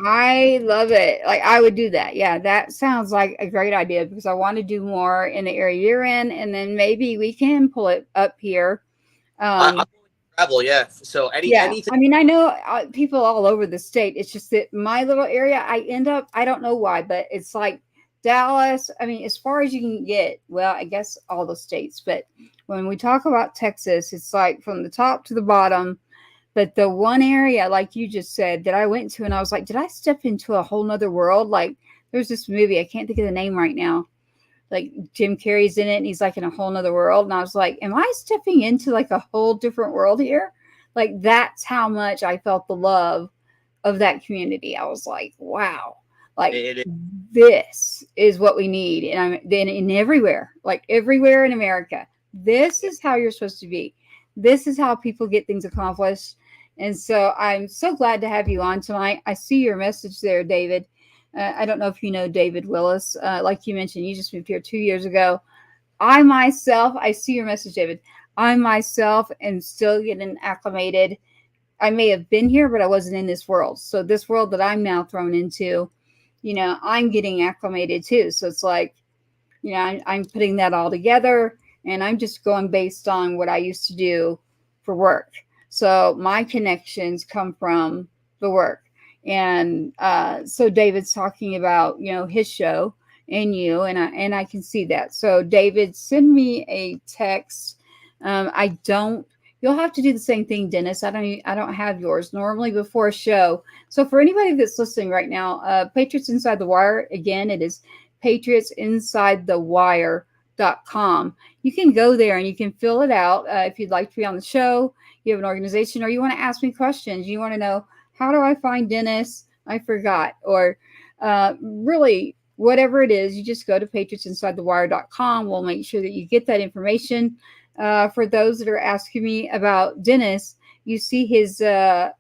I love it. Like, I would do that. Yeah, that sounds like a great idea because I want to do more in the area you're in, and then maybe we can pull it up here. I travel, so anything. I mean, I know people all over the state. It's just that my little area, I end up, I don't know why, but it's like Dallas. I mean, as far as you can get, well, I guess all the states, but when we talk about Texas, it's like from the top to the bottom. But the one area, like you just said, that I went to, and I was like, did I step into a whole nother world? Like, there's this movie, I can't think of the name right now. Like, Jim Carrey's in it, and he's like in a whole nother world. And I was like, am I stepping into like a whole different world here? Like, that's how much I felt the love of that community. I was like, wow, like this is what we need. And I'm then in everywhere, like everywhere in America, this is how you're supposed to be. This is how people get things accomplished. And so I'm so glad to have you on tonight. I see your message there, David. I don't know if you know David Willis. Like you mentioned, you just moved here 2 years ago. I see your message, David. I myself am still getting acclimated. I may have been here, but I wasn't in this world. So this world that I'm now thrown into, I'm getting acclimated too. So it's like, I'm putting that all together, and I'm just going based on what I used to do for work. So my connections come from the work. And so David's talking about, his show and you, and I can see that. So David, send me a text. You'll have to do the same thing, Dennis. I don't have yours normally before a show. So for anybody that's listening right now, Patriots Inside the Wire, again, it is patriotsinsidethewire.com. You can go there and you can fill it out if you'd like to be on the show. You have an organization, or you want to ask me questions. You want to know, how do I find Dennis? I forgot. Or really, whatever it is, you just go to patriotsinsidethewire.com. We'll make sure that you get that information. For those that are asking me about Dennis, you see his right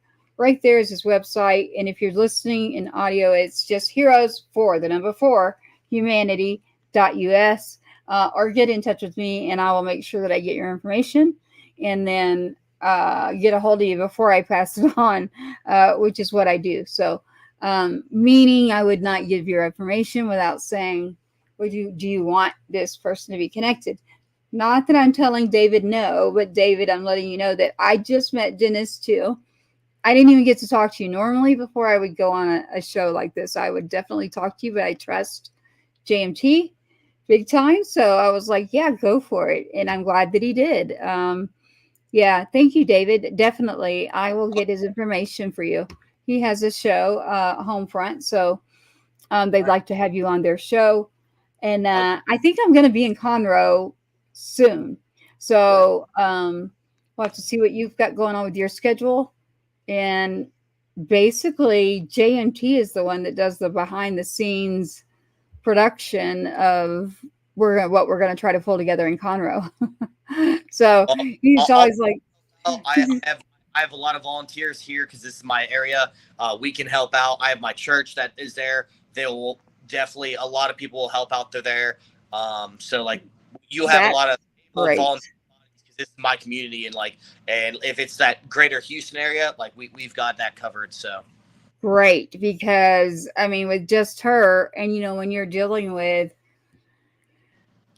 there is his website. And if you're listening in audio, it's just heroes4 humanity.us, or get in touch with me and I will make sure that I get your information and then get a hold of you before I pass it on, which is what I do. So, meaning I would not give your information without saying, do you want this person to be connected? Not that I'm telling David no, but David, I'm letting you know that I just met Dennis too. I didn't even get to talk to you. Normally, before I would go on a show like this, I would definitely talk to you, but I trust JMT big time. So I was like, yeah, go for it. And I'm glad that he did. Yeah, thank you, David. Definitely. I will get his information for you. He has a show, Homefront. So they'd like to have you on their show. And I think I'm going to be in Conroe soon. So we'll have to see what you've got going on with your schedule. And basically JMT is the one that does the behind the scenes production of what we're going to try to pull together in Conroe. So Well, he's I'll always like, I have a lot of volunteers here because this is my area. We can help out. I have my church that is there. They will definitely, a lot of people will help out. They're there. So like you have a that's lot of great. volunteers because this is my community, and if it's that greater Houston area, like we've got that covered. So Great, because I mean, with just her, and when you're dealing with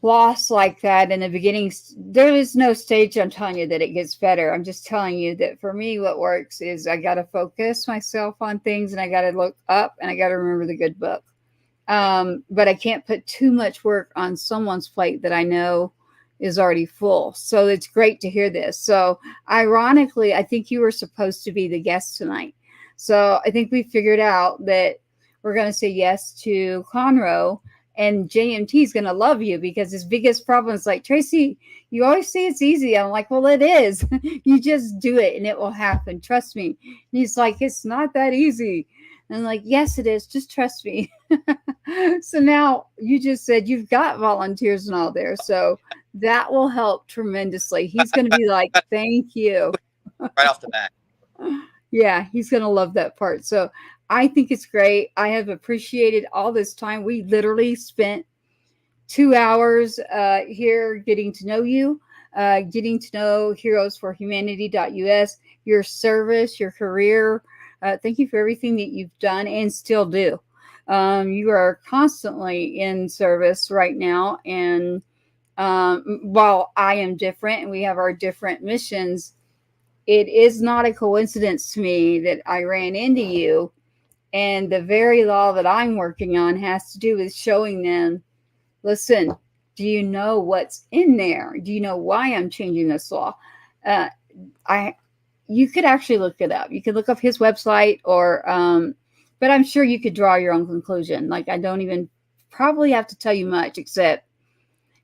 loss like that in the beginning, there is no stage I'm telling you that it gets better. I'm just telling you that for me, what works is I got to focus myself on things, and I got to look up, and I got to remember the good book. But I can't put too much work on someone's plate that I know is already full. So it's great to hear this. So ironically, I think you were supposed to be the guest tonight. So I think we figured out that we're going to say yes to Conroe, and JMT is going to love you, because his biggest problem is like, Tracy, you always say it's easy. I'm like, well, it is. You just do it and it will happen. Trust me. And he's like, it's not that easy. And I'm like, yes, it is. Just trust me. So now you just said you've got volunteers and all there. So that will help tremendously. He's going to be like, thank you. right off the bat. Yeah, he's going to love that part. So I think it's great. I have appreciated all this time. We literally spent 2 hours here getting to know you, getting to know heroesforhumanity.us, your service, your career. Thank you for everything that you've done and still do. You are constantly in service right now. And while I am different and we have our different missions, it is not a coincidence to me that I ran into you. And the very law that I'm working on has to do with showing them, listen, do you know what's in there? Do you know why I'm changing this law? You could actually look it up. You could look up his website, or but I'm sure you could draw your own conclusion. Like, I don't even probably have to tell you much, except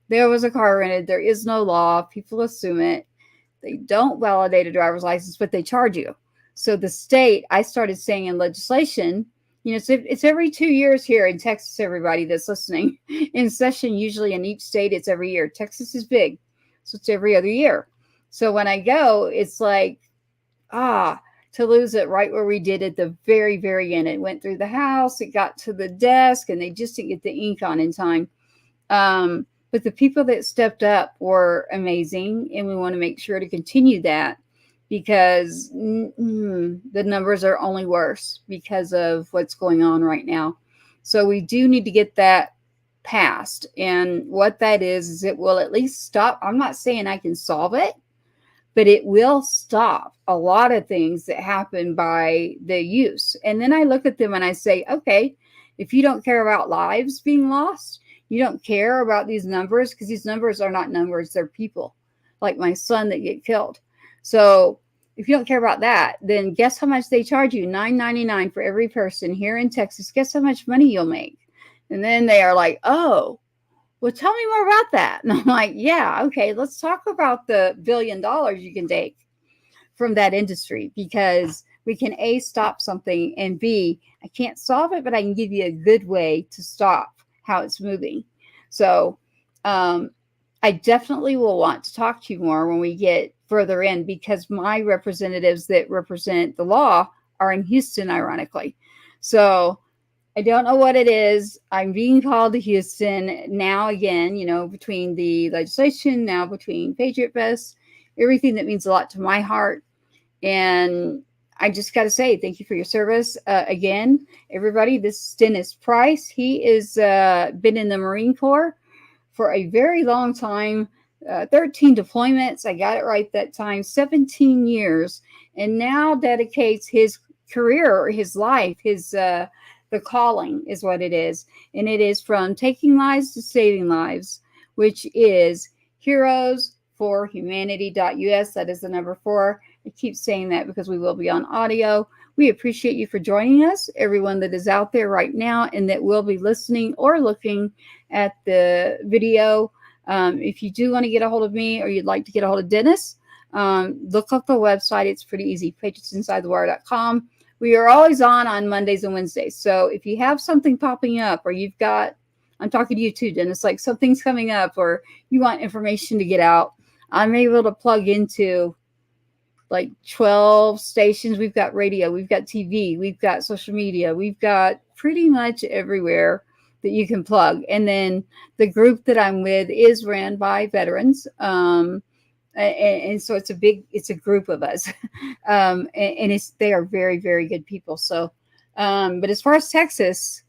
there was a car rented. There is no law. People assume it. They don't validate a driver's license, but they charge you. So the state, I started saying in legislation, it's every 2 years here in Texas, everybody that's listening. In session, usually in each state, it's every year. Texas is big, so it's every other year. So when I go, it's like, to lose it right where we did at the very, very end. It went through the House, it got to the desk, and they just didn't get the ink on in time. But the people that stepped up were amazing, and we want to make sure to continue that, because the numbers are only worse because of what's going on right now. So we do need to get that passed. And what that is it will at least stop. I'm not saying I can solve it, but it will stop a lot of things that happen by the use. And then I look at them and I say, okay, if you don't care about lives being lost, you don't care about these numbers, because these numbers are not numbers, they're people, like my son that get killed. So if you don't care about that, then guess how much they charge you? $9.99 for every person here in Texas. Guess how much money you'll make? And then they are like, oh, well, tell me more about that. And I'm like, yeah, okay, let's talk about the $1 billion you can take from that industry, because we can A, stop something, and B, I can't solve it, but I can give you a good way to stop how it's moving. So I definitely will want to talk to you more when we get further in, because my representatives that represent the law are in Houston, ironically. So I don't know what it is. I'm being called to Houston now again, between the legislation, now between Patriot Fest, everything that means a lot to my heart. And I just got to say, thank you for your service. Again, everybody, this is Dennis Price. He is been in the Marine Corps for a very long time, 13 deployments. I got it right that time, 17 years, and now dedicates his career, his life, the calling is what it is. And it is from taking lives to saving lives, which is heroesforhumanity.us. That is the number 4. I keep saying that because we will be on audio. We appreciate you for joining us, everyone that is out there right now and that will be listening or looking at the video. If you do want to get a hold of me, or you'd like to get a hold of Dennis, look up the website. It's pretty easy, patriotsinsidethewire.com. we are always on Mondays and Wednesdays. So if you have something popping up, or you've got, I'm talking to you too, Dennis, like something's coming up, or you want information to get out, I'm able to plug into like 12 stations. We've got radio, we've got TV, we've got social media, we've got pretty much everywhere that you can plug. And then the group that I'm with is ran by veterans. And so it's a group of us. And they are very, very good people. So, but as far as Texas,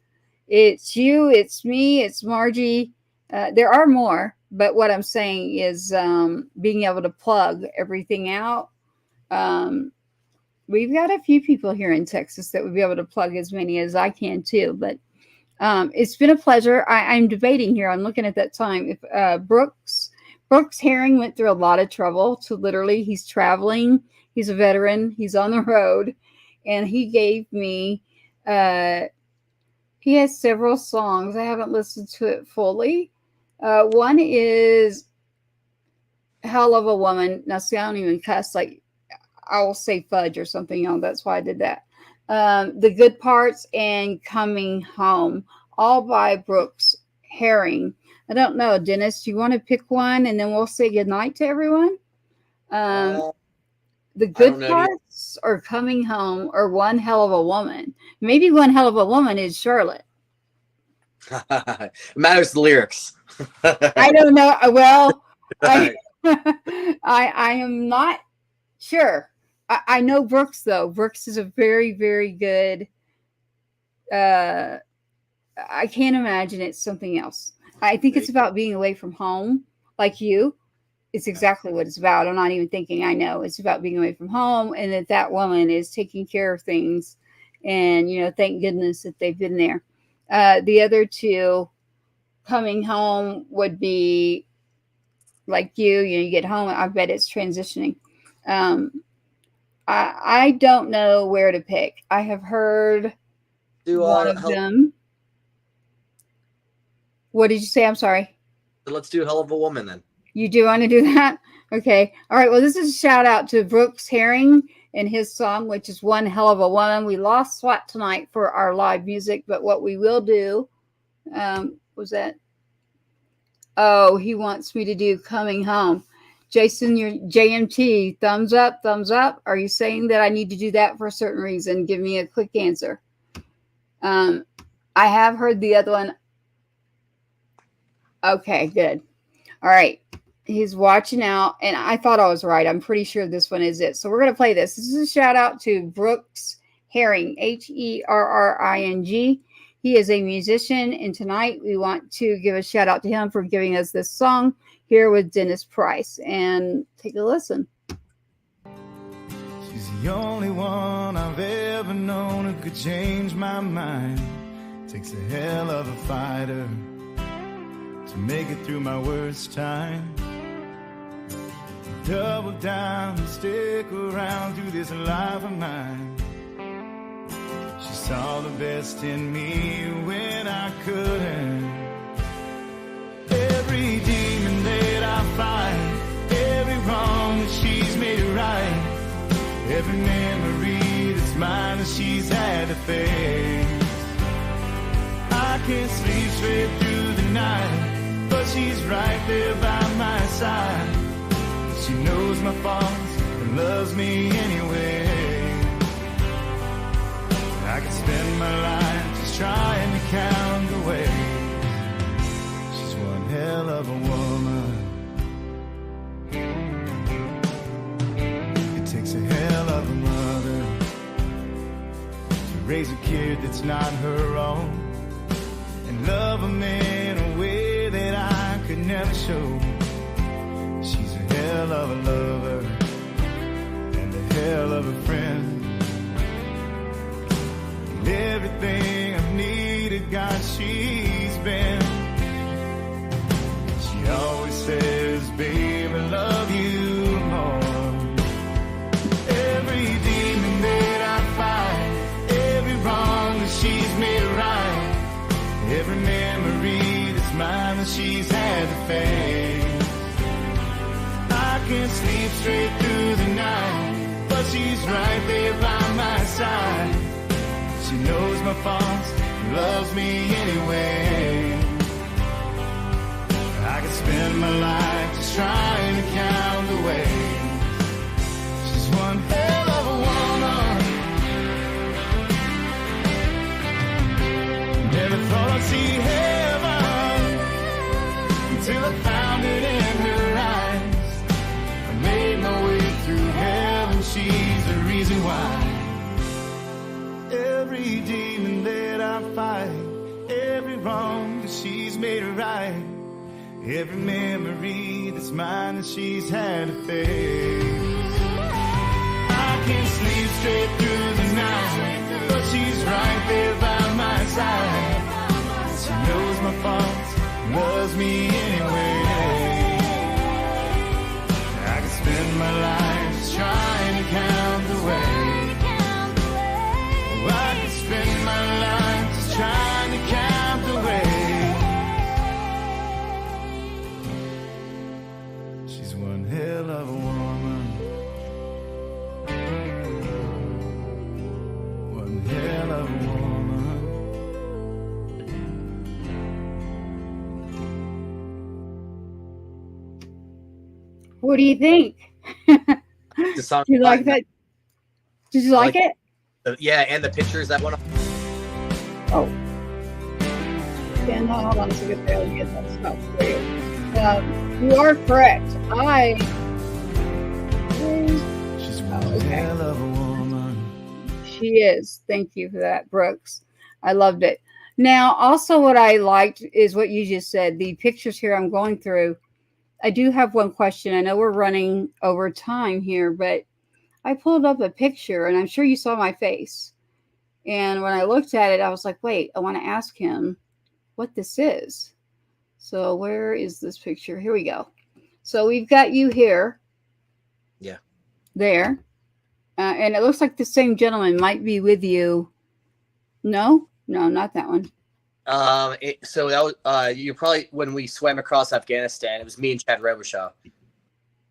it's you, it's me, it's Margie. There are more, but what I'm saying is being able to plug everything out. We've got a few people here in Texas that would be able to plug as many as I can too, but it's been a pleasure. I'm debating here. I'm looking at that time. If Brooks Herring went through a lot of trouble to literally, he's traveling. He's a veteran. He's on the road, and he gave me, he has several songs. I haven't listened to it fully. One is Hell of a Woman. Now, see, I don't even cuss. Like, I will say fudge or something. That's why I did that. The Good Parts and Coming Home, all by Brooks Herring. I don't know, Dennis, do you want to pick one and then we'll say goodnight to everyone? The Good Parts or Coming Home or One Hell of a Woman? Maybe One Hell of a Woman is Charlotte. It matters the lyrics. I don't know. Well, I am not sure. I know Brooks, though. Brooks is a very, very good. I can't imagine it's something else. I think it's about being away from home, like you. It's exactly what it's about. I'm not even thinking I know. It's about being away from home, and that woman is taking care of things. And, thank goodness that they've been there. The other two, Coming Home, would be like you get home. I bet it's transitioning. I don't know where to pick. I have heard one of them. What did you say? I'm sorry. Let's do Hell of a Woman then. You do want to do that? Okay. All right. Well, this is a shout out to Brooks Herring and his song, which is One Hell of a Woman. We lost SWAT tonight for our live music, but what we will do, was that? Oh, he wants me to do Coming Home. Jason, your JMT, thumbs up, thumbs up. Are you saying that I need to do that for a certain reason? Give me a quick answer. I have heard the other one. Okay, good. All right. He's watching out, and I thought I was right. I'm pretty sure this one is it. So we're going to play this. This is a shout out to Brooks Herring, Herring. He is a musician, and tonight we want to give a shout out to him for giving us this song here with Dennis Price. And take a listen. She's the only one I've ever known who could change my mind. Takes a hell of a fighter to make it through my worst time. Double down and stick around through this life of mine. She saw the best in me when I couldn't. Every demon that I fight, every wrong that she's made right, every memory that's mine that she's had to face. I can't sleep straight through the night, but she's right there by my side. She knows my faults and loves me anyway. I could spend my life just trying to count the ways. She's one hell of a woman. It takes a hell of a mother to raise a kid that's not her own, and love him in a way that I could never show. She's a hell of a lover and a hell of a friend. And everything I've needed, God, she's been. She always says, babe, I love you more. Every demon that I fight, every wrong that she's made right, every memory that's mine that she's had to face. I can't sleep straight through the night, but she's right there by my side. my faults, loves me anyway. I could spend my life just trying to count the ways. She's one hell of a woman. Never thought I'd see heaven until I found it in her eyes. I made my way through hell and she's the reason why. Every demon that I fight, every wrong that she's made right, every memory that's mine that she's had to face. I can't sleep straight through the night, but she's right there by my side. She knows my faults, loves me anyway. I could spend my life just trying to count the ways. I could spend my life just trying to count the ways. She's one hell of a woman. One hell of a woman. What do you think? The song, Do you like that? Did you like it? Yeah, and the pictures that went. Oh. Yeah, no, hold on a second there. Let me get that stuff for you. You are correct. She's one hell of a woman. She is. Thank you for that, Brooks. I loved it. Now, also what I liked is what you just said. The pictures here I'm going through. I do have one question. I know we're running over time here, but I pulled up a picture, and I'm sure you saw my face. And when I looked at it, I was like, wait, I want to ask him what this is. So where is this picture? Here we go. So we've got you here. Yeah. There. And it looks like the same gentleman might be with you. No, not that one. So that was you probably when we swam across Afghanistan. It was me and Chad Robershaw.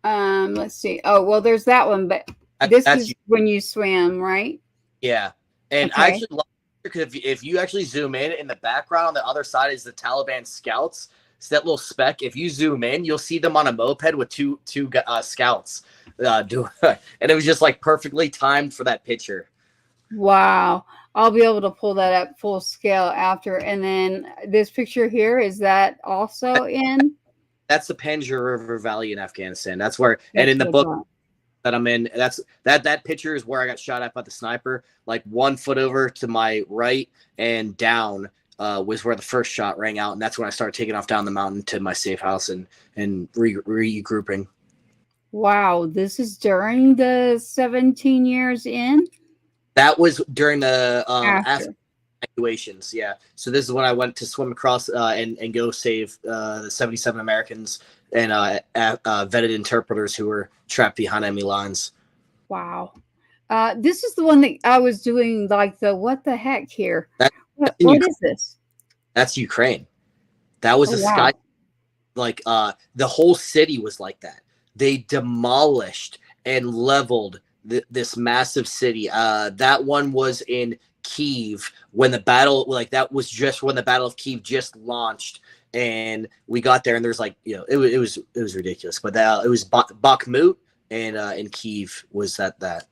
Let's see. Oh, well, there's that one, but this is when you swam, right? Yeah, and Okay. I actually love it because if you actually zoom in the background on the other side is the Taliban scouts. It's that little speck. If you zoom in, you'll see them on a moped with two scouts. And it was just like perfectly timed for that picture. Wow. I'll be able to pull that up full scale after. And then this picture here, is that also in? That's the Panjshir River Valley in Afghanistan. That's where, and in the book that I'm in, that picture is where I got shot at by the sniper. Like 1 foot over to my right and down was where the first shot rang out. And that's when I started taking off down the mountain to my safe house and regrouping. Wow. This is during the 17 years in? That was during the After. evacuations, yeah. So this is when I went to swim across and go save the 77 Americans and vetted interpreters who were trapped behind enemy lines. Wow. This is the one that I was doing, like the what the heck here? What is this? That's Ukraine. That was sky. Like the whole city was like that. They demolished and leveled this massive city. That one was in Kyiv when the battle, that was just when the Battle of Kyiv just launched, and we got there, and there's it was ridiculous. But it was Bakhmut and Kyiv was that,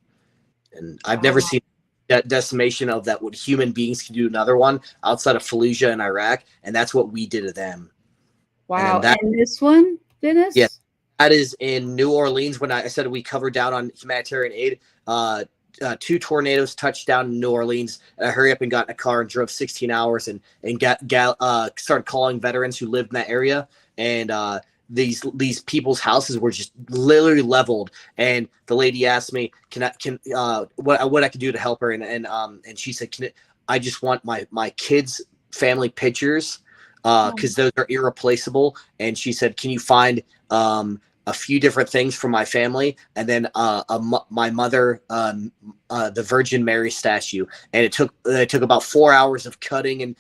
and I've never seen that decimation of that what human beings can do to another one outside of Fallujah in Iraq, and that's what we did to them. Wow. And this one, Dennis? Yes. That is in New Orleans. When I said we covered down on humanitarian aid, 2 tornadoes touched down in New Orleans. And I hurried up and got in a car and drove 16 hours and started calling veterans who lived in that area. And these people's houses were just literally leveled. And the lady asked me, what I could do to help her. And she said, I just want my kids' family pictures because those are irreplaceable. And she said, can you find a few different things for my family, and then my mother, the Virgin Mary statue. And it took about 4 hours of cutting and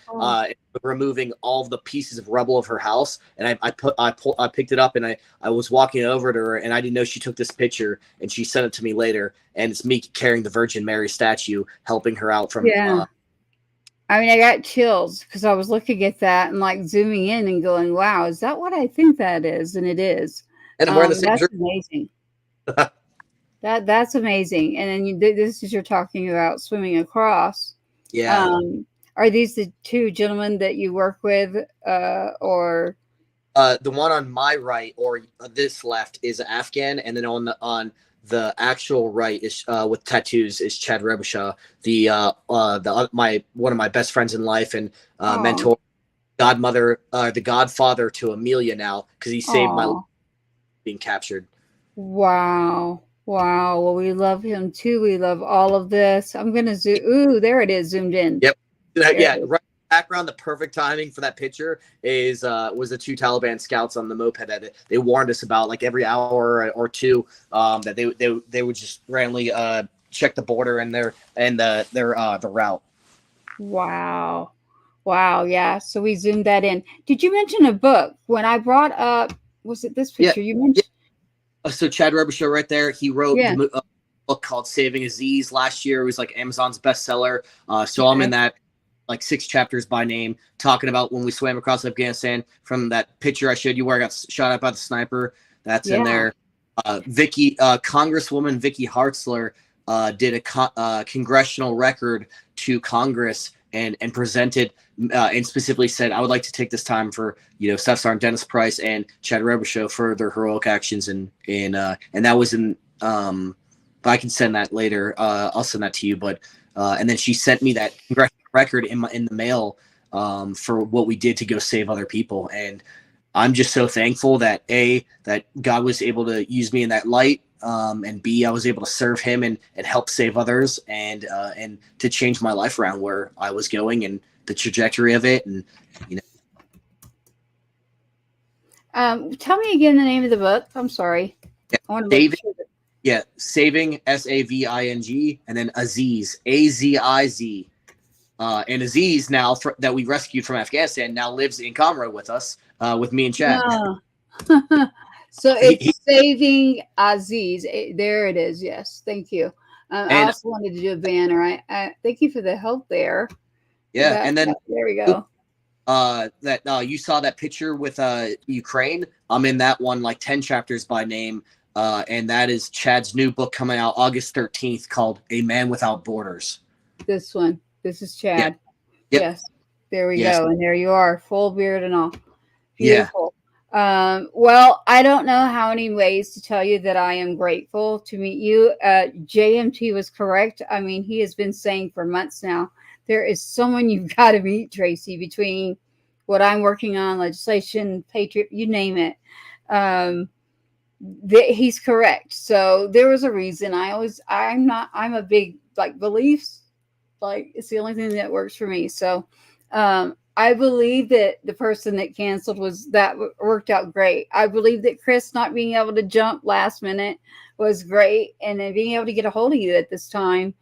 removing all of the pieces of rubble of her house. And I picked it up, and I was walking over to her, and I didn't know she took this picture, and she sent it to me later. And it's me carrying the Virgin Mary statue, helping her out from. I mean, I got chills because I was looking at that and like zooming in and going, "Wow, is that what I think that is?" And it is. And I'm wearing the same That's shirt. amazing. That's amazing. And then this is you're talking about swimming across. Yeah. Are these the two gentlemen that you work with, or? The one on my right or this left is Afghan, and then on the actual right is with tattoos is Chad Rebusha, the my one of my best friends in life and mentor, godmother, the godfather to Amelia now because he saved my life being captured. Wow. Wow. Well, we love him too. We love all of this. I'm going to zoom. Ooh, there it is zoomed in. Yep. Yeah. Right. Background, the perfect timing for that picture is was the two Taliban scouts on the moped that they warned us about like every hour or two that they would just randomly check the border and the route. Wow. Wow. Yeah. So we zoomed that in. Did you mention a book when I brought up? Was it this picture you mentioned? So Chad Rebusha right there. He wrote the book called Saving Aziz last year. It was like Amazon's bestseller. So I'm in that like 6 chapters by name, talking about when we swam across Afghanistan from that picture I showed you where I got shot at by the sniper. That's in there. Congresswoman Vicky Hartzler did a congressional record to Congress and presented and specifically said, I would like to take this time for, Staff Sergeant Dennis Price and Chad Rebusha for their heroic actions. And that was in, I can send that later. I'll send that to you. But, and then she sent me that congressional record in the mail for what we did to go save other people. And I'm just so thankful that that God was able to use me in that light. And B, I was able to serve him and help save others and to change my life around where I was going and the trajectory of it. And, tell me again the name of the book. I'm sorry. Yeah, I want to make sure that... Saving, Saving, and then Aziz, Aziz. And Aziz now that we rescued from Afghanistan now lives in Comrade with us, with me and Chad. So it's Saving Aziz. There it is. Yes. Thank you. I also wanted to do a banner. I thank you for the help there. Yeah. And then there we go. You saw that picture with Ukraine. I'm in that one, like 10 chapters by name. And that is Chad's new book coming out August 13th called A Man Without Borders. This one. This is Chad. Yep. Yes. There we go. And there you are, full beard and all. Beautiful. Well, I don't know how many ways to tell you that I am grateful to meet you. JMT was correct. I mean, he has been saying for months now, there is someone you've got to meet, Tracy, between what I'm working on, legislation, Patriot, you name it. He's correct. So there was a reason. I'm a big, beliefs. It's the only thing that works for me. So, I believe that the person that canceled worked out great. I believe that Chris not being able to jump last minute was great. And then being able to get a hold of you at this time.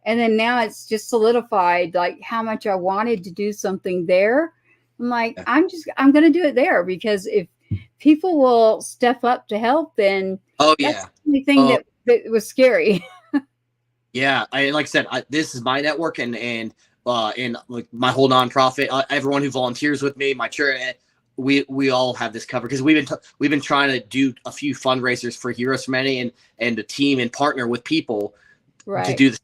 And then now it's just solidified how much I wanted to do something there. I'm like, I'm going to do it there because if people will step up to help, then that's the only thing that was scary. Yeah. Like I said, this is my network and like my whole nonprofit, everyone who volunteers with me, my church, we all have this covered because we've been trying to do a few fundraisers for Heroes for Many and a team and partner with people to do this.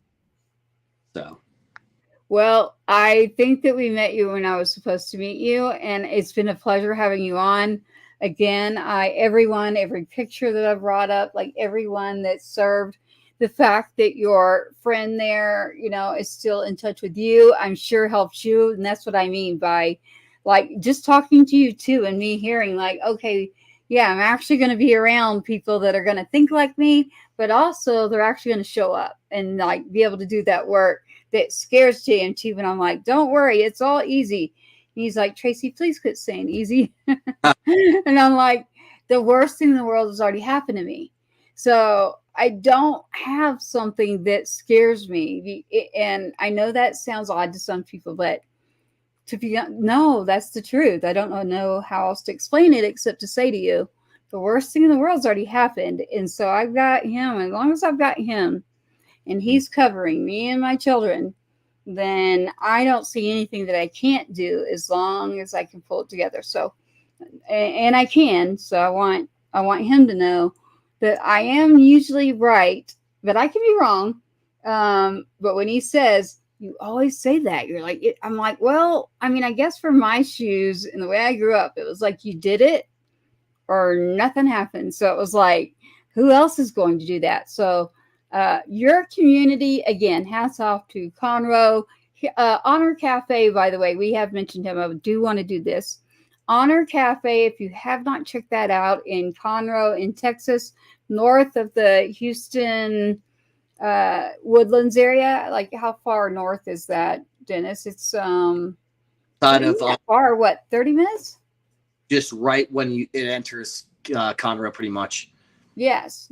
So, well, I think that we met you when I was supposed to meet you, and it's been a pleasure having you on. Again, every picture that I've brought up, everyone that served. The fact that your friend there, is still in touch with you, I'm sure helps you. And that's what I mean by just talking to you too. And me hearing okay, yeah, I'm actually going to be around people that are going to think like me, but also they're actually going to show up and be able to do that work that scares JMT when I'm like, don't worry, it's all easy. And he's like, Tracy, please quit saying easy. And I'm like, the worst thing in the world has already happened to me. So I don't have something that scares me. And I know that sounds odd to some people, but no, that's the truth. I don't know how else to explain it except to say to you, the worst thing in the world's already happened. And so I've got him. As long as I've got him and he's covering me and my children, then I don't see anything that I can't do as long as I can pull it together. So, and I can. So I want him to know that I am usually right, but I can be wrong. But when he says, you always say that, you're like, I'm like, well, I mean, I guess for my shoes and the way I grew up, it was like you did it or nothing happened. So it was like, who else is going to do that? So your community, again, hats off to Conroe. Honor Cafe, by the way, we have mentioned him. I do want to do this. Honor Cafe, if you have not checked that out, in Conroe, in Texas, north of the Houston Woodlands area. Like, how far north is that, Dennis? It's Side of far, what, 30 minutes? just right when it enters Conroe, pretty much. Yes.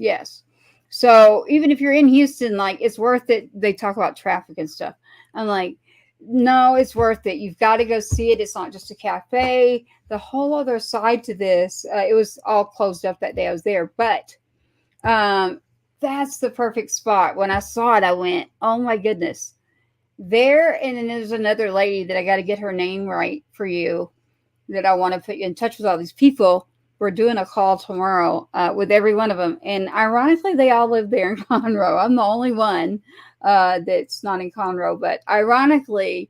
So even if you're in Houston, like, it's worth it. They talk about traffic and stuff. I'm like, no, it's worth it. You've got to go see it. It's not just a cafe. The whole other side to this, it was all closed up that day I was there. But that's the perfect spot. When I saw it, I went, oh my goodness. There, and then there's another lady that I got to get her name right for you, that I want to put you in touch with all these people. We're doing a call tomorrow with every one of them. And ironically, they all live there in Conroe. I'm the only one that's not in Conroe. But ironically,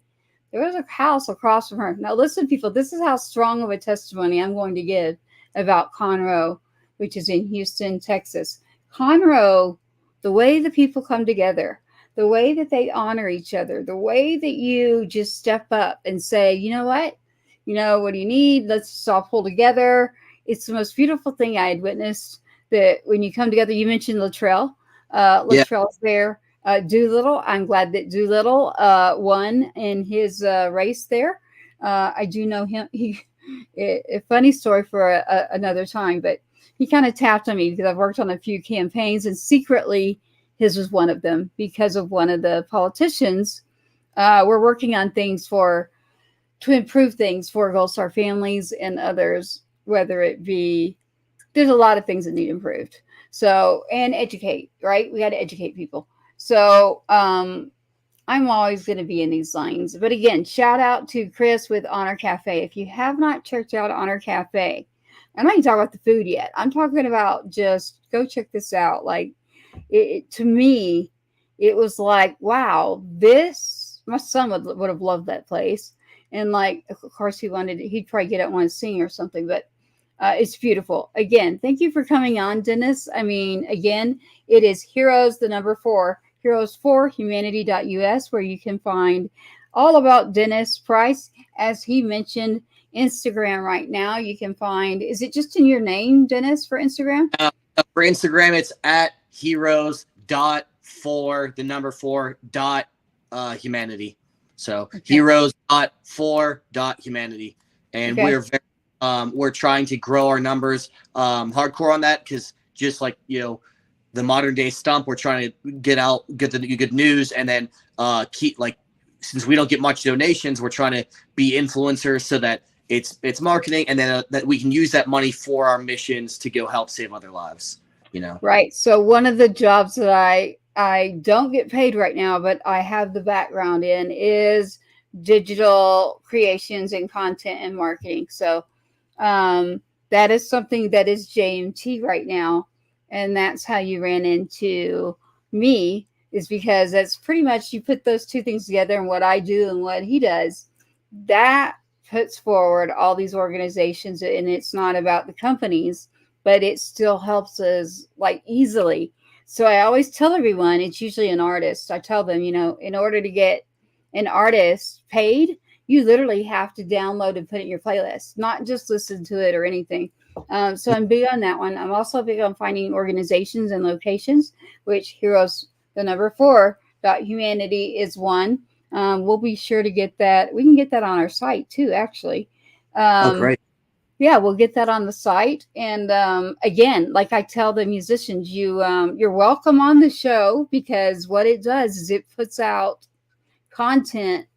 there was a house across from her. Now, listen, people, this is how strong of a testimony I'm going to give about Conroe, which is in Houston, Texas. Conroe, the way the people come together, the way that they honor each other, the way that you just step up and say, you know what? What do you need? Let's just all pull together. It's the most beautiful thing I had witnessed, that when you come together. You mentioned Latrell. Latrell's there. Doolittle, I'm glad that Doolittle won in his race there. I do know him. A funny story for another time, but he kind of tapped on me because I've worked on a few campaigns, and secretly his was one of them because of one of the politicians. We're working on things to improve things for Gold Star families and others, whether it be, there's a lot of things that need improved. So, and educate, right? We got to educate people. So I'm always going to be in these lines. But again, shout out to Chris with Honor Cafe. If you have not checked out Honor Cafe, I'm not even talking about the food yet. I'm talking about just go check this out. Like, to me, it was like, wow, my son would have loved that place. And like, of course, he'd probably get up and want to sing or something, but it's beautiful. Again, thank you for coming on, Dennis. I mean, again, it is Heroes, the number 4, heroes4humanity.us, where you can find all about Dennis Price. As he mentioned, Instagram right now, you can find, is it just in your name, Dennis, for Instagram? For Instagram, it's at heroes.4, the number 4, humanity. So okay. Heroes.4.humanity. And okay. We're trying to grow our numbers hardcore on that, because just like, the modern day stump, we're trying to get the good news, and then keep, like, since we don't get much donations, we're trying to be influencers so that it's marketing, and then that we can use that money for our missions to go help save other lives. Right. So one of the jobs that I don't get paid right now, but I have the background in, is digital creations and content and marketing. So that is something that is JMT right now. And that's how you ran into me, is because that's pretty much, you put those two things together, and what I do and what he does, that puts forward all these organizations. And it's not about the companies, but it still helps us, like, easily. So I always tell everyone, it's usually an artist. I tell them, in order to get an artist paid, you literally have to download and put it in your playlist, not just listen to it or anything. So I'm big on that one. I'm also big on finding organizations and locations, which Heroes, the number 4.humanity is one. We'll be sure to get that. We can get that on our site too, actually. Great. Yeah, we'll get that on the site. And again, like I tell the musicians, you're welcome on the show, because what it does is it puts out content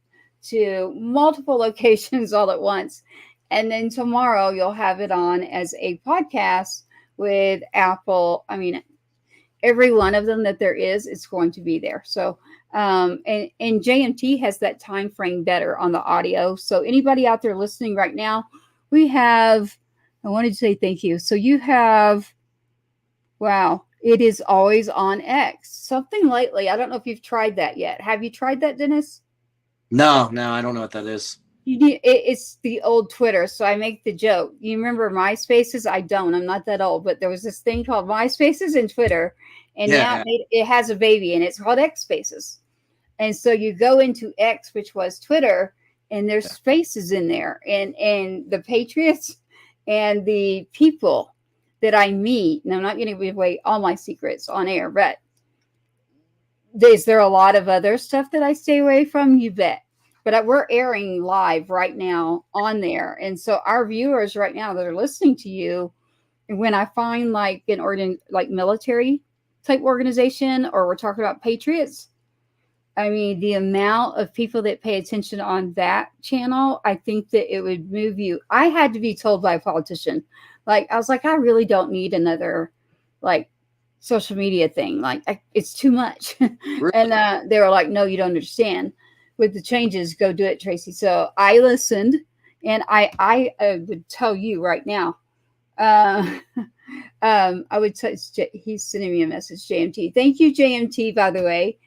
to multiple locations all at once. And then tomorrow you'll have it on as a podcast with Apple. I mean, every one of them that there is, it's going to be there. So And JMT has that time frame better on the audio. So anybody out there listening right now, I wanted to say thank you. So you have, wow, it is always on X. Something lately. I don't know if you've tried that yet. Have you tried that, Dennis? No, I don't know what that is. It's the old Twitter. So I make the joke. You remember MySpaces? I don't. I'm not that old, but there was this thing called MySpaces and Twitter, and now it has a baby, and it's called X Spaces. And so you go into X, which was Twitter, and there's spaces in there, and the Patriots and the people that I meet. And I'm not going to give away all my secrets on air, but is there a lot of other stuff that I stay away from? You bet. But we're airing live right now on there. And so our viewers right now that are listening to you, when I find like like military type organization, or we're talking about Patriots, I mean, the amount of people that pay attention on that channel, I think that it would move you. I had to be told by a politician. Like, I was like, I really don't need another like social media thing. Like, it's too much. Really? And they were like, no, you don't understand. With the changes, go do it, Tracy. So I listened, and I would tell you right now. I would tell, he's sending me a message, JMT. Thank you, JMT, by the way,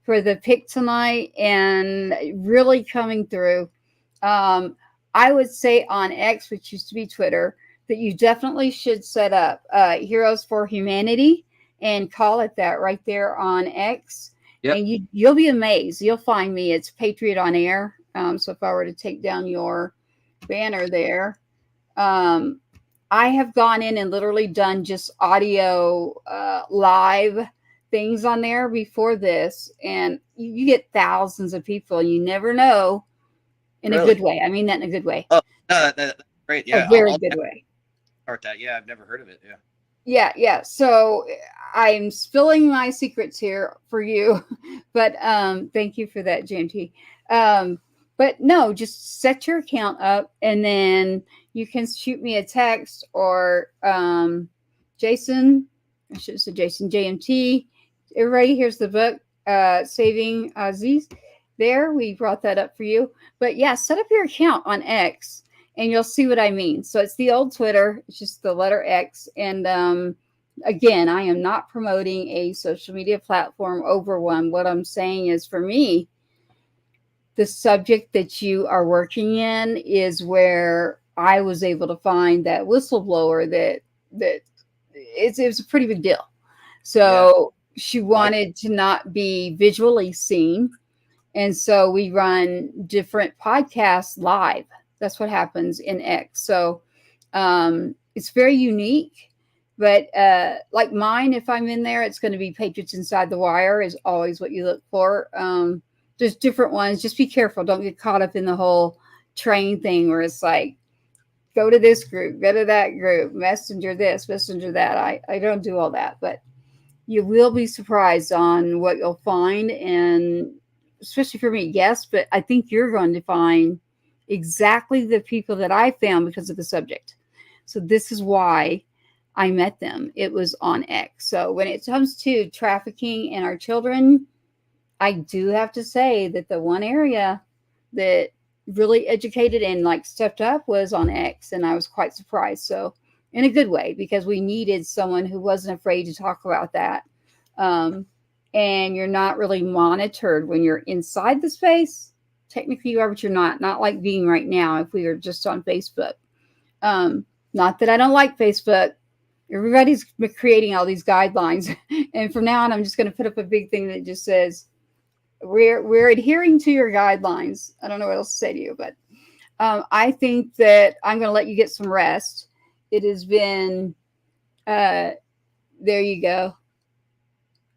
for the pick tonight and really coming through. I would say on X, which used to be Twitter, that you definitely should set up Heroes for Humanity and call it that right there on X. Yep. And you'll be amazed. You'll find me. It's Patriot on Air. So if I were to take down your banner there, I have gone in and literally done just audio live things on there before this, and you get thousands of people, and you never know, in a good way. I mean that in a good way. Oh, that's great. Yeah, a very good way. Start that. Yeah, I've never heard of it. Yeah. Yeah. So I'm spilling my secrets here for you, but thank you for that, JMT. But no, just set your account up, and then you can shoot me a text, or Jason. I should have said Jason, JMT. Everybody, here's the book, Saving Aziz. There, we brought that up for you. But yeah, set up your account on X, and you'll see what I mean. So it's the old Twitter. It's just the letter X. And again, I am not promoting a social media platform over one. What I'm saying is, for me, the subject that you are working in is where I was able to find that whistleblower that it was a pretty big deal. So she wanted to not be visually seen. And so we run different podcasts live. That's what happens in X. So it's very unique. But like mine, if I'm in there, it's going to be Patriots Inside the Wire is always what you look for. There's different ones. Just be careful. Don't get caught up in the whole train thing where it's like, go to this group, go to that group, messenger this, messenger that. I don't do all that. But you will be surprised on what you'll find. And especially for me, yes, but I think you're going to find exactly the people that I found because of the subject. So this is why I met them. It was on X. So when it comes to trafficking and our children, I do have to say that the one area that really educated and like stepped up was on X, and I was quite surprised. So in a good way, because we needed someone who wasn't afraid to talk about that. And you're not really monitored when you're inside the space. Technically you are, but you're not like being right now if we were just on Facebook. Not that I don't like Facebook. Everybody's creating all these guidelines. And from now on, I'm just going to put up a big thing that just says, we're adhering to your guidelines. I don't know what else to say to you, but I think that I'm going to let you get some rest. It has been, there you go.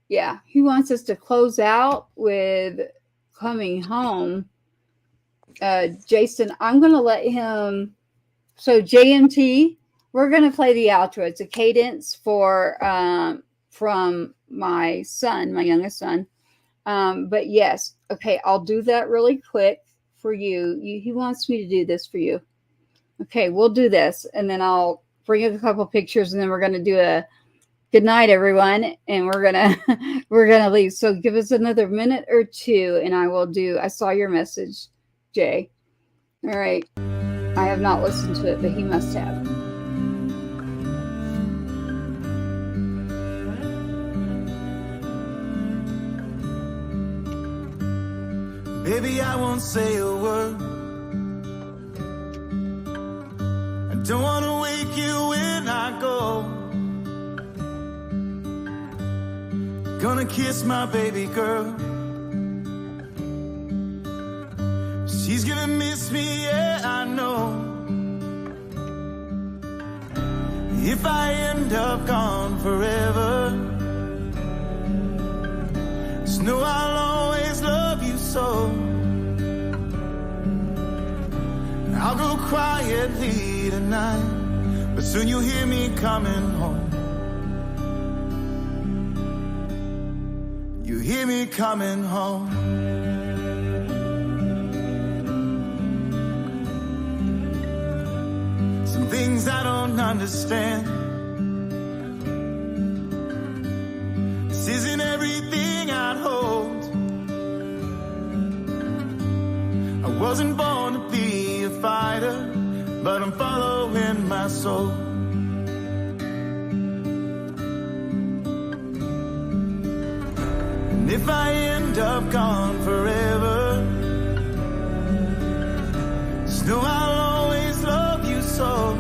Yeah. He wants us to close out with coming home. Jason, I'm going to let him. So JMT, we're going to play the outro. It's a cadence for, from my son, my youngest son. But yes, okay, I'll do that really quick for you. He wants me to do this for you. Okay, we'll do this, and then I'll bring a couple pictures, and then we're going to do Good night, everyone. And we're gonna we're gonna leave. So give us another minute or two, and I saw your message, Jay. All right. I have not listened to it, but he must have. Baby, I won't say a word. I don't want to wake you when I go. Gonna kiss my baby girl. She's gonna miss me, yeah, I know. If I end up gone forever, just know I'll always love you so. I'll go quietly tonight, but soon you'll hear me coming home. You hear me coming home. Some things I don't understand. This isn't everything I'd hold. I wasn't born to be a fighter, but I'm following my soul. And if I end up gone forever, just know I'll always love you so.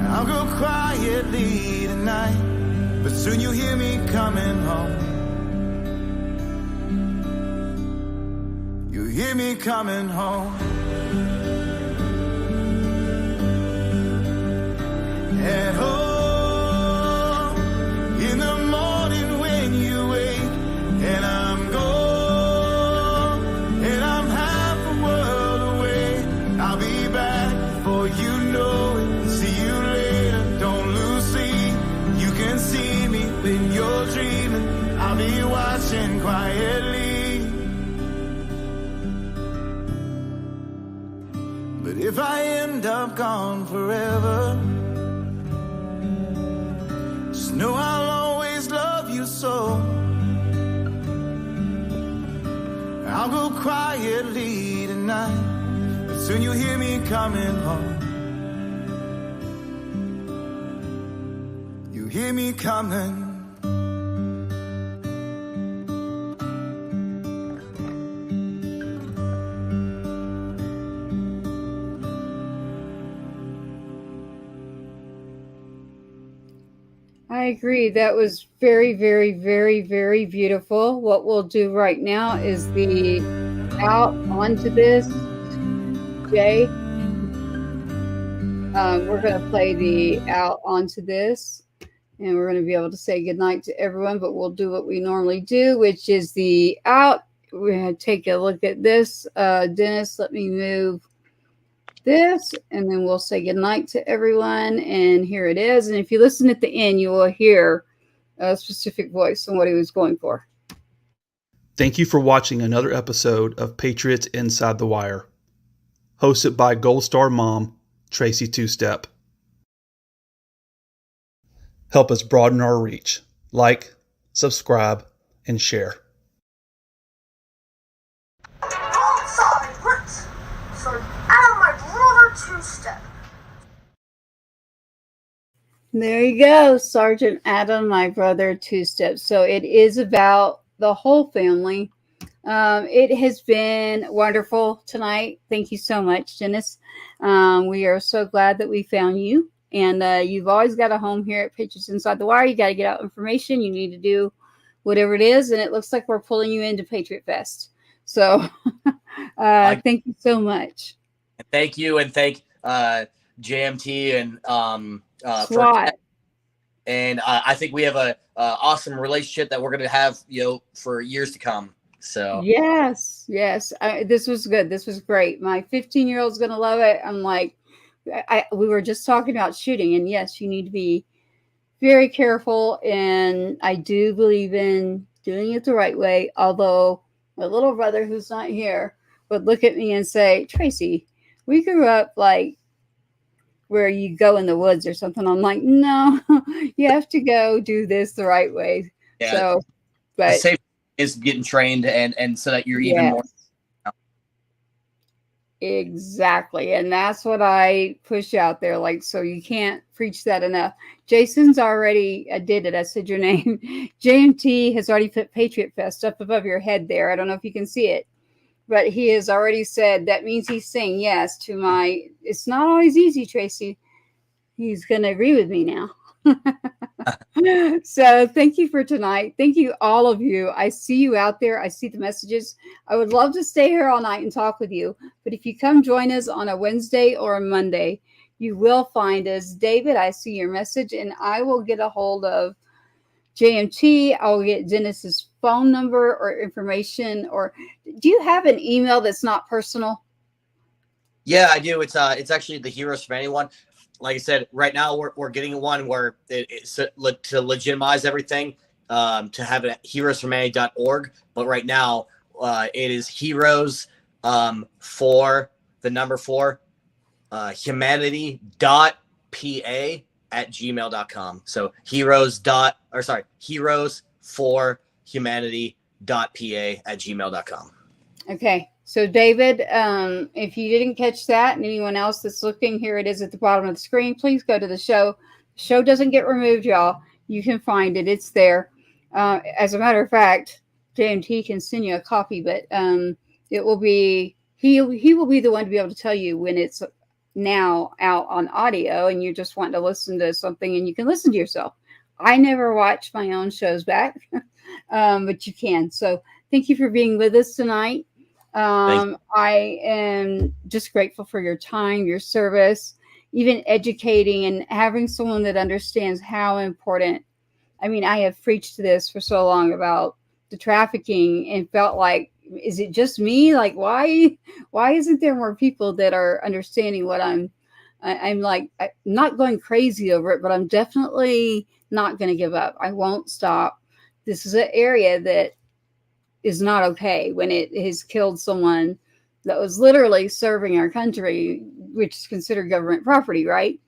I'll go quietly tonight, but soon you'll hear me coming home. You'll hear me coming home. At home, in the morning when you wake, and I'm gone, and I'm half a world away. I'll be back before you know it. See you later, don't lose sleep. You can see me when you're dreaming. I'll be watching quietly. But if I end up gone forever, just know I'll always love you so. I'll go quietly tonight, but soon you'll hear me coming home. You hear me coming. I agree. That was very, very, very, very beautiful. What we'll do right now is the out onto this, Jay. We're going to play the out onto this, and we're going to be able to say goodnight to everyone, but we'll do what we normally do, which is the out. We're going to take a look at this. Dennis, let me move this, and then we'll say goodnight to everyone. And here it is. And if you listen at the end, you will hear a specific voice and what he was going for. Thank you for watching another episode of Patriots Inside the Wire, hosted by Gold Star Mom, Tracy Two-Step. Help us broaden our reach. Like, subscribe, and share. There you go, Sergeant Adam, my brother, Two-Step. So it is about the whole family. It has been wonderful tonight. Thank you so much, Dennis. We are so glad that we found you. And you've always got a home here at Patriots Inside the Wire. You got to get out information. You need to do whatever it is. And it looks like we're pulling you into Patriot Fest. So thank you so much. Thank you. And thank JMT and SWAT. And I think we have a awesome relationship that we're going to have, for years to come. So yes. This was good. This was great. My 15-year-old's going to love it. I'm like, we were just talking about shooting, and yes, you need to be very careful. And I do believe in doing it the right way. Although my little brother, who's not here, would look at me and say, Tracy, we grew up like where you go in the woods or something. I'm like, no, you have to go do this the right way. Yeah. So, The but safe is getting trained and so that you're even more. yes. Exactly. And that's what I push out there. Like, so you can't preach that enough. Jason's already did it. I said your name. JMT has already put Patriot Fest up above your head there. I don't know if you can see it, but he has already said that means he's saying yes to my. It's not always easy, Tracy. He's going to agree with me now. So thank you for tonight. Thank you, all of you. I see you out there. I see the messages. I would love to stay here all night and talk with you. But if you come join us on a Wednesday or a Monday, you will find us. David, I see your message, and I will get a hold of JMT. I'll get Dennis's phone number or information. Or do you have an email that's not personal? Yeah, I do. It's actually the Heroes for Anyone. Like I said, right now we're getting one where it's to legitimize everything, to have it at heroesformany.org. But right now, it is heroes for the number 4 humanity.pa@gmail.com. So heroes for humanity.pa@gmail.com. Okay. So David, if you didn't catch that, and anyone else that's looking, here it is at the bottom of the screen. Please go to the show. The show doesn't get removed, y'all. You can find it. It's there. As a matter of fact, JMT can send you a copy, but it will be he will be the one to be able to tell you when it's now out on audio, and you just want to listen to something, and you can listen to yourself. I never watch my own shows back, but you can. So thank you for being with us tonight. I am just grateful for your time, your service, even educating and having someone that understands how important. I mean, I have preached this for so long about the trafficking and felt like, is it just me? Like, why isn't there more people that are understanding what I'm like, I'm not going crazy over it, but I'm definitely not going to give up. I won't stop. This is an area that is not okay when it has killed someone that was literally serving our country, which is considered government property, right?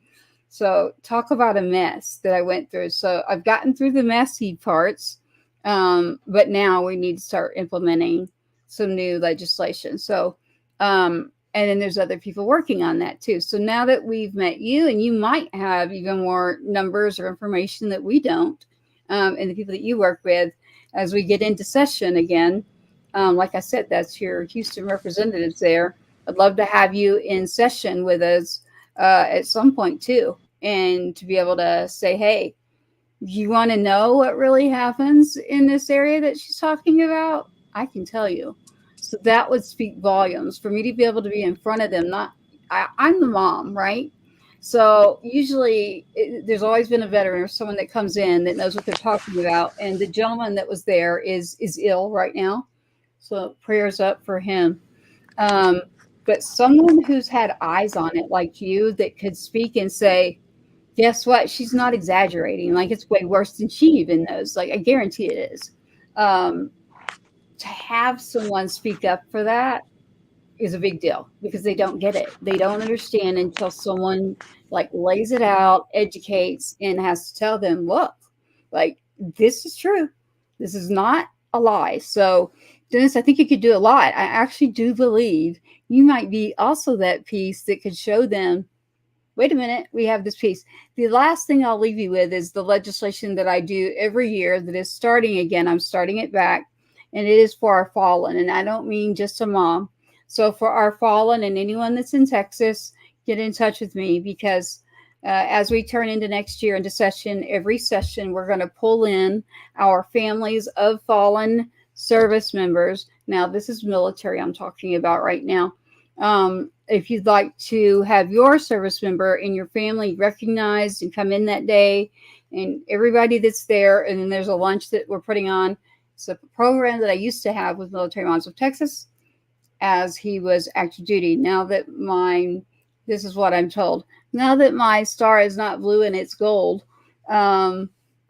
So talk about a mess that I went through. So I've gotten through the messy parts, but now we need to start implementing some new legislation. So, and then there's other people working on that too. So now that we've met you, and you might have even more numbers or information that we don't, and the people that you work with, as we get into session again, like I said, that's your Houston representatives there. I'd love to have you in session with us at some point too, and to be able to say, hey, you want to know what really happens in this area that she's talking about? I can tell you. So that would speak volumes for me to be able to be in front of them. I'm the mom, right? So usually there's always been a veteran or someone that comes in that knows what they're talking about. And the gentleman that was there is ill right now. So prayers up for him. But someone who's had eyes on it like you that could speak and say, guess what? She's not exaggerating. Like, it's way worse than she even knows. Like, I guarantee it is. To have someone speak up for that is a big deal because they don't get it. They don't understand until someone like lays it out, educates, and has to tell them, look, like, this is true. This is not a lie. So, Dennis, I think you could do a lot. I actually do believe you might be also that piece that could show them, wait a minute, we have this piece. The last thing I'll leave you with is the legislation that I do every year that is starting again. I'm starting it back, and it is for our fallen. And I don't mean just a mom. So for our fallen and anyone that's in Texas, get in touch with me because as we turn into next year into session, every session, we're going to pull in our families of fallen service members. Now, this is military I'm talking about right now. If you'd like to have your service member in your family recognized and come in that day, and everybody that's there, and then there's a lunch that we're putting on. It's a program that I used to have with Military Moms of Texas as he was active duty. Now that this is what I'm told, now that my star is not blue and it's gold,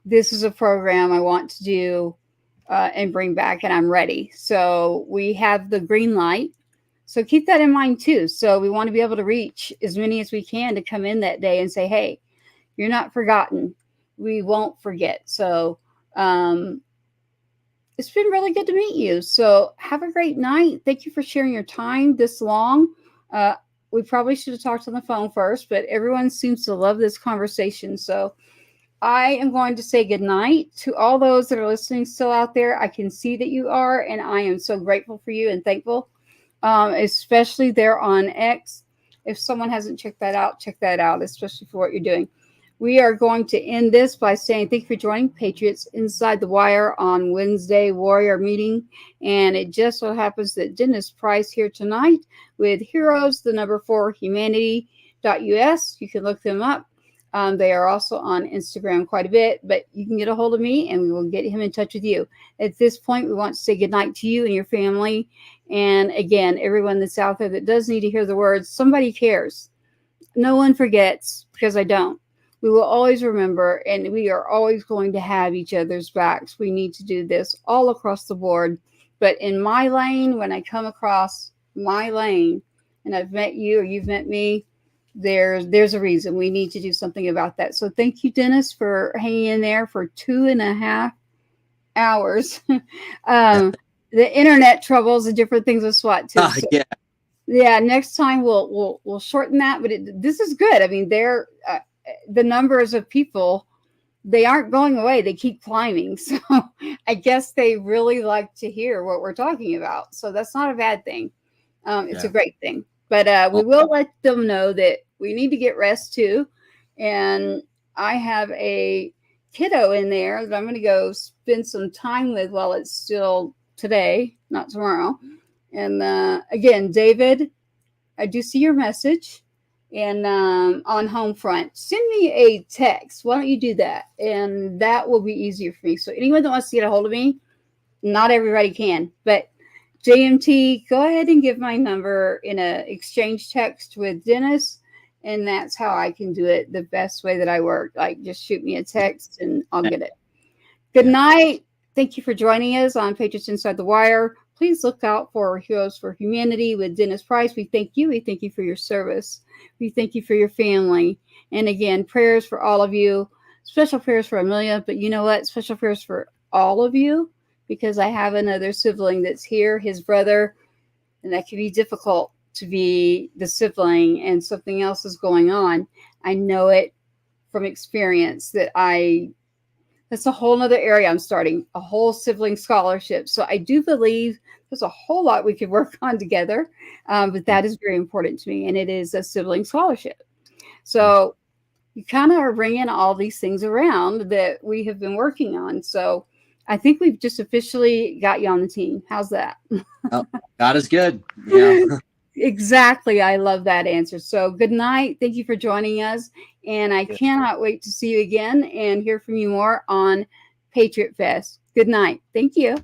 this is a program I want to do and bring back, and I'm ready. So we have the green light So keep that in mind too. So we want to be able to reach as many as we can to come in that day and say, hey, you're not forgotten. We won't forget. So it's been really good to meet you. So have a great night. Thank you for sharing your time this long. We probably should have talked on the phone first, but everyone seems to love this conversation. So I am going to say good night to all those that are listening still out there. I can see that you are, and I am so grateful for you and thankful, especially there on X. If someone hasn't checked that out, especially for what you're doing. We are going to end this by saying thank you for joining Patriots Inside the Wire on Wednesday Warrior Meeting. And it just so happens that Dennis Price here tonight with Heroes, the number 4 humanity.us. You can look them up. They are also on Instagram quite a bit, but you can get a hold of me and we will get him in touch with you. At this point, we want to say goodnight to you and your family. And again, everyone that's out there that does need to hear the words, somebody cares. No one forgets, because I don't. We will always remember, and we are always going to have each other's backs. We need to do this all across the board. But in my lane, when I come across my lane, and I've met you or you've met me, there's a reason. We need to do something about that. So thank you, Dennis, for hanging in there for 2.5 hours. The internet troubles and different things with SWAT too. So, yeah. Next time we'll shorten that. But this is good. I mean, the numbers of people, they aren't going away. They keep climbing. So I guess they really like to hear what we're talking about. So that's not a bad thing. It's a great thing. But we will let them know that we need to get rest too. And I have a kiddo in there that I'm going to go spend some time with while it's still today, not tomorrow. And again, David, I do see your message. And on home front, send me a text. Why don't you do that? And that will be easier for me. So anyone that wants to get a hold of me, not everybody can, but JMT, go ahead and give my number in a exchange text with Dennis. And that's how I can do it the best way that I work. Like, just shoot me a text and I'll get it. Good night. Thank you for joining us on Patriots Inside the Wire. Please look out for Heroes for Humanity with Dennis Price. We thank you. We thank you for your service. We thank you for your family. And again, prayers for all of you. Special prayers for Amelia. But you know what? Special prayers for all of you, because I have another sibling that's here, his brother, and that can be difficult to be the sibling and something else is going on. I know it from experience that's a whole nother area I'm starting, a whole sibling scholarship. So I do believe there's a whole lot we could work on together, but that is very important to me, and it is a sibling scholarship. So you kind of are bringing all these things around that we have been working on. So I think we've just officially got you on the team. How's that? Oh, God is good. Yeah. Exactly. I love that answer. So good night. Thank you for joining us. And I cannot wait to see you again and hear from you more on Patriot Fest. Good night. Thank you.